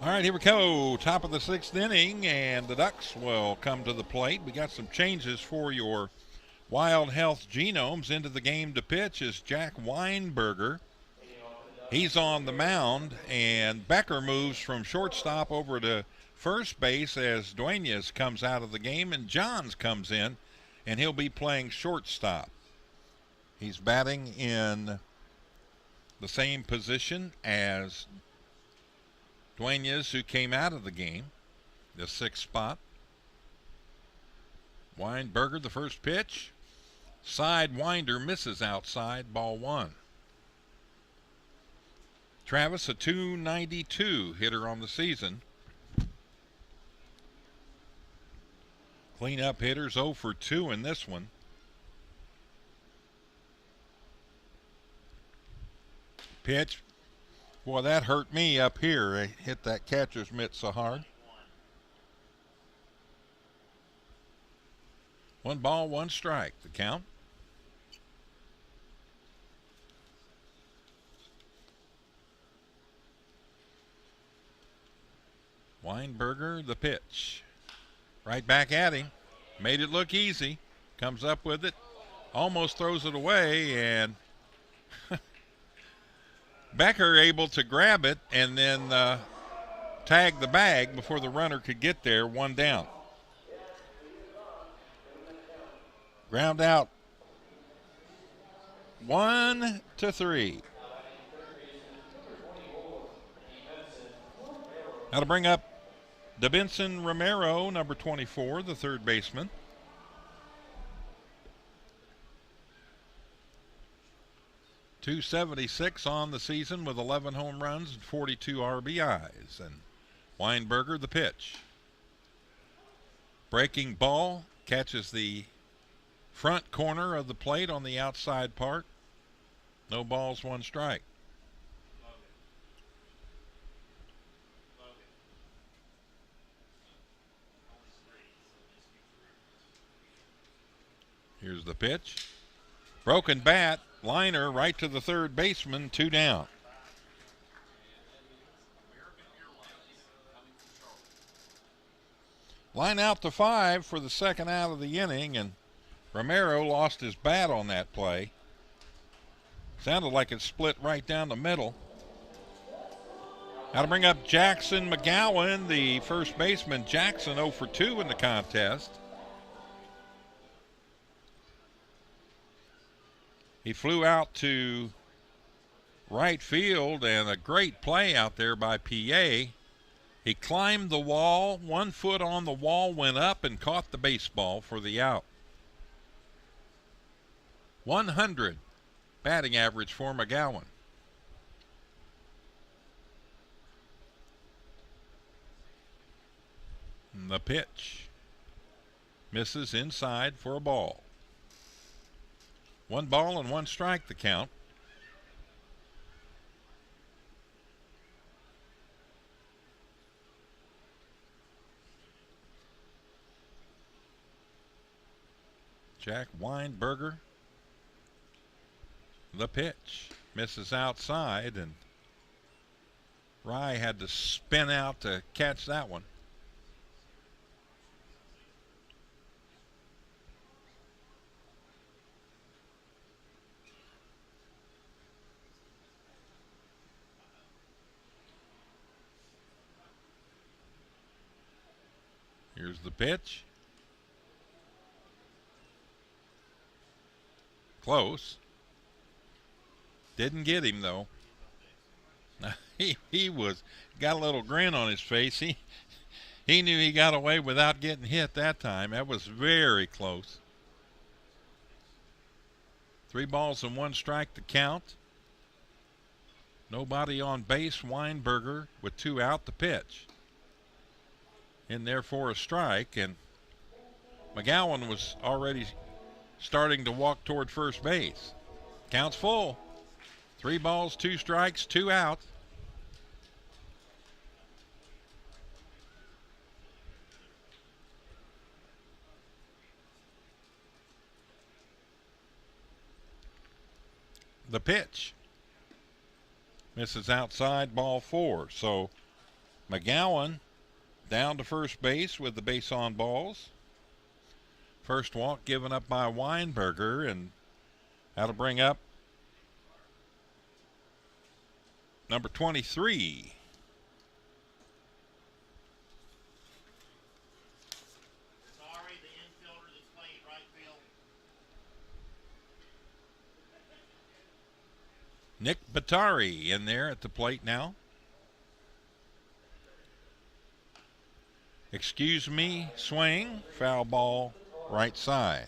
All right, here we go. Top of the 6th inning, and the Ducks will come to the plate. We got some changes for your Wild Health Genomes. Into the game to pitch is Jack Weinberger. He's on the mound, and Becker moves from shortstop over to first base as Duenas comes out of the game, and Johns comes in, and he'll be playing shortstop. He's batting in the same position as Duenas, who came out of the game, the 6th spot. Weinberger, the first pitch. Side winder misses outside, ball 1. Travis, a .292 hitter on the season. Cleanup hitters 0 for 2 in this one. Pitch. Boy, that hurt me up here. I hit that catcher's mitt so hard. 1 ball, 1 strike, the count. Weinberger, the pitch. Right back at him. Made it look easy. Comes up with it. Almost throws it away, and Becker able to grab it and then tag the bag before the runner could get there. 1 down. Ground out. 1-3. Now to bring up DeBenson Romero, number 24, the third baseman. .276 on the season with 11 home runs and 42 RBIs. And Weinberger, the pitch. Breaking ball, catches the front corner of the plate on the outside part. No balls, one strike. Here's the pitch. Broken bat, liner right to the third baseman, 2 down. Line out to 5 for the second out of the inning, and Romero lost his bat on that play. Sounded like it split right down the middle. Now to bring up Jackson McGowan, the first baseman. Jackson 0 for 2 in the contest. He flew out to right field, and a great play out there by PA. He climbed the wall, 1 foot on the wall, went up and caught the baseball for the out. 100 batting average for McGowan. And the pitch misses inside for a ball. 1 ball and 1 strike the count. Jack Weinberger, the pitch, misses outside, and Rye had to spin out to catch that one. Here's the pitch. Close. Didn't get him though. He got a little grin on his face. He knew he got away without getting hit that time. That was very close. 3 balls and 1 strike to count. Nobody on base. Weinberger with 2 out, the pitch. In there for a strike, and McGowan was already starting to walk toward first base. Count's full. 3 balls, 2 strikes, 2 out. The pitch misses outside, ball 4. So McGowan down to first base with the base on balls. First walk given up by Weinberger, and that'll bring up number 23. Sorry, the infielder that's playing right field. Nick Batari in there at the plate now. Excuse me, swing, foul ball, right side.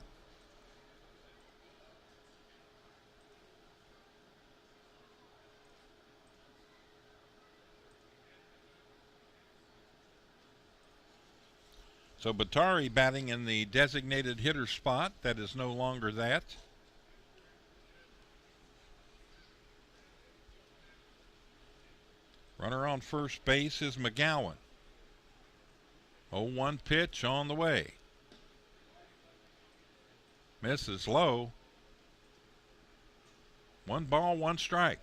So Batari batting in the designated hitter spot. That is no longer that. Runner on first base is McGowan. 0-1 pitch on the way. Misses low. 1 ball, 1 strike.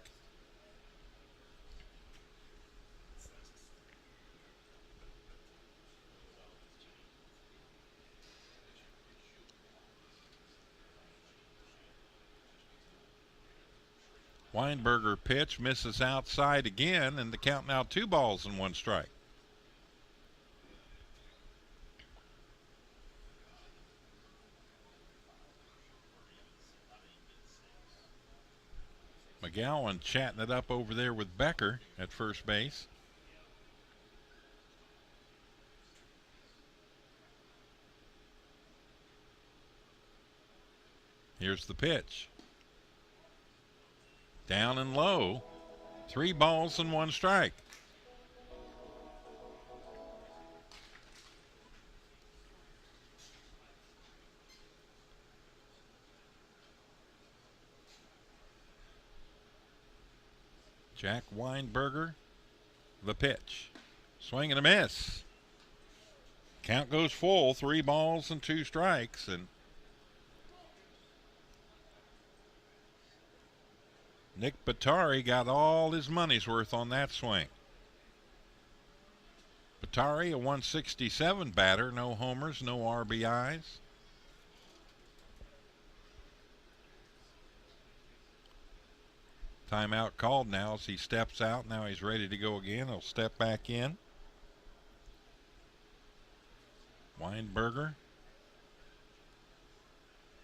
Weinberger pitch misses outside again, and the count now 2 balls and 1 strike. McGowan chatting it up over there with Becker at first base. Here's the pitch. Down and low. 3 balls and 1 strike. Jack Weinberger, the pitch. Swing and a miss. Count goes full, 3 balls and 2 strikes, and Nick Batari got all his money's worth on that swing. Batari, a 167 batter, no homers, no RBIs. Timeout called now as he steps out. Now he's ready to go again. He'll step back in. Weinberger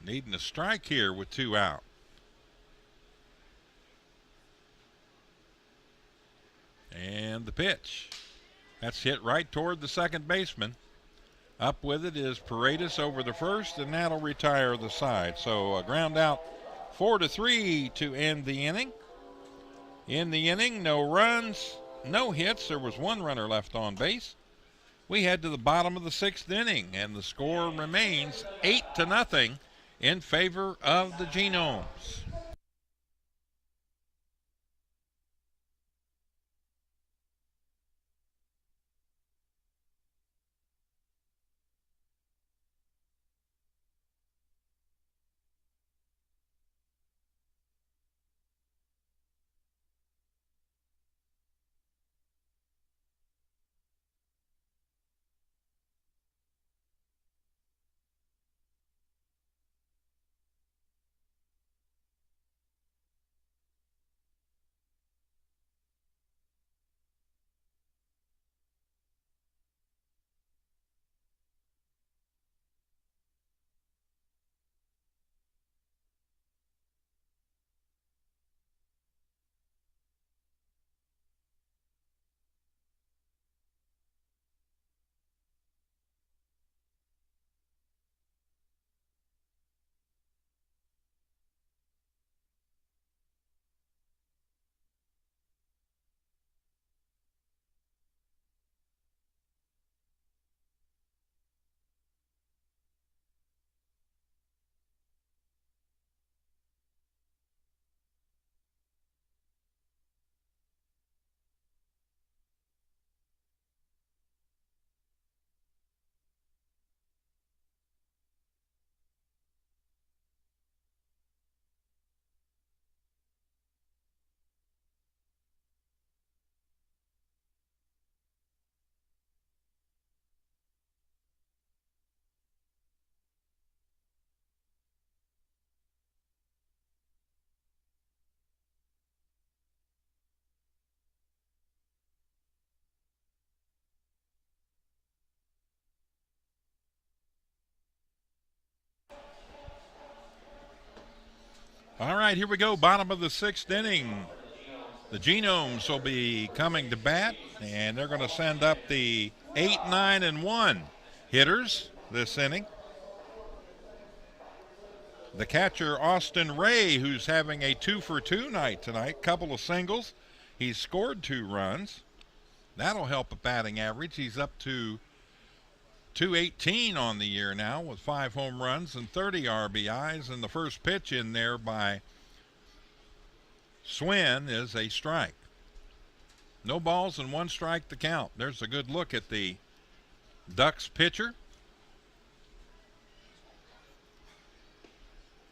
needing a strike here with 2 out. And the pitch. That's hit right toward the second baseman. Up with it is Paredes over the first, and that'll retire the side. So a ground out, 4-3 to end the inning. In the inning, no runs, no hits. There was 1 runner left on base. We head to the bottom of the 6th inning, and the score remains 8-0 in favor of the Genomes. All right, here we go. Bottom of the 6th inning. The Genomes will be coming to bat, and they're going to send up the 8, 9, and 1 hitters this inning. The catcher, Austin Ray, who's having a 2-for-2 night tonight, couple of singles. He's scored 2 runs. That'll help a batting average. He's up to 218 on the year now with 5 home runs and 30 RBIs. And the first pitch in there by Swin is a strike. No balls and 1 strike to count. There's a good look at the Ducks pitcher.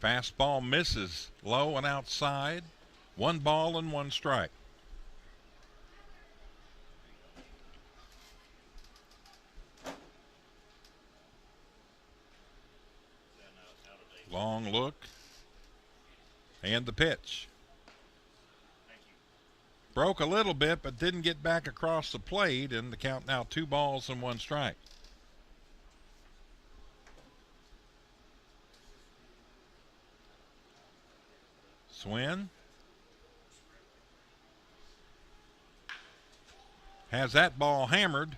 Fastball misses low and outside. 1 ball and 1 strike. Long look. And the pitch. Broke a little bit, but didn't get back across the plate, and the count now 2 balls and 1 strike. Swin has that ball hammered.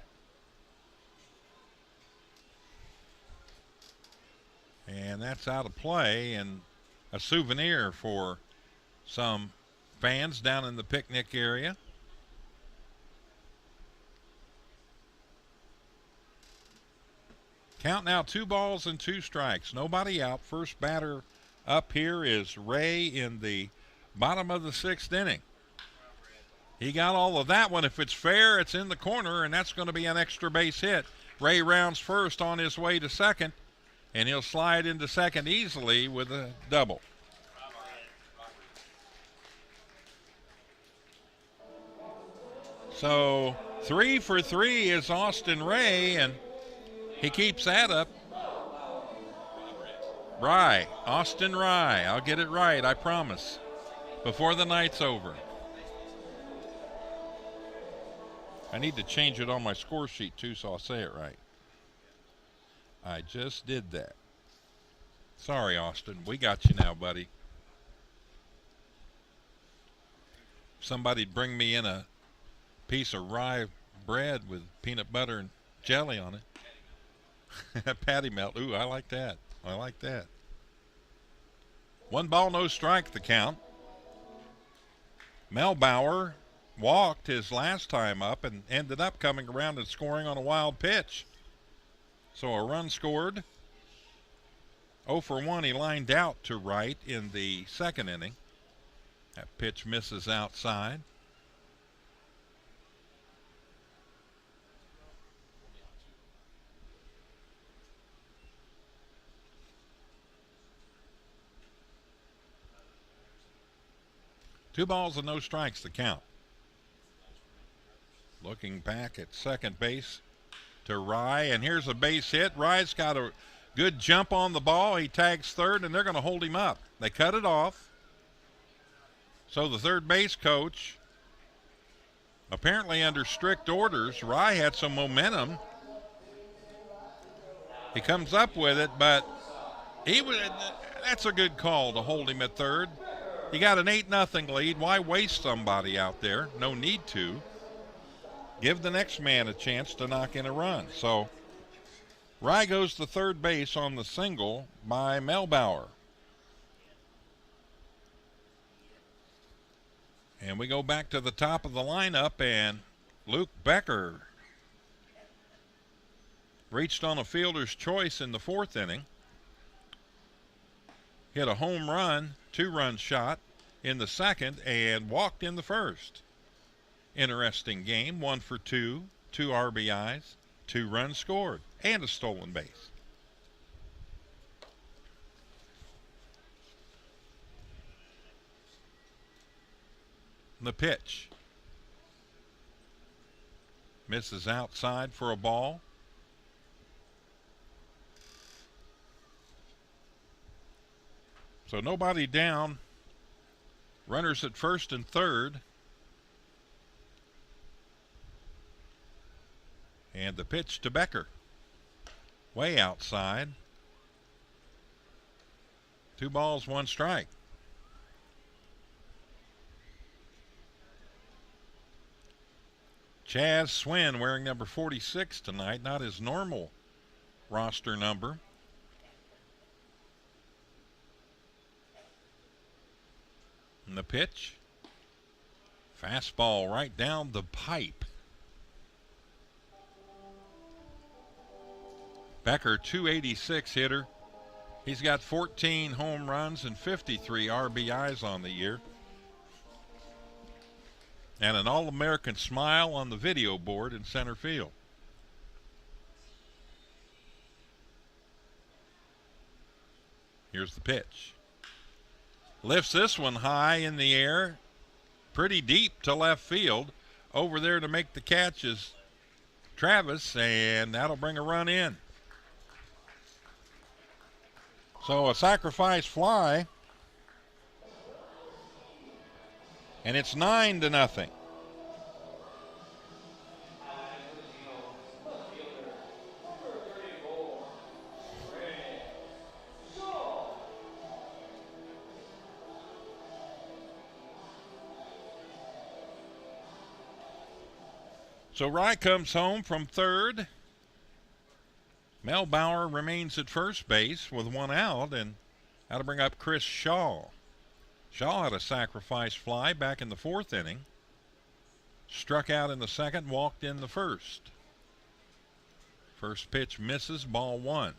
And that's out of play, and a souvenir for some fans down in the picnic area. Count now, 2 balls and 2 strikes. Nobody out. First batter up here is Ray in the bottom of the 6th inning. He got all of that one. If it's fair, it's in the corner, and that's going to be an extra base hit. Ray rounds first on his way to second, and he'll slide into second easily with a double. So 3 for 3 is Austin Ray, and he keeps that up. Rye, Austin Rye. I'll get it right, I promise, before the night's over. I need to change it on my score sheet too, so I'll say it right. I just did that. Sorry, Austin. We got you now, buddy. Somebody'd bring me in a piece of rye bread with peanut butter and jelly on it. Patty melt. Ooh, I like that. I like that. 1 ball, no strike, the count. Melbauer walked his last time up and ended up coming around and scoring on a wild pitch. So a run scored. 0 for 1, he lined out to right in the 2nd inning. That pitch misses outside. Two balls and no strikes, the count. Looking back at second base to Rye, and here's a base hit. Rye's got a good jump on the ball. He tags third, and they're going to hold him up. They cut it off. So the third base coach, apparently under strict orders, Rye had some momentum. He comes up with it, but that's a good call to hold him at third. You got an 8-0 lead. Why waste somebody out there? No need to. Give the next man a chance to knock in a run. So Rye goes to third base on the single by Melbauer. And we go back to the top of the lineup, and Luke Becker reached on a fielder's choice in the 4th inning. Hit a home run, 2-run shot in the 2nd, and walked in the 1st. Interesting game, 1 for 2, 2 RBIs, 2 runs scored, and a stolen base. The pitch. Misses outside for a ball. So nobody down. Runners at first and third. And the pitch to Becker. Way outside. 2 balls, 1 strike. Chaz Swin wearing number 46 tonight, not his normal roster number. And the pitch. Fastball right down the pipe. Becker, 286 hitter. He's got 14 home runs and 53 RBIs on the year. And an All-American smile on the video board in center field. Here's the pitch. Lifts this one high in the air, pretty deep to left field. Over there to make the catch is Travis, and that'll bring a run in. So a sacrifice fly. And it's 9-0. So Rye comes home from third. Mel Bauer remains at first base with one out, and that'll bring up Chris Shaw. Shaw had a sacrifice fly back in the fourth inning. Struck out in the second, walked in the first. First pitch misses, ball one.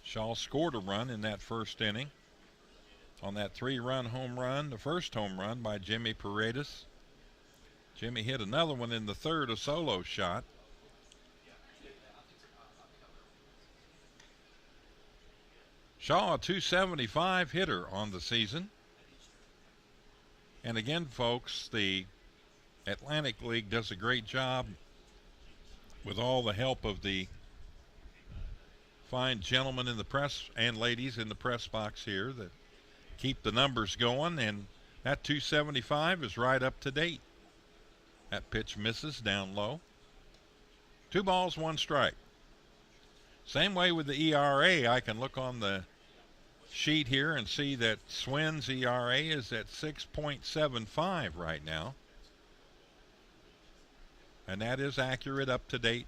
Shaw scored a run in that first inning on that 3-run home run, the first home run by Jimmy Paredes. Jimmy hit another one in the third, a solo shot. Shaw, a .275 hitter on the season. And again, folks, the Atlantic League does a great job with all the help of the fine gentlemen in the press and ladies in the press box here that keep the numbers going, and that .275 is right up to date. That pitch misses down low. 2 balls, 1 strike. Same way with the ERA. I can look on the sheet here and see that Swin's ERA is at 6.75 right now. And that is accurate, up to date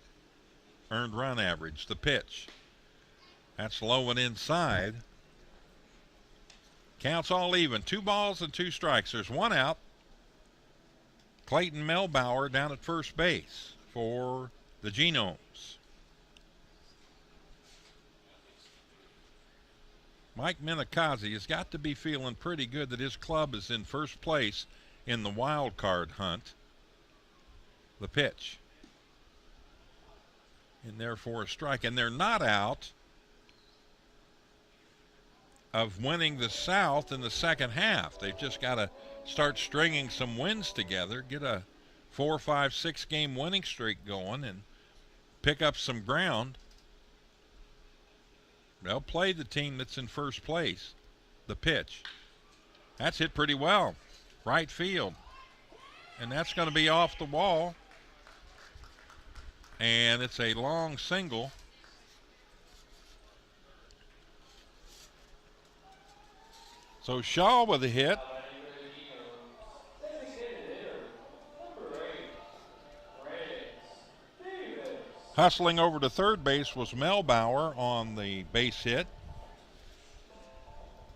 earned run average. The pitch. That's low and inside. Counts all even. 2 balls and 2 strikes. There's 1 out. Clayton Melbauer down at first base for the Genomes. Mike Minikazi has got to be feeling pretty good that his club is in first place in the wild card hunt. The pitch. And therefore a strike. And they're not out of winning the South in the second half. They've just got to start stringing some wins together, get a 4, 5, 6 game winning streak going, and pick up some ground. They'll play the team that's in first place. The pitch. That's hit pretty well. Right field. And that's going to be off the wall. And it's a long single. So Shaw with a hit. Hustling over to third base was Melbauer on the base hit.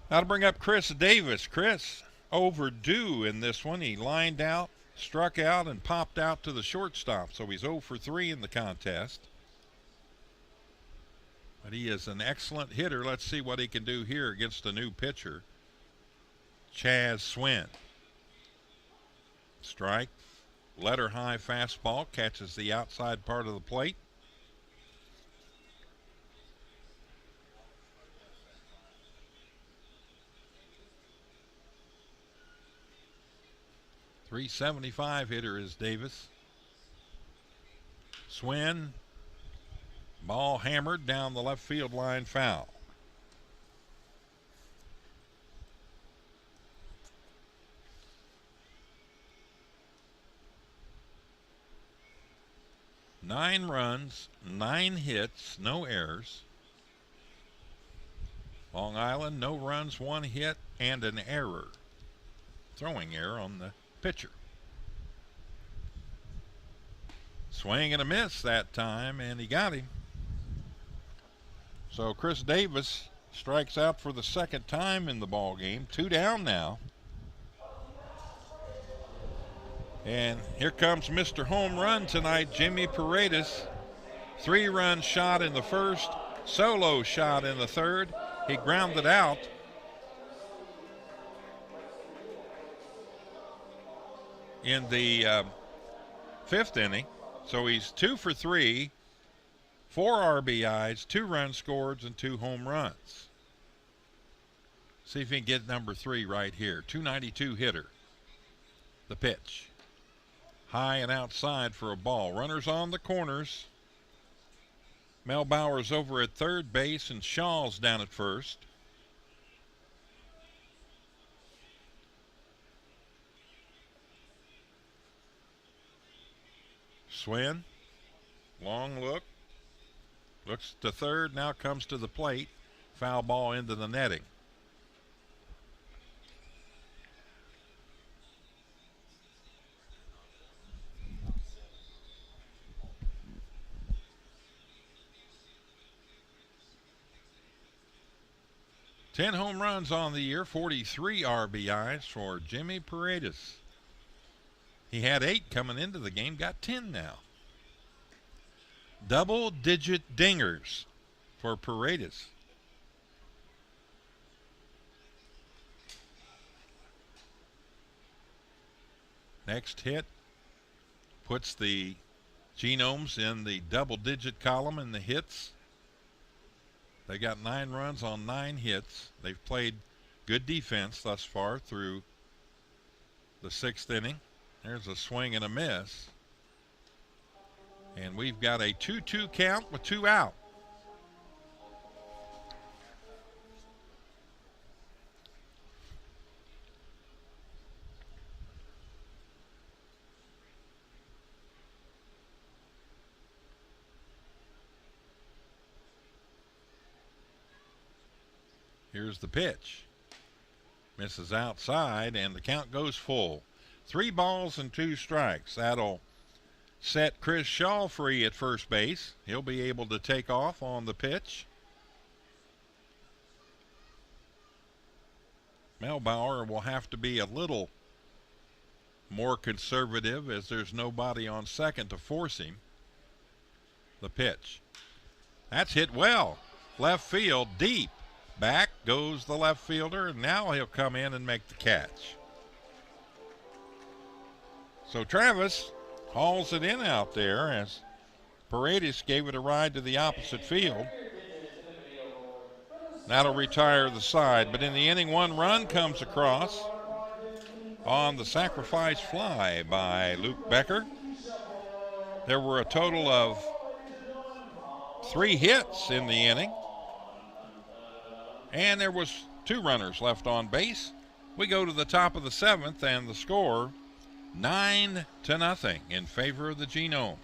That'll bring up Chris Davis. Chris overdue in this one. He lined out, struck out, and popped out to the shortstop. So he's 0 for 3 in the contest. But he is an excellent hitter. Let's see what he can do here against a new pitcher, Chaz Swin. Strike. Letter high fastball catches the outside part of the plate. .375 hitter is Davis. Swin. Ball hammered down the left field line, foul. Nine runs, 9 hits, no errors. Long Island, no runs, 1 hit, and an error. Throwing error on the pitcher. Swing and a miss that time, and he got him. So Chris Davis strikes out for the second time in the ball game. 2 down now. And here comes Mr. Home Run tonight, Jimmy Paredes. 3-run shot in the first, solo shot in the third. He grounded out. In the 5th inning. So he's 2 for 3, 4 RBIs, 2 runs scored, and 2 home runs. See if he can get number 3 right here. .292 hitter. The pitch. High and outside for a ball. Runners on the corners. Melbauer's over at third base and Shaw's down at first. Swin. Long look. Looks to third, now comes to the plate. Foul ball into the netting. 10 home runs on the year, 43 RBIs for Jimmy Paredes. He had 8 coming into the game, got 10 now. Double-digit dingers for Paredes. Next hit puts the Genomes in the double-digit column in the hits. They got 9 runs on 9 hits. They've played good defense thus far through the 6th inning. There's a swing and a miss. And we've got a 2-2 count with 2 out. Here's the pitch. Misses outside, and the count goes full. 3 balls and 2 strikes. That'll set Chris Shaw free at first base. He'll be able to take off on the pitch. Melbauer will have to be a little more conservative as there's nobody on second to force him. The pitch. That's hit well. Left field, deep. Back goes the left fielder, and now he'll come in and make the catch. So Travis hauls it in out there as Paredes gave it a ride to the opposite field. That'll retire the side, but in the inning, 1 run comes across on the sacrifice fly by Luke Becker. There were a total of 3 hits in the inning, and there was 2 runners left on base. We go to the top of the 7th, and the score 9-0 in favor of the Genomes.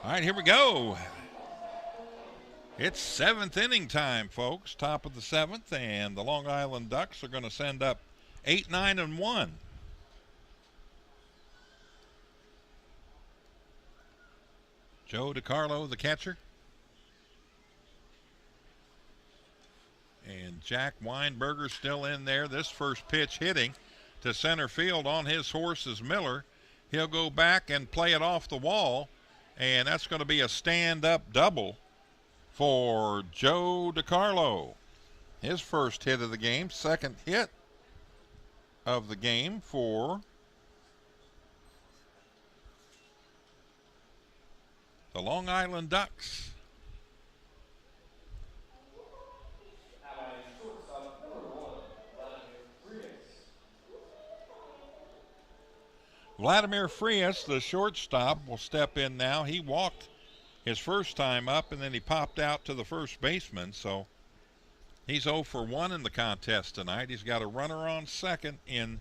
All right, here we go. It's 7th inning time, folks. Top of the 7th, and the Long Island Ducks are going to send up 8, 9, and 1. Joe DiCarlo, the catcher. And Jack Weinberger still in there. This first pitch hitting to center field on his horse is Miller. He'll go back and play it off the wall, and that's going to be a stand-up double for Joe DiCarlo. His first hit of the game, second hit of the game for the Long Island Ducks. Vladimir Frias, the shortstop, will step in now. He walked his first time up, and then he popped out to the first baseman. So he's 0 for 1 in the contest tonight. He's got a runner on second in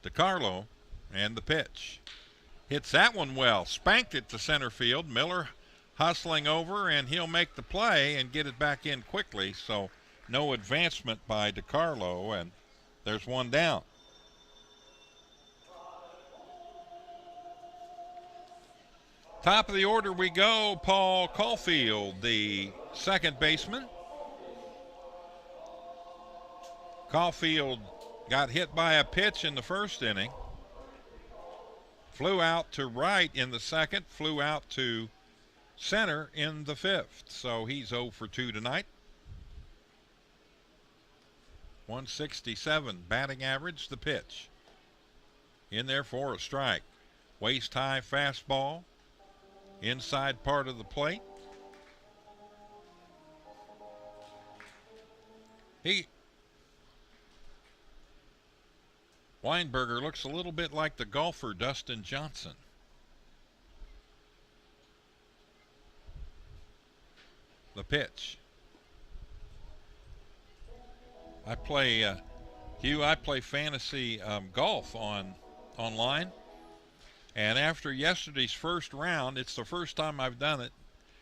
DeCarlo, and the pitch. Hits that one well. Spanked it to center field. Miller hustling over, and he'll make the play and get it back in quickly. So no advancement by DeCarlo, and there's one down. Top of the order we go. Paul Caulfield, the second baseman. Caulfield got hit by a pitch in the first inning. Flew out to right in the second. Flew out to center in the fifth. So he's 0 for 2 tonight. 167 batting average. The pitch. In there for a strike. Waist high fastball. Inside part of the plate. Weinberger looks a little bit like the golfer Dustin Johnson. The pitch. I play fantasy golf online. And after yesterday's first round, it's the first time I've done it.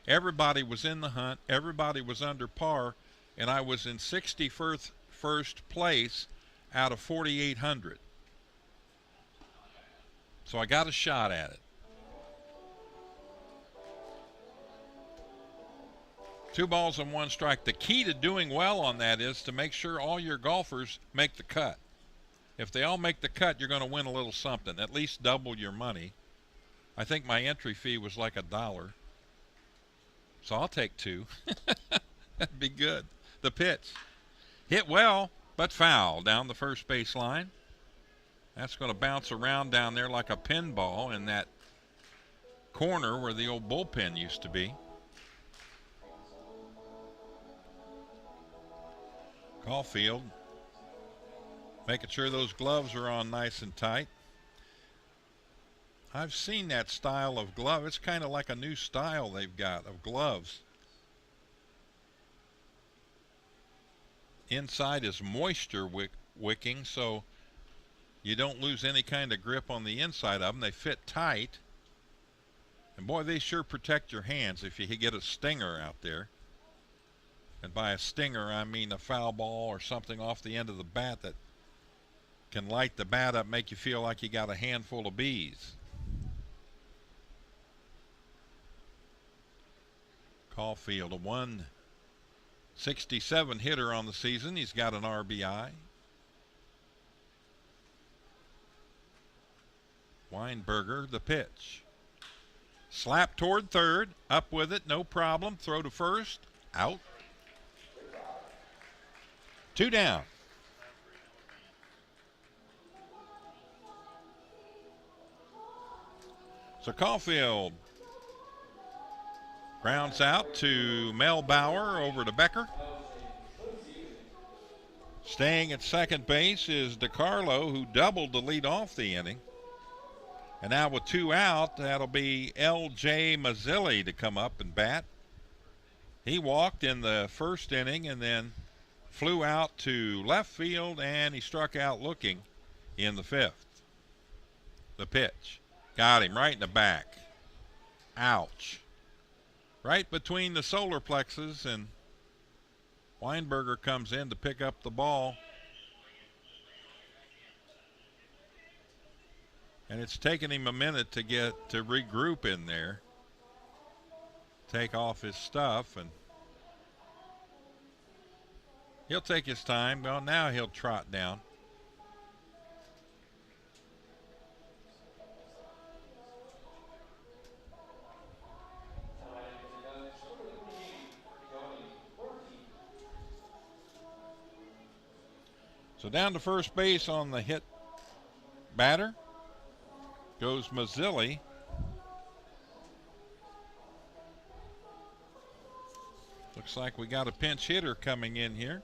Everybody was in the hunt. Everybody was under par. And I was in 61st place out of 4,800. So I got a shot at it. 2 balls and 1 strike. The key to doing well on that is to make sure all your golfers make the cut. If they all make the cut, you're going to win a little something, at least double your money. I think my entry fee was like $1. So I'll take 2. That'd be good. The pitch. Hit well, but foul down the first base line. That's going to bounce around down there like a pinball in that corner where the old bullpen used to be. Caulfield making sure those gloves are on nice and tight. I've seen that style of glove. It's kind of like a new style they've got of gloves. Inside is moisture wicking, so you don't lose any kind of grip on the inside of them. They fit tight. And boy, they sure protect your hands if you get a stinger out there. And by a stinger, I mean a foul ball or something off the end of the bat that can light the bat up, make you feel like you got a handful of bees. Caulfield, a 167 hitter on the season. He's got an RBI. Weinberger, the pitch. Slap toward third, up with it, no problem. Throw to first, out. 2 down. So Caulfield grounds out to Mel Bauer over to Becker. Staying at second base is DeCarlo, who doubled to lead off the inning. And now with 2 out, that'll be L.J. Mazzilli to come up and bat. He walked in the first inning and then flew out to left field, and he struck out looking in the 5th. The pitch. Got him right in the back. Ouch. Right between the solar plexus, and Weinberger comes in to pick up the ball. And it's taken him a minute to get to regroup in there. Take off his stuff, and he'll take his time. Well, now he'll trot down. So down to first base on the hit batter goes Mazzilli. Looks like we got a pinch hitter coming in here.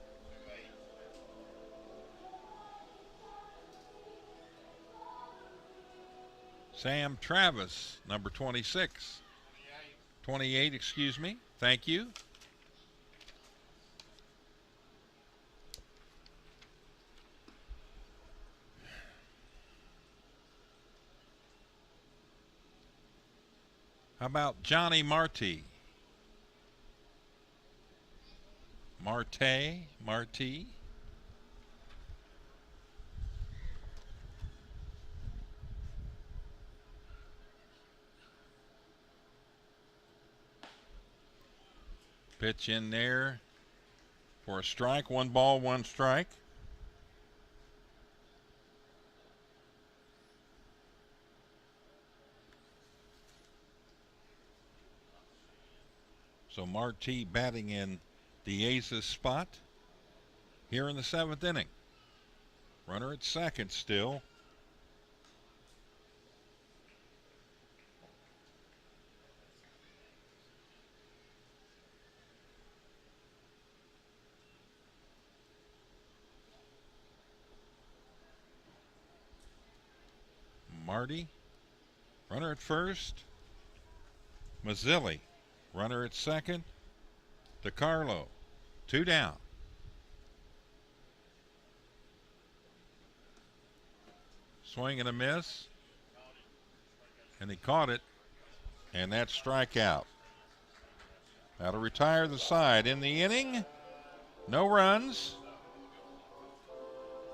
Sam Travis, number 26. 28, excuse me. Thank you. How about Johnny Marty? Marty. Pitch in there for a strike. 1 ball, 1 strike. So Marty batting in the Aces spot here in the 7th inning. Runner at second still. Marty, runner at first. Mazzilli, runner at second. DeCarlo, 2 down. Swing and a miss. And he caught it. And that's strikeout. That'll retire the side. In the inning, no runs.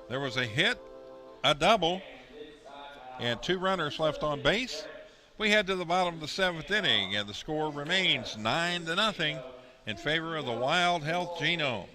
There was a hit, a double, and 2 runners left on base. We head to the bottom of the 7th inning, and the score remains 9-0 in favor of the Wild Health Genomes.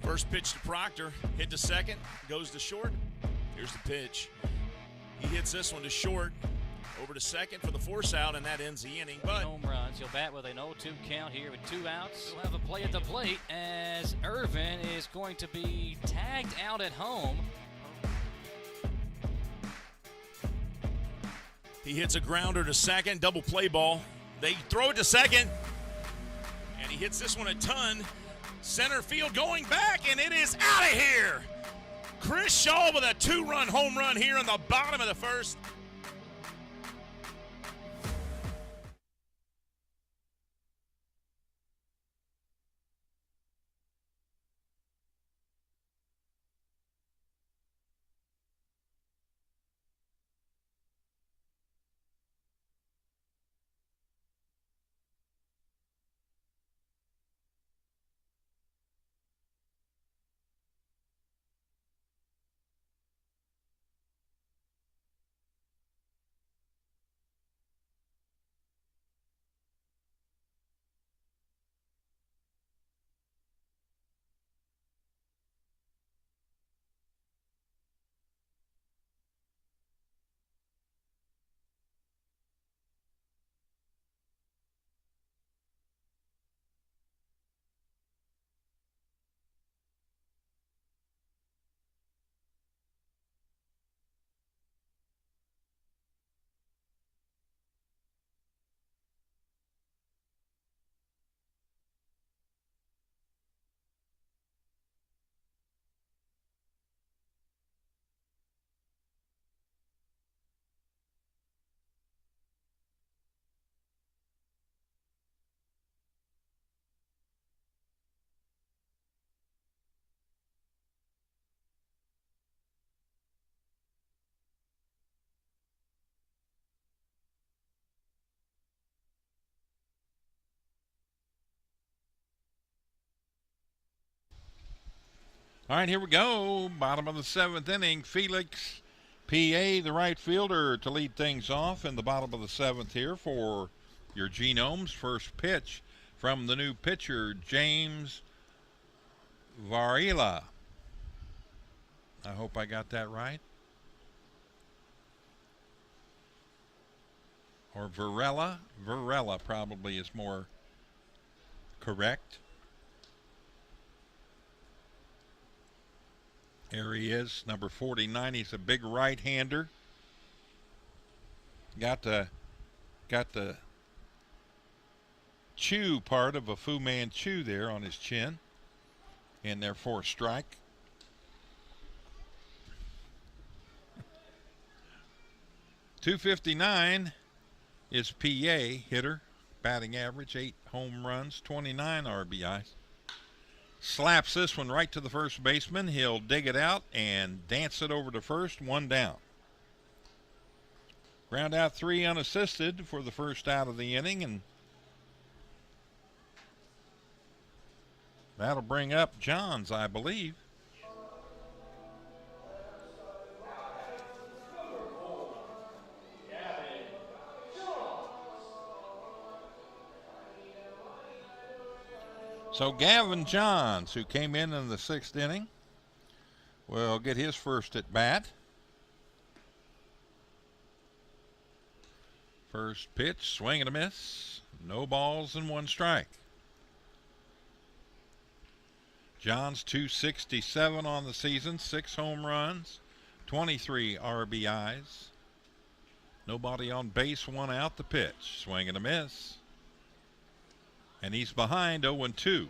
First pitch to Proctor, hit to second, goes to short. Here's the pitch. He hits this one to short, over to second for the force out, and that ends the inning. But home runs. He'll bat with an 0-2 count here with 2 outs. He'll have a play at the plate as Irvin is going to be tagged out at home. he hits a grounder to second, double play ball. They throw it to second, and he hits this one a ton. Center field going back, and it is out of here. Chris Shaw with a 2-run home run here in the bottom of the first. All right, here we go. Bottom of the 7th inning. Felix P.A., the right fielder, to lead things off in the bottom of the 7th here for your Genomes. First pitch from the new pitcher, James Varela. I hope I got that right. Or Varela. Varela probably is more correct. There he is, number 49. He's a big right-hander. Got the chew part of a Fu Manchu there on his chin. And there for a strike. .259 is PA hitter. Batting average, 8 home runs, 29 RBIs. Slaps this one right to the first baseman. He'll dig it out and dance it over to first. 1 down. Ground out 3 unassisted for the first out of the inning, and that'll bring up Johns, I believe. So Gavin Johns, who came in the 6th inning, will get his first at bat. First pitch, swing and a miss. No balls and 1 strike. Johns .267 on the season, 6 home runs, 23 RBIs. Nobody on base, 1 out. The pitch, swing and a miss. And he's behind 0-2.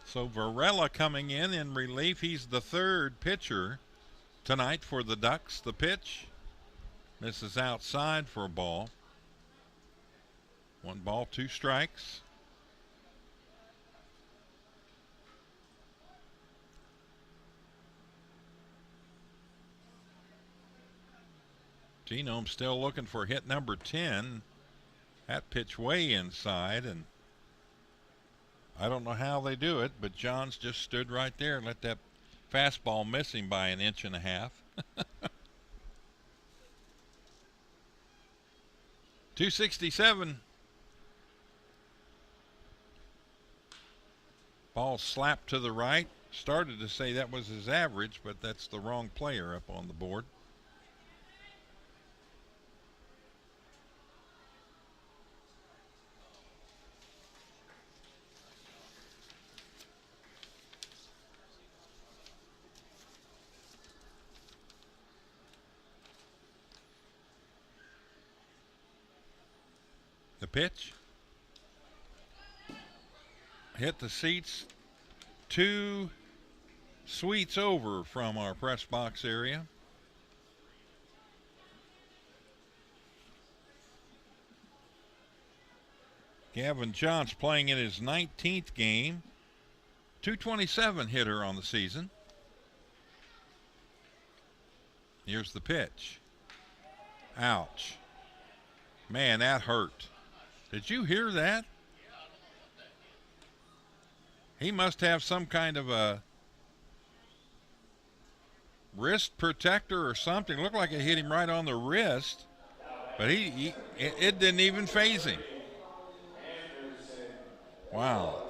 So Varela coming in relief. He's the 3rd pitcher tonight for the Ducks. The pitch misses outside for a ball. 1 ball, 2 strikes. Genomes still looking for hit number 10. That pitch way inside, and I don't know how they do it, but Johns just stood right there and let that fastball miss him by 1.5 inches. .267. Ball slapped to the right. Started to say that was his average, but that's the wrong player up on the board. The pitch hit the seats 2 suites over from our press box area. Gavin Johns playing in his 19th game. .227 hitter on the season. Here's the pitch. Ouch. Man, that hurt. Did you hear that? He must have some kind of a wrist protector or something. Looked like it hit him right on the wrist, but it didn't even faze him. Wow.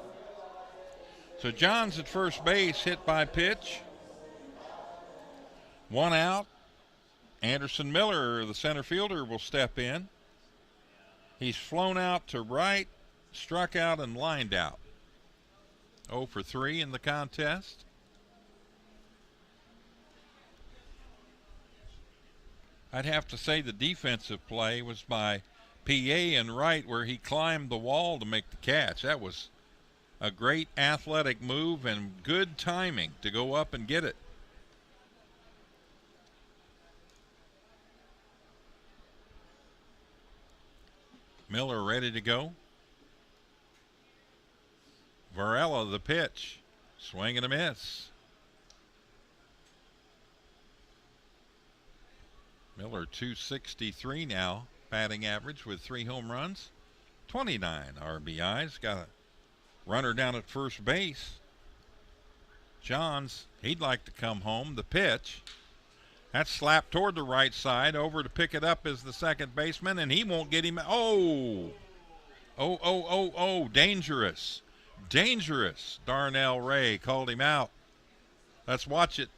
So Johns at first base, hit by pitch. 1 out. Anderson Miller, the center fielder, will step in. He's flown out to right, struck out, and lined out. 0 for 3 in the contest. I'd have to say the defensive play was by P.A. in right, where he climbed the wall to make the catch. That was a great athletic move and good timing to go up and get it. Miller ready to go. Varela the pitch. Swing and a miss. Miller 263 now, batting average with 3 home runs, 29 RBIs. Got a runner down at first base. Johns, he'd like to come home. The pitch. That's slapped toward the right side. Over to pick it up is the second baseman, and he won't get him. Oh! Oh, dangerous. Dangerous. Darnell Ray called him out. Let's watch it.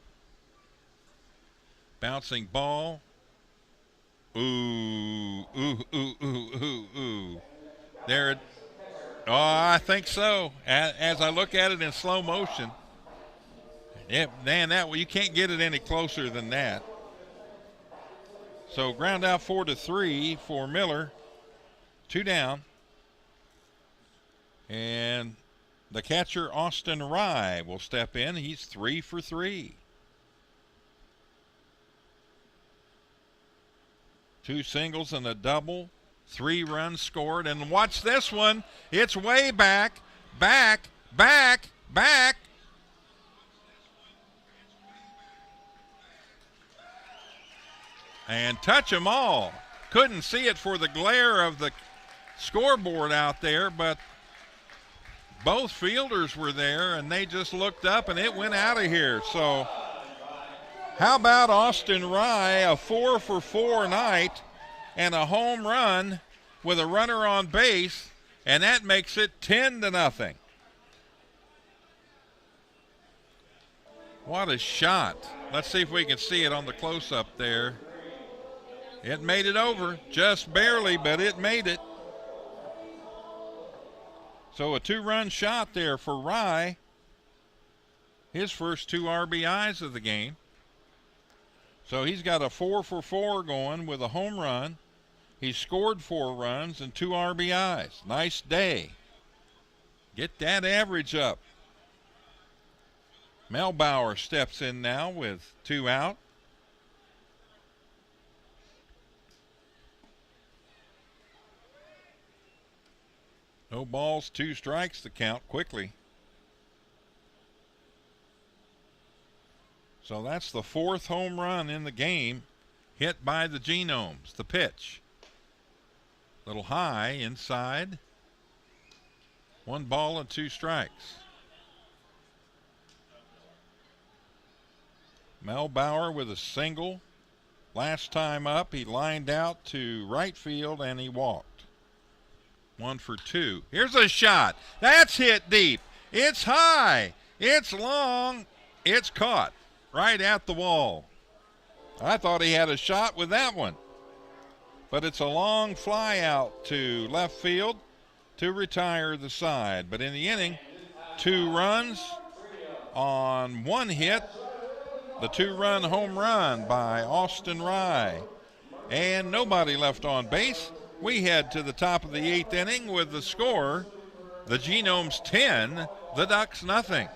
Bouncing ball. Ooh. There. Oh, I think so. As I look at it in slow motion. Yeah, man, you can't get it any closer than that. So ground out 4-3 for Miller. 2 down. And the catcher, Austin Rye, will step in. He's 3 for 3. 2 singles and a double. 3 runs scored. And watch this one. It's way back. Back. And touch them all. Couldn't see it for the glare of the scoreboard out there, but both fielders were there, and they just looked up, and it went out of here. So how about Austin Rye, a 4 for 4 night and a home run with a runner on base, and that makes it 10-0. What a shot. Let's see if we can see it on the close-up there. It made it over, just barely, but it made it. So a 2-run shot there for Rye. His first 2 RBIs of the game. So he's got a 4 for 4 going with a home run. He's scored 4 runs and 2 RBIs. Nice day. Get that average up. Melbauer steps in now with 2 out. No balls, 2 strikes to count quickly. So that's the 4th home run in the game, hit by the Genomes. The pitch. Little high inside. 1 ball and 2 strikes. Melbauer with a single. Last time up, he lined out to right field and he walked. 1 for 2. Here's a shot. That's hit deep. It's high. It's long. It's caught right at the wall. I thought he had a shot with that one. But it's a long fly out to left field to retire the side. But in the inning, 2 runs on 1 hit. The 2-run home run by Austin Rye. And nobody left on base. We head to the top of the 8th inning with the score, the Genomes 10, the Ducks nothing.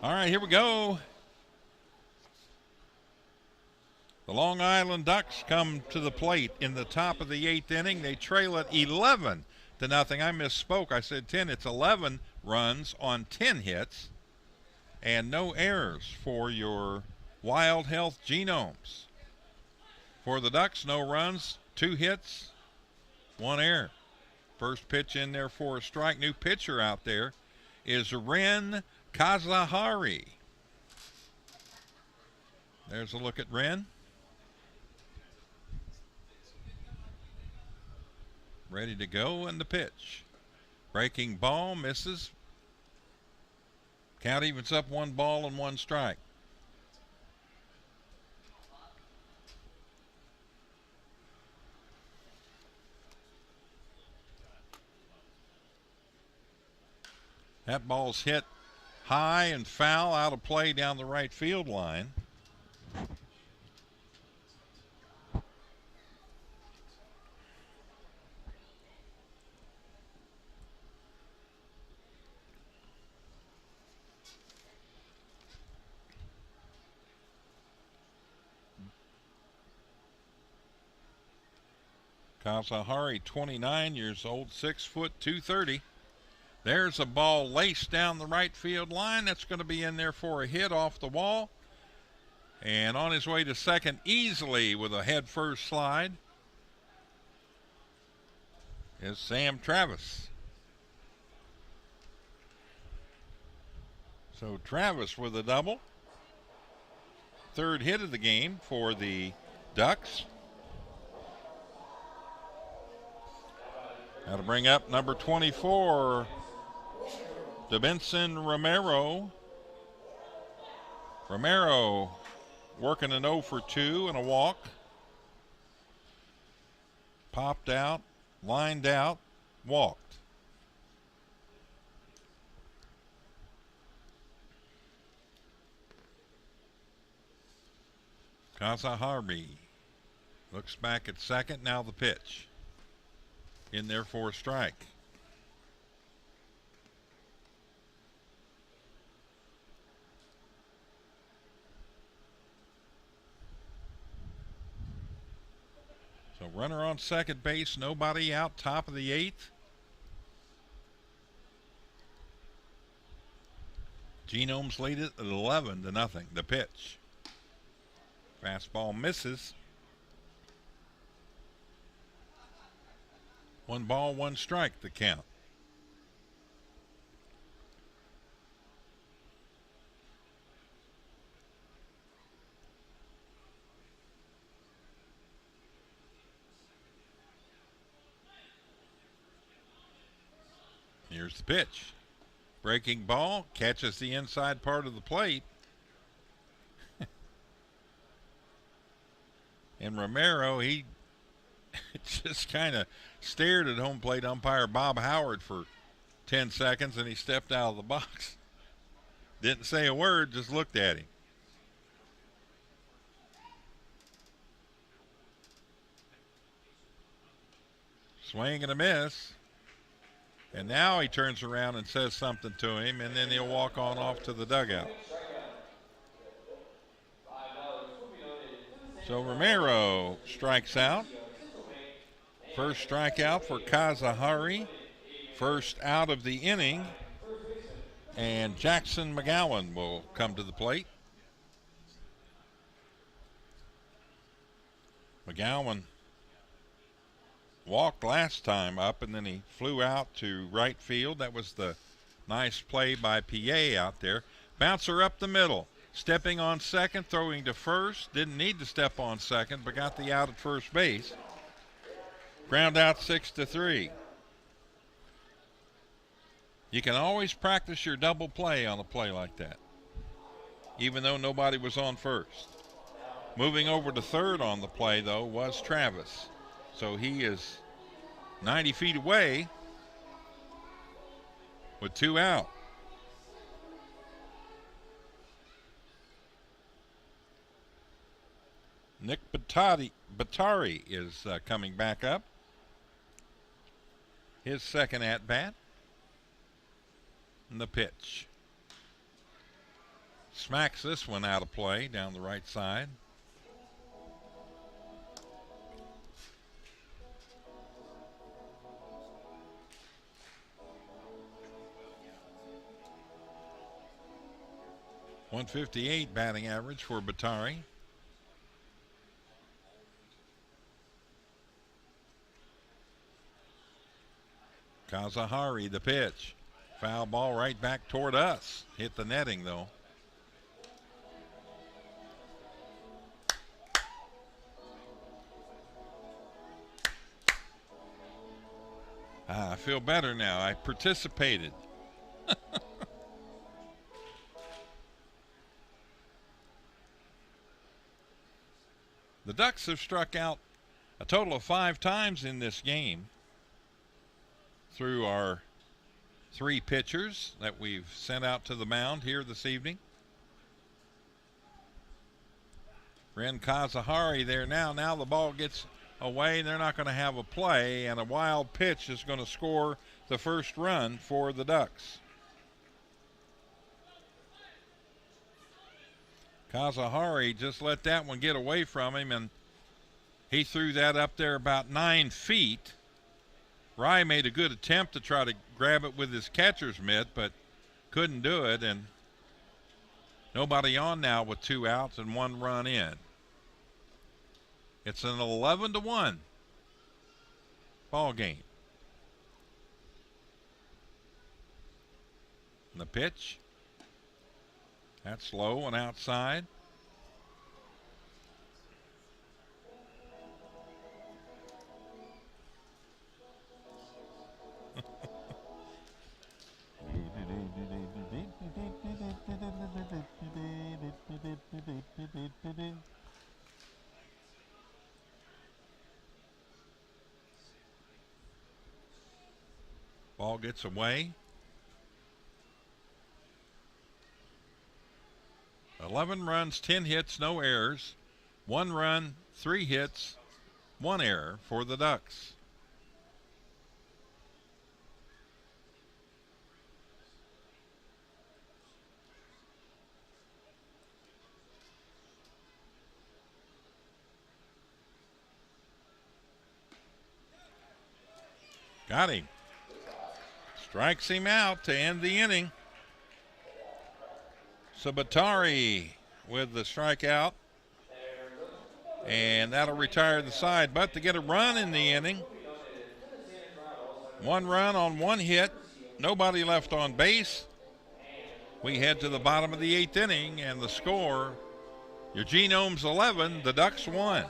All right, here we go. The Long Island Ducks come to the plate in the top of the 8th inning. They trail it 11-0. I misspoke. I said 10. It's 11 runs on 10 hits. And no errors for your Wild Health Genomes. For the Ducks, no runs, 2 hits, 1 error. First pitch in there for a strike. New pitcher out there is Ren Kazahari. There's a look at Ren. Ready to go, and the pitch. Breaking ball, misses. Count evens up, 1 ball and 1 strike. That ball's hit high and foul, out of play down the right field line. Kazahari, 29 years old, 6 foot, 230. There's a ball laced down the right field line. That's going to be in there for a hit off the wall. And on his way to second easily with a head-first slide is Sam Travis. So Travis with a double. 3rd hit of the game for the Ducks. Now to bring up number 24, DeBenson Romero. Romero working an 0 for 2 and a walk. Popped out, lined out, walked. Kazahari looks back at second. Now the pitch. In there for a strike. So runner on second base, nobody out, top of the 8th. Genomes lead it at 11-0. The pitch. Fastball misses. 1 ball, 1 strike, the count. Here's the pitch. Breaking ball, catches the inside part of the plate. And Romero, he just kind of stared at home plate umpire Bob Howard for 10 seconds, and he stepped out of the box. Didn't say a word, just looked at him. Swing and a miss. And now he turns around and says something to him, and then he'll walk on off to the dugout. So Romero strikes out. First strikeout for Kazahari. First out of the inning. And Jackson McGowan will come to the plate. McGowan walked last time up, and then he flew out to right field. That was the nice play by PA out there. Bouncer up the middle. Stepping on second, throwing to first. Didn't need to step on second, but got the out at first base. Ground out 6-3. You can always practice your double play on a play like that, even though nobody was on first. Moving over to third on the play, though, was Travis. So he is 90 feet away with 2 out. Nick Batari is coming back up. His second at-bat. And the pitch. smacks this one out of play down the right side. .158 batting average for Batari. Kazahari, the pitch. Foul ball right back toward us. Hit the netting, though. I feel better now. I participated. The Ducks have struck out a total of 5 times in this game through our 3 pitchers that we've sent out to the mound here this evening. Ren Kazahari there now. Now the ball gets away, and they're not going to have a play, and a wild pitch is going to score the first run for the Ducks. Kazahari just let that one get away from him, and he threw that up there about 9 feet. Rye made a good attempt to try to grab it with his catcher's mitt, but couldn't do it, and nobody on now with 2 outs and 1 run in. It's an 11-1 ball game. And the pitch, that's low and outside. Ball gets away. 11 runs, 10 hits, no errors. 1 run, 3 hits, 1 error for the Ducks. Got him. Strikes him out to end the inning. Sabatari with the strikeout. And that'll retire the side. But to get a run in the inning, 1 run on 1 hit, nobody left on base. We head to the bottom of the 8th inning, and the score, your Genomes 11, the Ducks 1.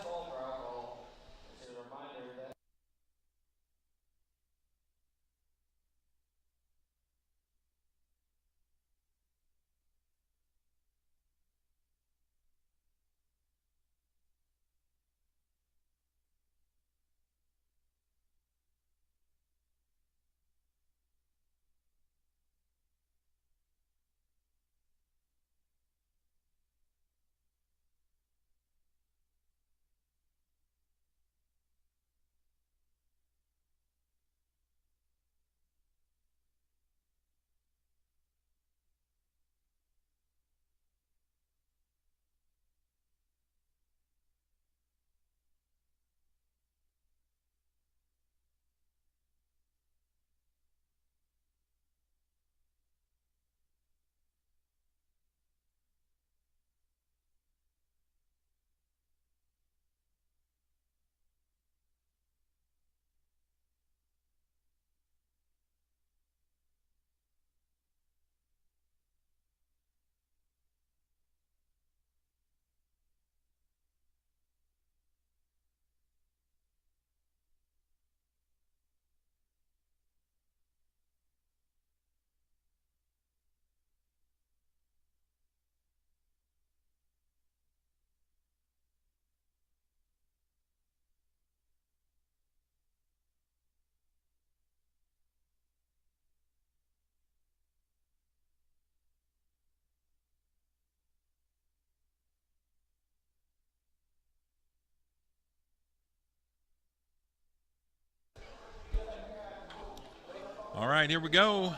All right, here we go.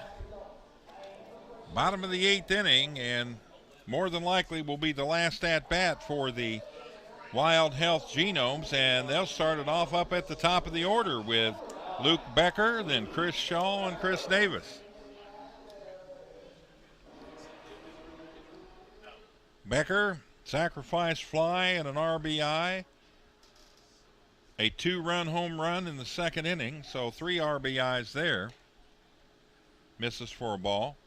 Bottom of the 8th inning, and more than likely will be the last at-bat for the Wild Health Genomes, and they'll start it off up at the top of the order with Luke Becker, then Chris Shaw, and Chris Davis. Becker, sacrifice fly and an RBI. A 2-run home run in the second inning, so 3 RBIs there. Misses for a ball.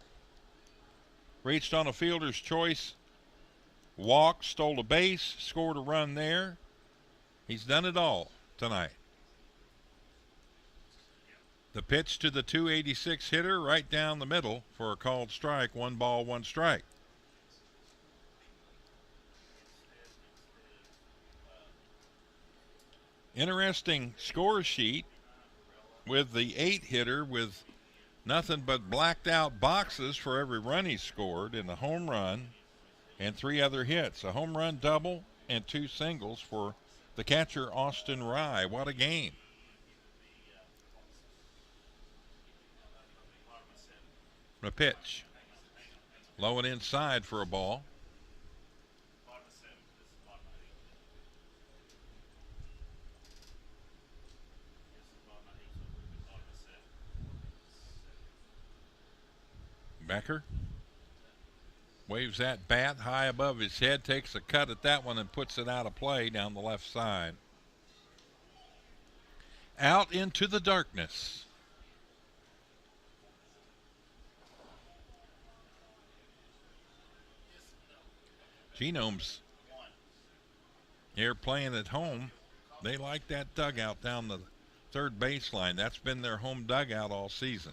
Reached on a fielder's choice. Walked, stole a base, scored a run there. He's done it all tonight. The pitch to the 286 hitter right down the middle for a called strike. 1 ball, 1 strike. Interesting score sheet with the 8 hitter with nothing but blacked out boxes for every run he scored in a home run and 3 other hits. A home run double and 2 singles for the catcher Austin Rye. What a game. A pitch. Low and inside for a ball. Becker waves that bat high above his head, takes a cut at that one and puts it out of play down the left side. Out into the darkness. Genomes here playing at home. They like that dugout down the third baseline. That's been their home dugout all season.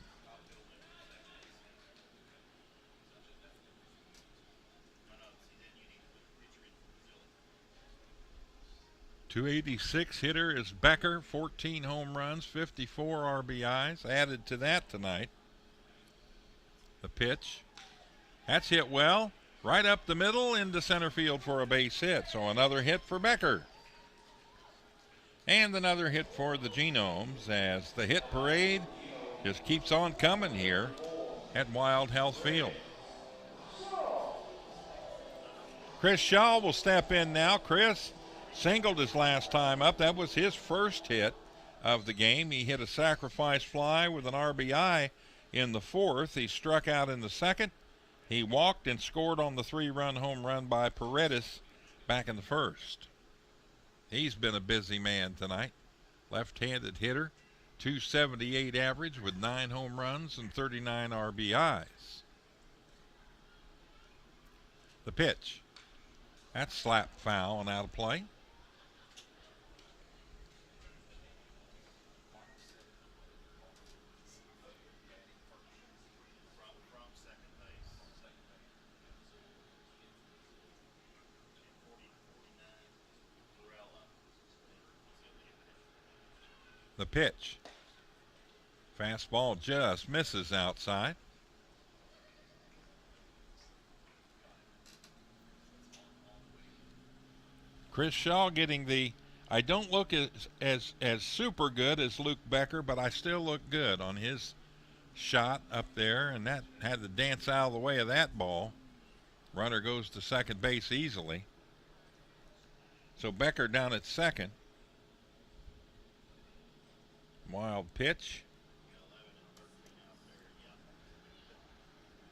.286 hitter is Becker, 14 home runs, 54 RBIs, added to that tonight. The pitch. That's hit well, right up the middle into center field for a base hit. So another hit for Becker. And another hit for the Genomes as the hit parade just keeps on coming here at Wild Health Field. Chris Shaw will step in now. Chris singled his last time up. That was his first hit of the game. He hit a sacrifice fly with an RBI in the 4th. He struck out in the 2nd. He walked and scored on the 3-run home run by Paredes back in the 1st. He's been a busy man tonight. Left-handed hitter, .278 average with 9 home runs and 39 RBIs. The pitch. That's slap foul and out of play. The pitch. Fastball just misses outside. Chris Shaw getting the, I don't look as super good as Luke Becker, but I still look good on his shot up there, and that had to dance out of the way of that ball. Runner goes to second base easily. So Becker down at second. Wild pitch.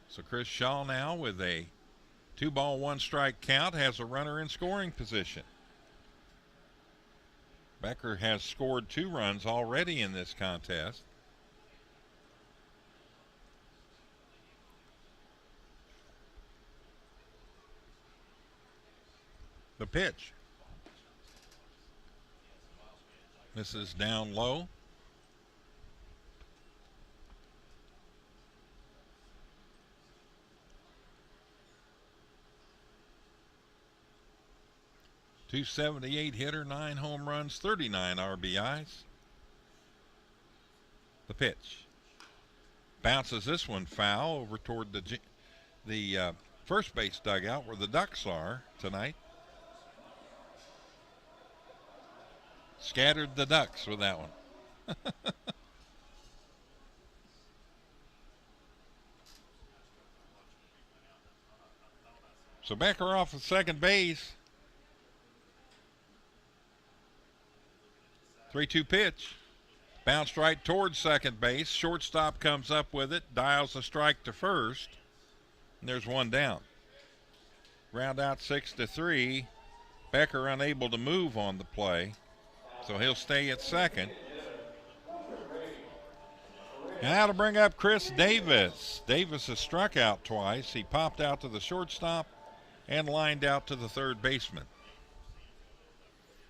So Chris Shaw now with a 2-ball, 1-strike count has a runner in scoring position. Becker has scored 2 runs already in this contest. The pitch. This is down low. .278 hitter, 9 home runs, 39 RBIs. The pitch. Bounces this one foul over toward the first base dugout where the Ducks are tonight. Scattered the Ducks with that one. So Becker off at second base. 3-2 pitch. Bounced right towards second base. Shortstop comes up with it, dials a strike to first. And there's one down. Round out 6-3. Becker unable to move on the play, so he'll stay at second. Now to bring up Chris Davis. Davis has struck out twice. He popped out to the shortstop and lined out to the third baseman.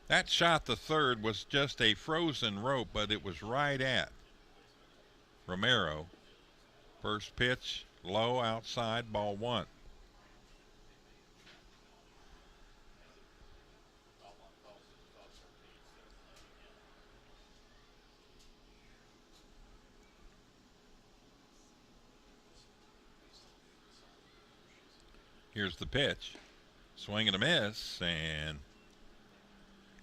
That shot to third was just a frozen rope, but it was right at Romero. First pitch, low outside, ball one. Here's the pitch. Swing and a miss, and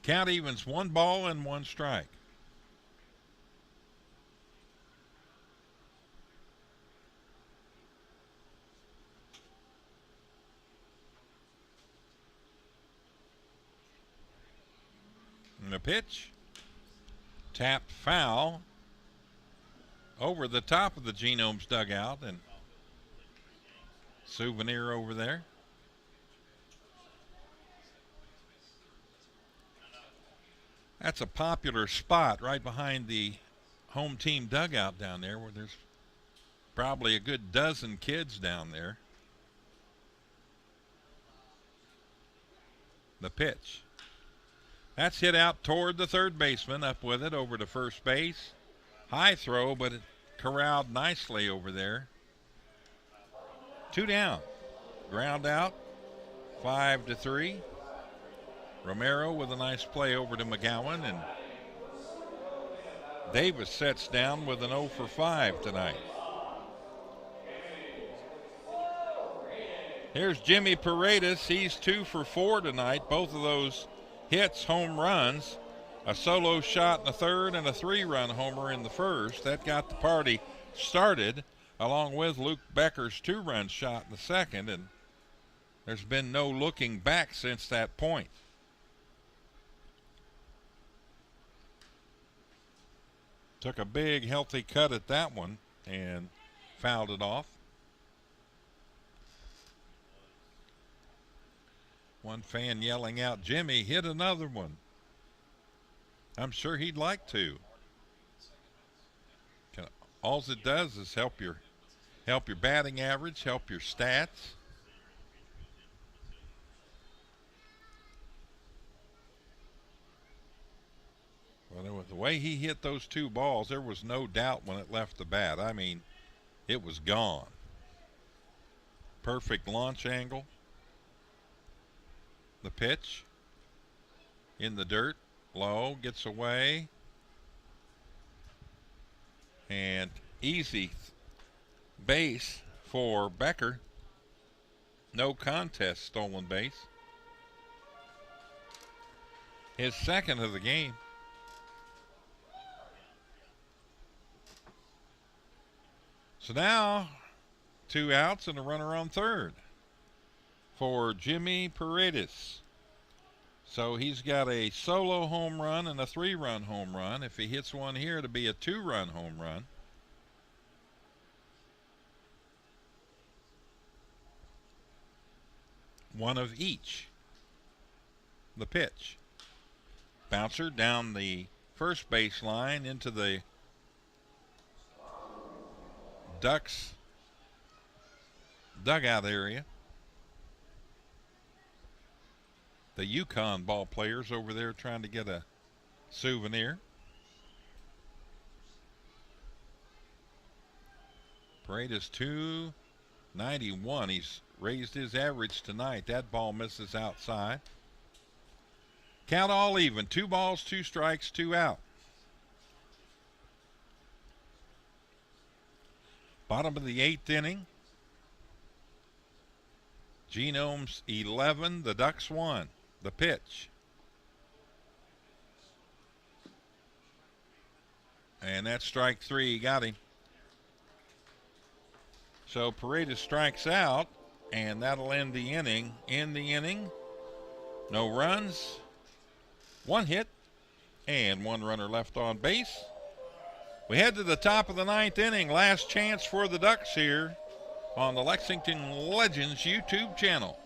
count evens 1 ball and 1 strike. And the pitch. Tapped foul over the top of the Genomes dugout, and Souvenir over there. That's a popular spot right behind the home team dugout down there, where there's probably a good dozen kids down there. The pitch. That's hit out toward the third baseman, up with it over to first base. High throw, but it corralled nicely over there. 2 down. Ground out. 5-3. Romero with a nice play over to McGowan, and Davis sets down with an 0 for 5 tonight. Here's Jimmy Paredes. He's 2 for 4 tonight. Both of those hits, home runs. A solo shot in the third and a 3-run homer in the first. That got the party started, along with Luke Becker's 2-run shot in the second, and there's been no looking back since that point. Took a big, healthy cut at that one and fouled it off. One fan yelling out, "Jimmy, hit another one." I'm sure he'd like to. All it does is help your batting average, help your stats. Well, the way he hit those 2 balls, there was no doubt when it left the bat. I mean, it was gone. Perfect launch angle. The pitch. In the dirt. Low. Gets away. And easy base for Becker. No contest, stolen base. His second of the game. So now, 2 outs and a runner on third for Jimmy Paredes. So he's got a solo home run and a 3-run home run. If he hits one here, it'll be a 2-run home run. One of each. The pitch. Bouncer down the first base line into the Ducks dugout area. The Yukon ball players over there trying to get a souvenir. Paredes 291. He's raised his average tonight. That ball misses outside. Count all even. 2 balls, 2 strikes, 2 out. Bottom of the 8th inning. Genomes 11, the Ducks 1. The pitch. And that's strike 3. Got him. So Paredes strikes out. and that'll end the inning. No runs, 1 hit, and 1 runner left on base. We head to the top of the 9th inning. Last chance for the Ducks here on the Lexington Legends YouTube channel.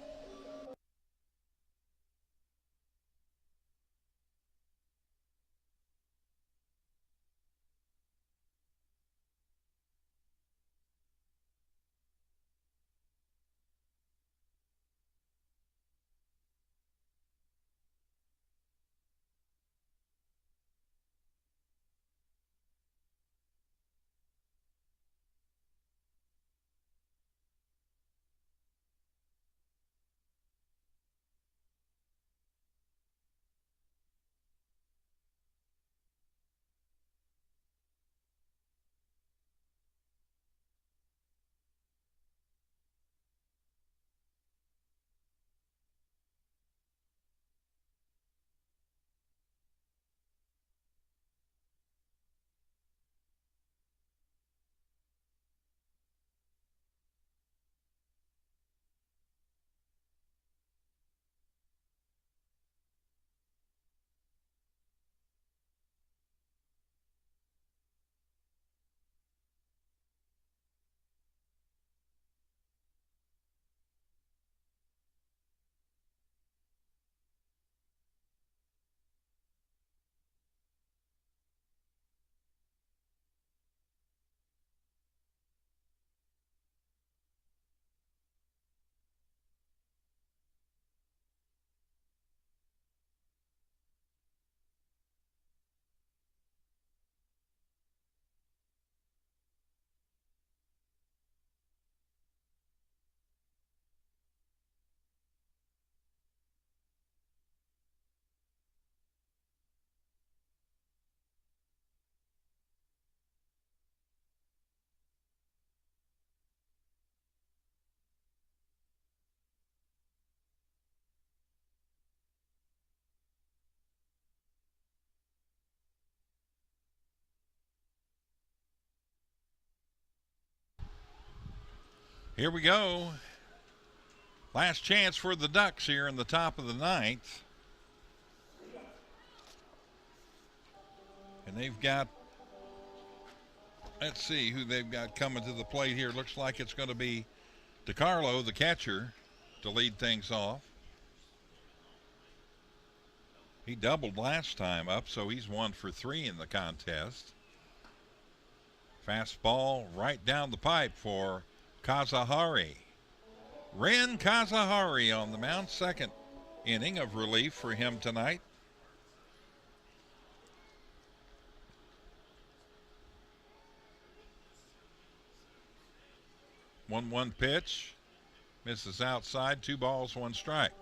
Here we go. Last chance for the Ducks here in the top of the 9th. And they've got, let's see who they've got coming to the plate here. Looks like it's going to be DiCarlo, the catcher, to lead things off. He doubled last time up, so he's 1 for 3 in the contest. Fastball right down the pipe for Kazahari. Ren Kazahari on the mound, 2nd inning of relief for him tonight. One pitch, misses outside, 2 balls, 1 strike.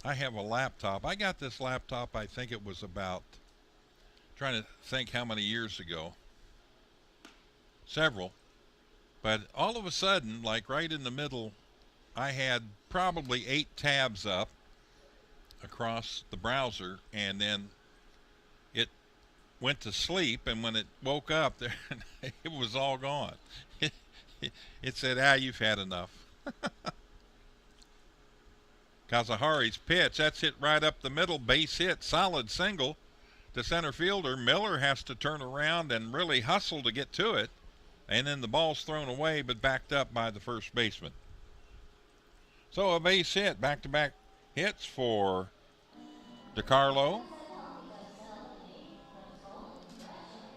I have a laptop. I got this laptop, I think it was about, trying to think how many years ago. Several. But all of a sudden, like right in the middle, I had probably 8 tabs up across the browser, and then it went to sleep, and when it woke up, there it was all gone. It said, you've had enough. Kazahari's pitch, that's hit right up the middle, base hit, solid single to center fielder. Miller has to turn around and really hustle to get to it, and then the ball's thrown away but backed up by the first baseman. So a base hit, back-to-back hits for DiCarlo.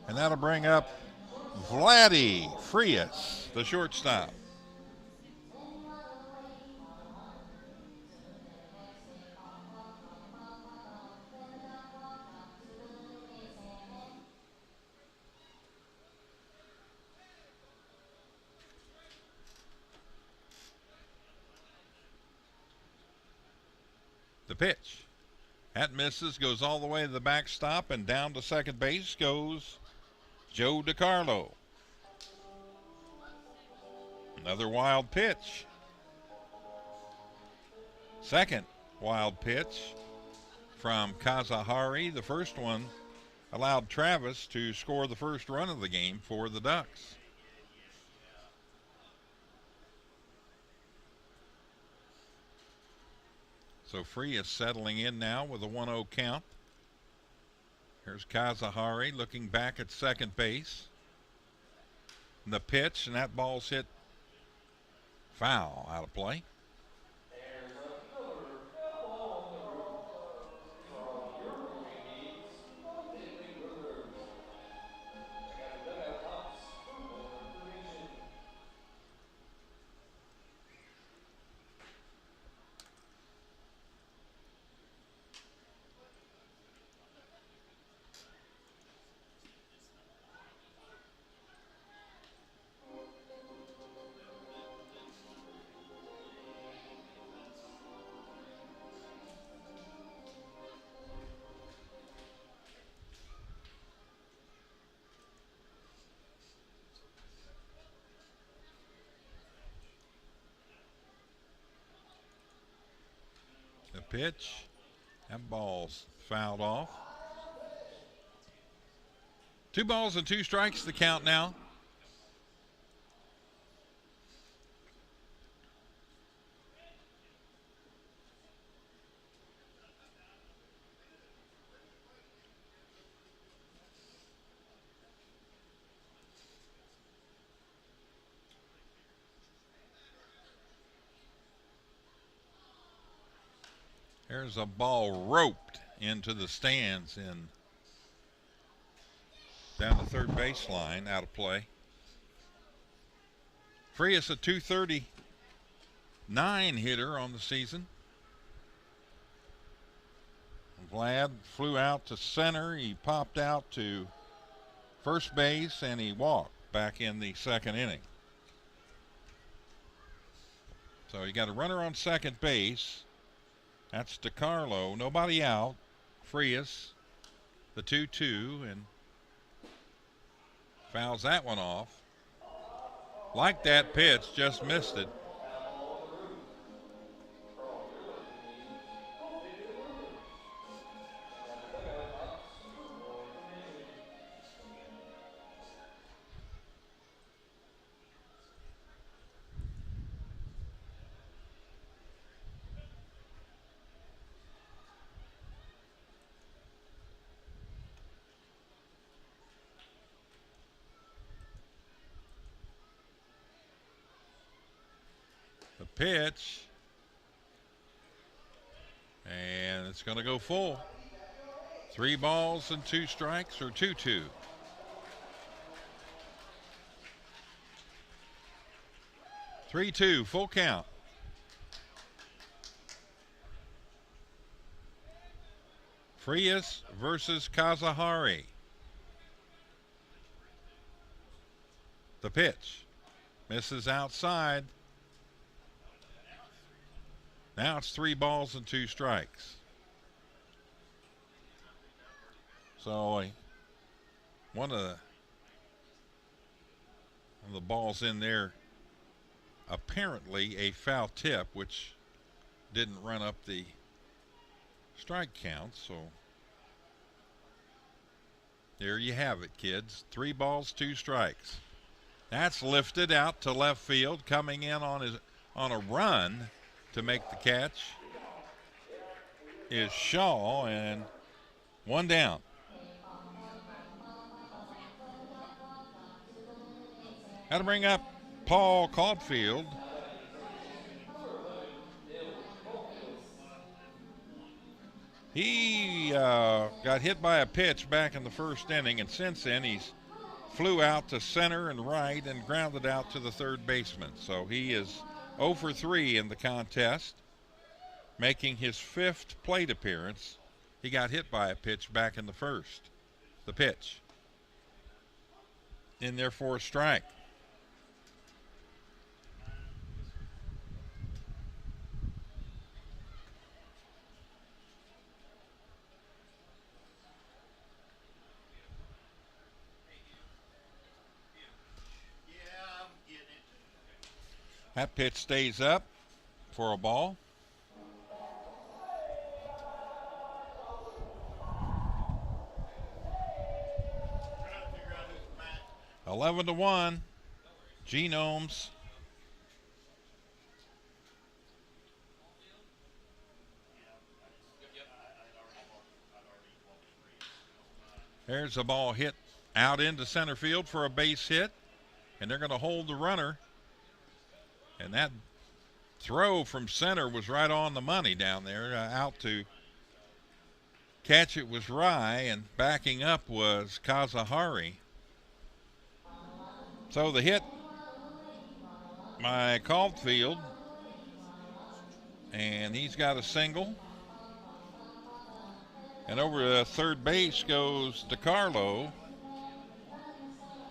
And that'll bring up Vladdy Frias, the shortstop. The pitch. That misses, goes all the way to the backstop, and down to second base goes Joe DiCarlo. Another wild pitch. Second wild pitch from Kazahari. The first one allowed Travis to score the first run of the game for the Ducks. So Free is settling in now with a 1-0 count. Here's Kazahari looking back at second base. And the pitch, and that ball's hit foul, out of play. The pitch, that ball's fouled off. 2 balls and 2 strikes, the count now. There's a ball roped into the stands in down the third baseline, out of play. Frias, a .239 hitter on the season. Vlad flew out to center. He popped out to first base, and he walked back in the second inning. So you got a runner on second base. That's DeCarlo. Nobody out. Frias, the 2-2, and fouls that one off. Like that pitch, just missed it. The pitch, and it's going to go full. 3 balls and 2 strikes, or 2-2. Three-two, full count. Frias versus Kazahari. The pitch misses outside. Now it's 3 balls and 2 strikes. So one of the balls in there, apparently a foul tip, which didn't run up the strike count. So there you have it, kids. 3 balls, 2 strikes. That's lifted out to left field, coming in on a run to make the catch is Shaw, and 1 down. Got to bring up Paul Caulfield. He got hit by a pitch back in the first inning, and since then he's flew out to center and right and grounded out to the third baseman. So he is 0 for 3 in the contest, making his 5th plate appearance. He got hit by a pitch back in the first. The pitch in there for a strike. That pitch stays up for a ball. 11-1. Genomes. There's a ball hit out into center field for a base hit, and they're going to hold the runner. And that throw from center was right on the money down there. Out to catch it was Rye, and backing up was Kazahari. So the hit by Caulfield, and he's got a single. And over to third base goes DeCarlo.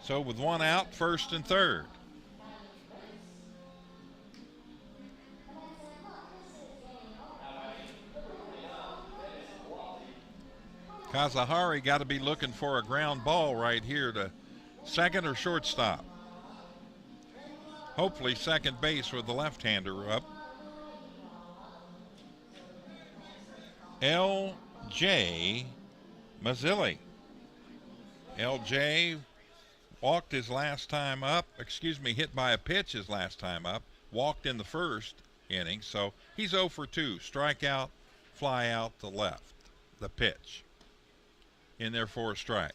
So with one out, first and third. Kazahari got to be looking for a ground ball right here to second or shortstop. Hopefully second base with the left-hander up. L.J. Mazzilli. L.J. walked his last time up, hit by a pitch his last time up, walked in the first inning, so he's 0 for 2. Strikeout, fly out to left, the pitch. In there for a strike.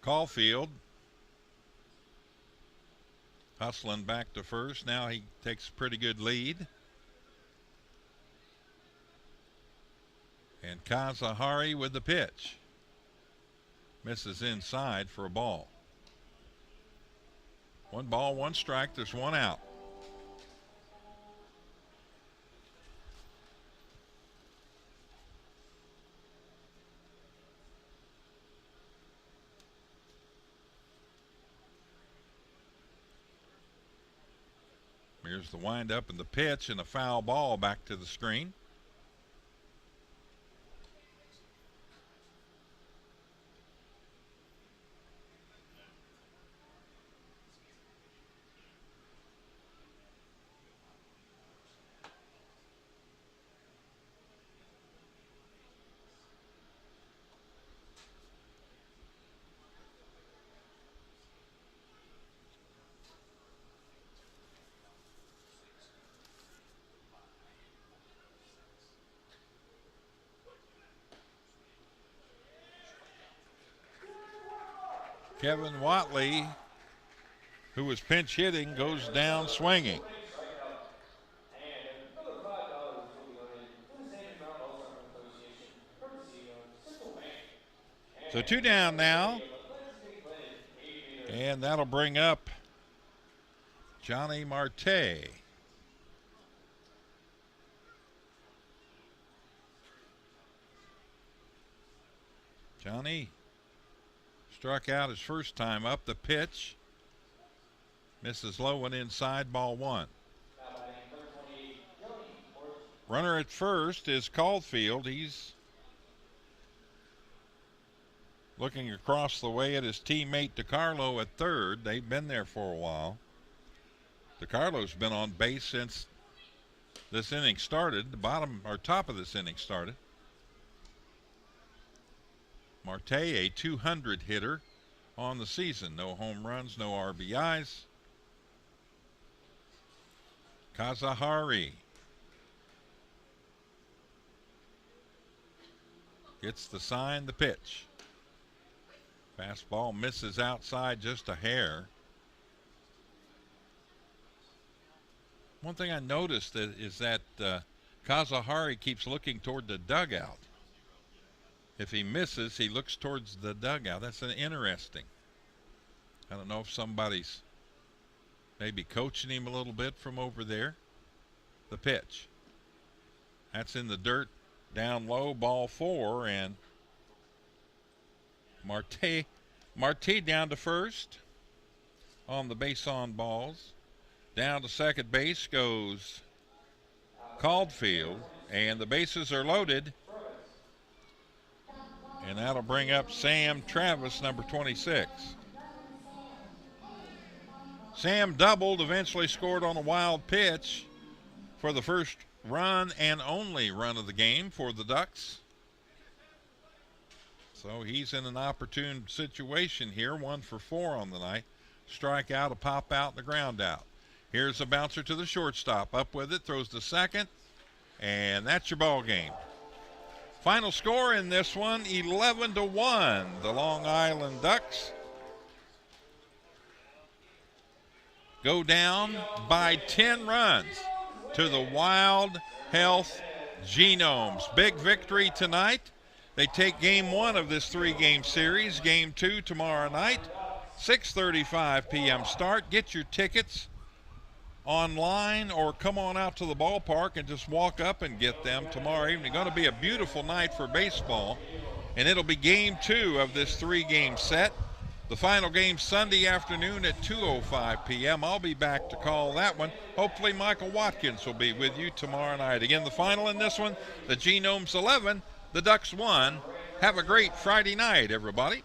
Caulfield hustling back to first. Now he takes a pretty good lead. And Kazahari with the pitch. Misses inside for a ball. 1 ball, 1 strike. There's 1 out. Here's the windup and the pitch and a foul ball back to the screen. Kevin Watley, who was pinch hitting, goes down swinging. So 2 down now. And that'll bring up Johnny Marte. Johnny struck out his first time up. The pitch misses low and inside, ball 1. Runner at first is Caulfield. He's looking across the way at his teammate DeCarlo at third. They've been there for a while. DeCarlo's been on base since this inning started. The bottom or top of this inning started. Marte, a 200 hitter on the season. No home runs, no RBIs. Kazahari gets the sign, the pitch. Fastball misses outside just a hair. One thing I noticed is that Kazahari keeps looking toward the dugout. If he misses, he looks towards the dugout. That's an interesting. I don't know if somebody's maybe coaching him a little bit from over there. The pitch. That's in the dirt, down low, ball 4, and Marte down to first on the base on balls. Down to second base goes Caulfield, and the bases are loaded. And that'll bring up Sam Travis, number 26. Sam doubled, eventually scored on a wild pitch for the first run and only run of the game for the Ducks. So he's in an opportune situation here. 1 for 4 on the night. Strike out, a pop out, and a ground out. Here's a bouncer to the shortstop. Up with it, throws to second, and that's your ball game. Final score in this one, 11-1. The Long Island Ducks go down by 10 runs to the Wild Health Genomes. Big victory tonight. They take game 1 of this 3-game series. Game 2 tomorrow night, 6:35 p.m. start. Get your tickets online or come on out to the ballpark and just walk up and get them tomorrow evening. Going to be a beautiful night for baseball, and it'll be game 2 of this 3-game set. The final game Sunday afternoon at 2:05 p.m. I'll be back to call that one. Hopefully Michael Watkins will be with you tomorrow night. Again, the final in this one, the Genomes 11, the Ducks 1. Have a great Friday night, everybody.